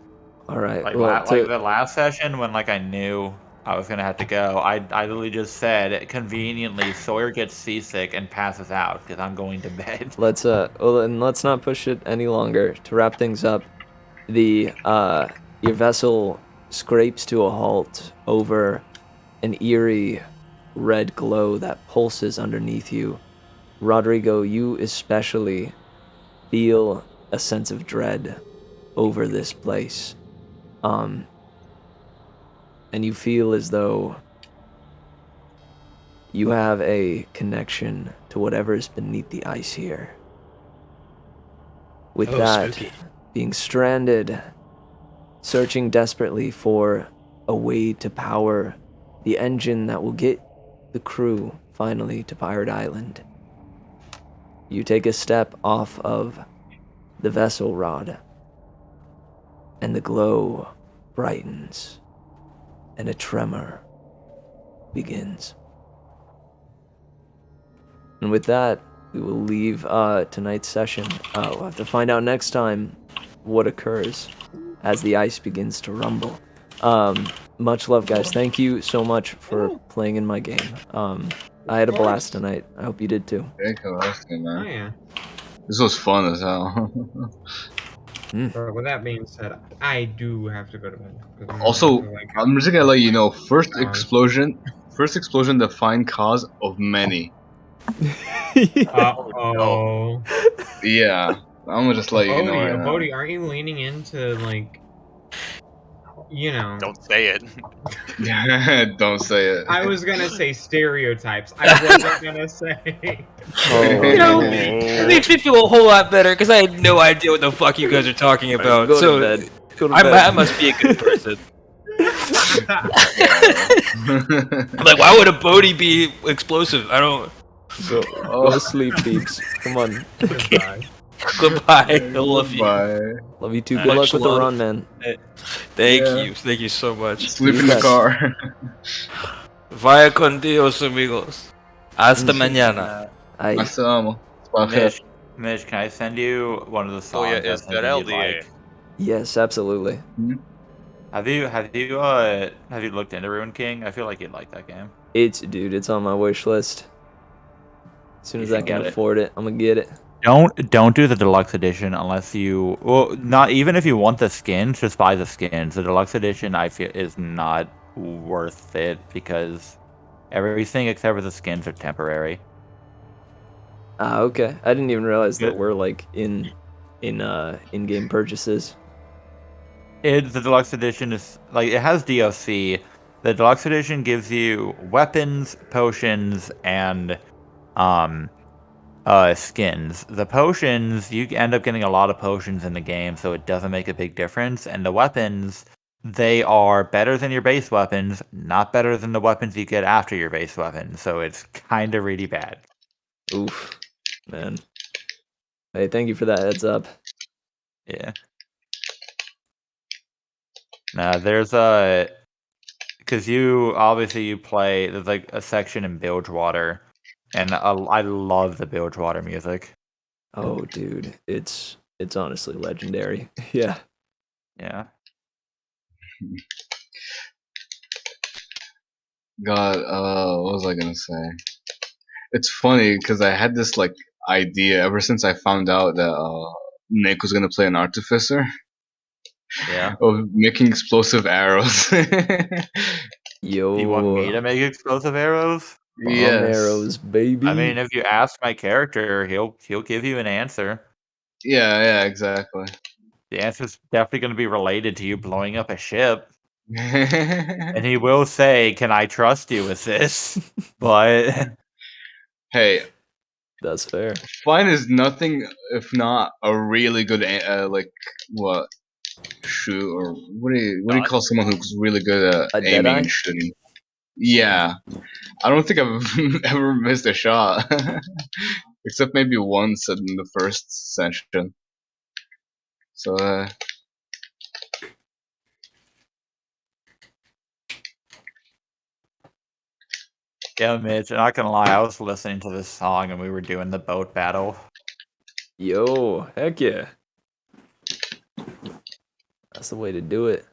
E: All right.
F: Like
E: Well,
F: like the last session when like I knew I was gonna have to go. I literally just said conveniently Sawyer gets seasick and passes out because I'm going to bed.
E: and let's not push it any longer. To wrap things up, your vessel scrapes to a halt over an eerie red glow that pulses underneath you. Rodrigo, you especially feel a sense of dread over this place. And you feel as though You have a connection to whatever is beneath the ice here. With that,
H: spooky.
E: being stranded, searching desperately for a way to power the engine that will get the crew finally to Pirate Island, you take a step off of the vessel rod, and the glow brightens, and a tremor begins. And with that, we will leave tonight's session. We'll have to find out next time what occurs as the ice begins to rumble. Much love, guys. Thank you so much for playing in my game. I had a blast tonight. I hope you did too.
D: Thank you,
A: Oh
D: man.
A: yeah.
D: This was fun as hell.
A: But with that being said, I do have to go to bed. 'Cause I'm gonna
D: Also,
A: have to, like,
D: I'm just gonna let you know, first
A: hours.
D: explosion, the fine cause of many.
A: Uh-oh.
D: Yeah, I'm gonna just let you know right now.
A: Bodhi, aren't you leaning into, like, you know...
B: Don't say it.
D: Don't say it.
A: I was gonna say stereotypes. I wasn't gonna say...
H: You know, it makes me feel a whole lot better because I had no idea what the fuck you guys are talking about.
E: Go to
H: So
E: bed. Go to
H: I
E: bed.
H: must be a good person. I'm like, why would a Bodhi be explosive? I don't.
E: Go to sleep, peeps. Come on.
A: Goodbye.
H: Goodbye. I love you.
D: Bye.
E: Love you too. Good
H: Much
E: luck with the
H: love.
E: run, man.
H: Thank
D: Yeah.
H: you. Thank you so much.
D: Sleep in the
E: Yes.
D: car.
H: Vaya con Dios, amigos. Hasta mañana.
E: I
D: Hasta luego. Spot
F: Mitch, can I send you one of the songs?
B: Oye,
F: I was thinking you'd
B: Esmeralda.
F: like?
E: yes, absolutely.
F: Have you looked into Ruin King? I feel like you'd like that game.
E: It's on my wish list. As soon
F: You
E: as I
F: should
E: can
F: get it.
E: afford it, I'm gonna get it.
F: Don't do the deluxe edition unless you not even if you want the skins, just buy the skins. The deluxe edition I feel is not worth it because everything except for the skins are temporary.
E: Ah, okay. I didn't even realize that
F: Good.
E: we're like in-game purchases.
F: The deluxe edition is like it has DLC. The deluxe edition gives you weapons, potions, and skins. The potions, you end up getting a lot of potions in the game, so it doesn't make a big difference. And the weapons, they are better than your base weapons, not better than the weapons you get after your base weapon. So it's kind of really bad.
E: Oof, man. Hey, thank you for that heads up.
F: Yeah. Now there's because you play. There's like a section in Bilgewater, and I love the Bilgewater music.
E: Oh, dude, it's honestly legendary. Yeah.
F: Yeah.
D: God, what was I gonna say? It's funny because I had this like idea ever since I found out that Nick was gonna play an artificer
F: Yeah.
D: of making explosive arrows.
E: Yo.
F: Do you want me to make explosive arrows?
E: Bomb
D: Yes.
E: arrows, baby.
F: I mean, if you ask my character, he'll give you an answer.
D: Yeah, exactly.
F: The answer's definitely going to be related to you blowing up a ship, and he will say, "Can I trust you with this?" But
D: Hey,
E: That's fair.
D: fine is nothing if not a really good like what shoot or what do you call someone who's really good at
E: A
D: aiming
E: Deadeye?
D: and shooting? Yeah, I don't think I've ever missed a shot, except maybe once in the first session. So
F: yeah, Mitch, I'm not gonna lie, I was listening to this song and we were doing the boat battle.
E: Yo, heck yeah. That's the way to do it.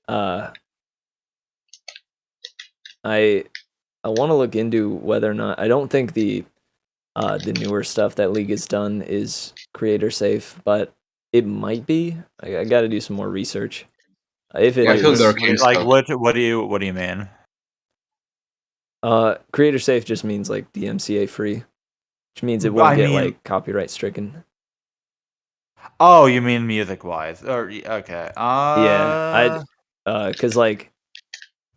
E: I want to look into whether or not I don't think the newer stuff that League has done is creator safe, but it might be. I got to do some more research. If it
D: I feel
E: is,
D: the arcane
F: Like,
D: stuff.
F: what do you mean?
E: creator safe just means like DMCA free, which means it won't get like copyright stricken.
F: Oh, you mean music wise? Or okay.
E: Yeah, cause like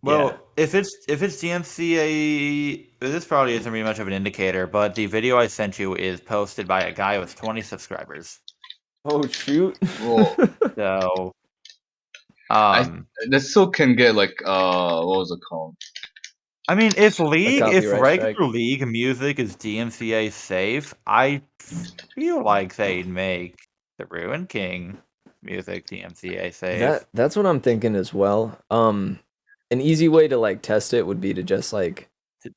F: Well, if it's DMCA, this probably isn't really much of an indicator, but the video I sent you is posted by a guy with 20 subscribers.
E: Oh shoot.
D: Well,
F: So,
D: that still can get like what was it called?
F: I mean, if
E: copyright
F: regular
E: strike.
F: League music is DMCA safe, I feel like they'd make the Ruin King music DMCA safe.
E: That's what I'm thinking as well. An easy way to like test it would be to just like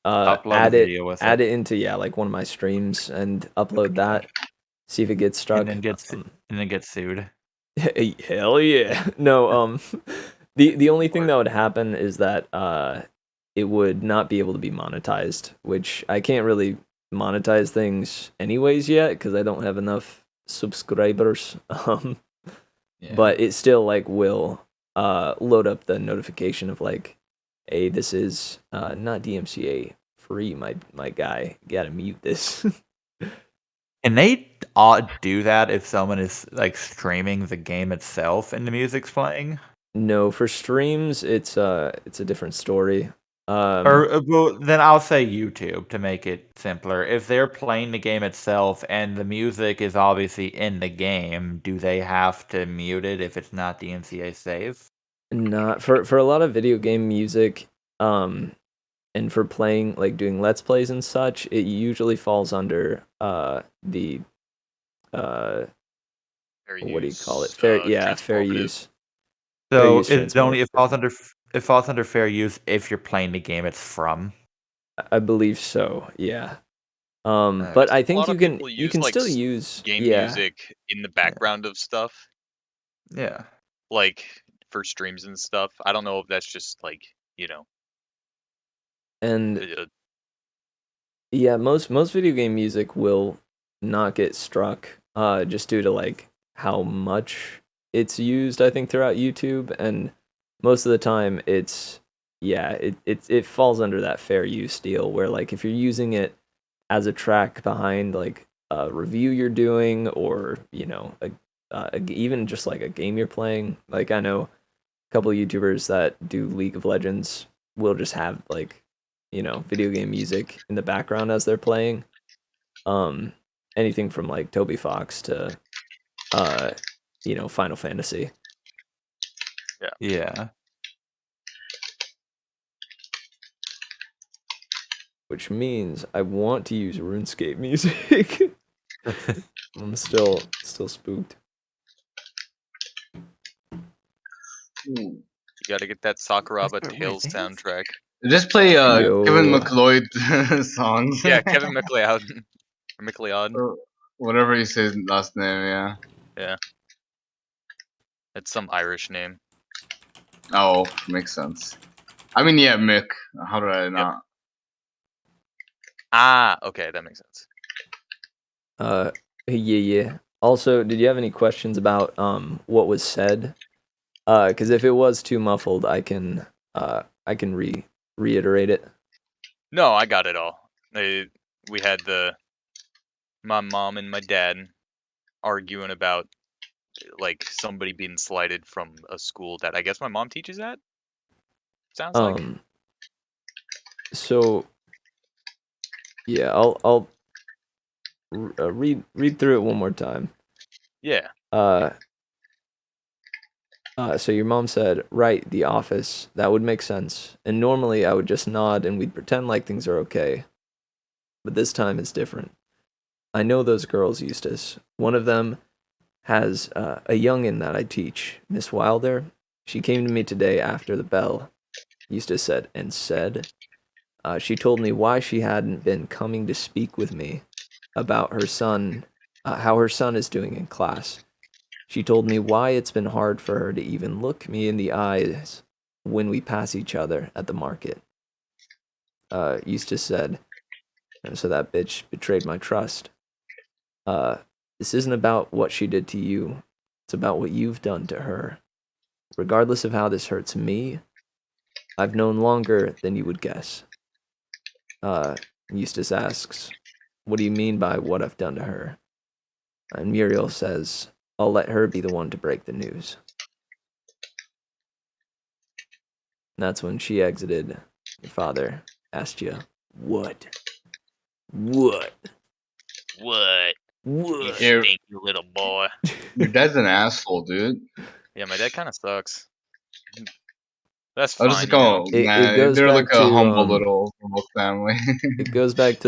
F: Upload a
E: add
F: video with
E: it into like one of my streams and upload that. See if it gets struck.
F: and then get sued.
E: Hell yeah. No, the only thing that would happen is that it would not be able to be monetized, which I can't really monetize things anyways yet because I don't have enough subscribers. But it still like will load up the notification of like, hey, this is not DMCA free, my guy. You gotta mute this.
F: And they do that if someone is like streaming the game itself and the music's playing.
E: No, for streams it's a different story.
F: Well, then I'll say YouTube to make it simpler. If they're playing the game itself and the music is obviously in the game, do they have to mute it if it's not DMCA safe?
E: Not for a lot of video game music, and for playing like doing let's plays and such, it usually falls under the what do you call it? Fair use.
F: So it's only it falls under fair use if you're playing the game it's from.
E: I believe so. Yeah. But I think you can
B: like,
E: still use
B: game music in the background of stuff.
F: Yeah.
B: Like for streams and stuff. I don't know if that's just like,
E: And yeah, most video game music will not get struck just due to like how much it's used, I think, throughout YouTube, and most of the time it falls under that fair use deal where like if you're using it as a track behind like a review you're doing or even just like a game you're playing. Like I know a couple of YouTubers that do League of Legends will just have like video game music in the background as they're playing. Anything from like Toby Fox to Final Fantasy.
F: Yeah.
E: Which means I want to use RuneScape music. I'm still spooked.
B: you gotta get that Sakuraba Tales soundtrack.
D: Just play Kevin MacLeod songs.
B: Yeah, Kevin MacLeod. Or MacLeod.
D: Or whatever he says last name, yeah.
B: Yeah. It's some Irish name.
D: Oh, makes sense. I mean, yeah, Mick. How did I not?
B: Ah, okay, that makes sense.
E: Yeah. Also, did you have any questions about what was said? Because if it was too muffled, I can reiterate it.
B: No, I got it all. We had my mom and my dad arguing about like somebody being slighted from a school that I guess my mom teaches at. Sounds like.
E: So yeah, I'll read through it one more time.
B: Yeah.
E: So your mom said, right, the office, that would make sense. And normally I would just nod and we'd pretend like things are okay. But this time it's different. I know those girls, Eustace. One of them has a youngin' that I teach, Miss Wilder. She came to me today after the bell, Eustace said, and said. She told me why she hadn't been coming to speak with me about her son, how her son is doing in class. She told me why it's been hard for her to even look me in the eyes when we pass each other at the market. Eustace said, so that bitch betrayed my trust. This isn't about what she did to you. It's about what you've done to her. Regardless of how this hurts me, I've known longer than you would guess. Eustace asks, what do you mean by what I've done to her? And Muriel says, I'll let her be the one to break the news. that's when she exited. Your father asked you, what? What?
B: What? You
E: What?
B: stinky little boy.
D: Your dad's an asshole, dude.
B: Yeah, my dad kind of sucks. That's
D: I'll
B: fine.
D: just go.
E: It
D: Nah,
E: goes
D: they're
E: back
D: like a
E: to,
D: humble little family.
E: It goes back to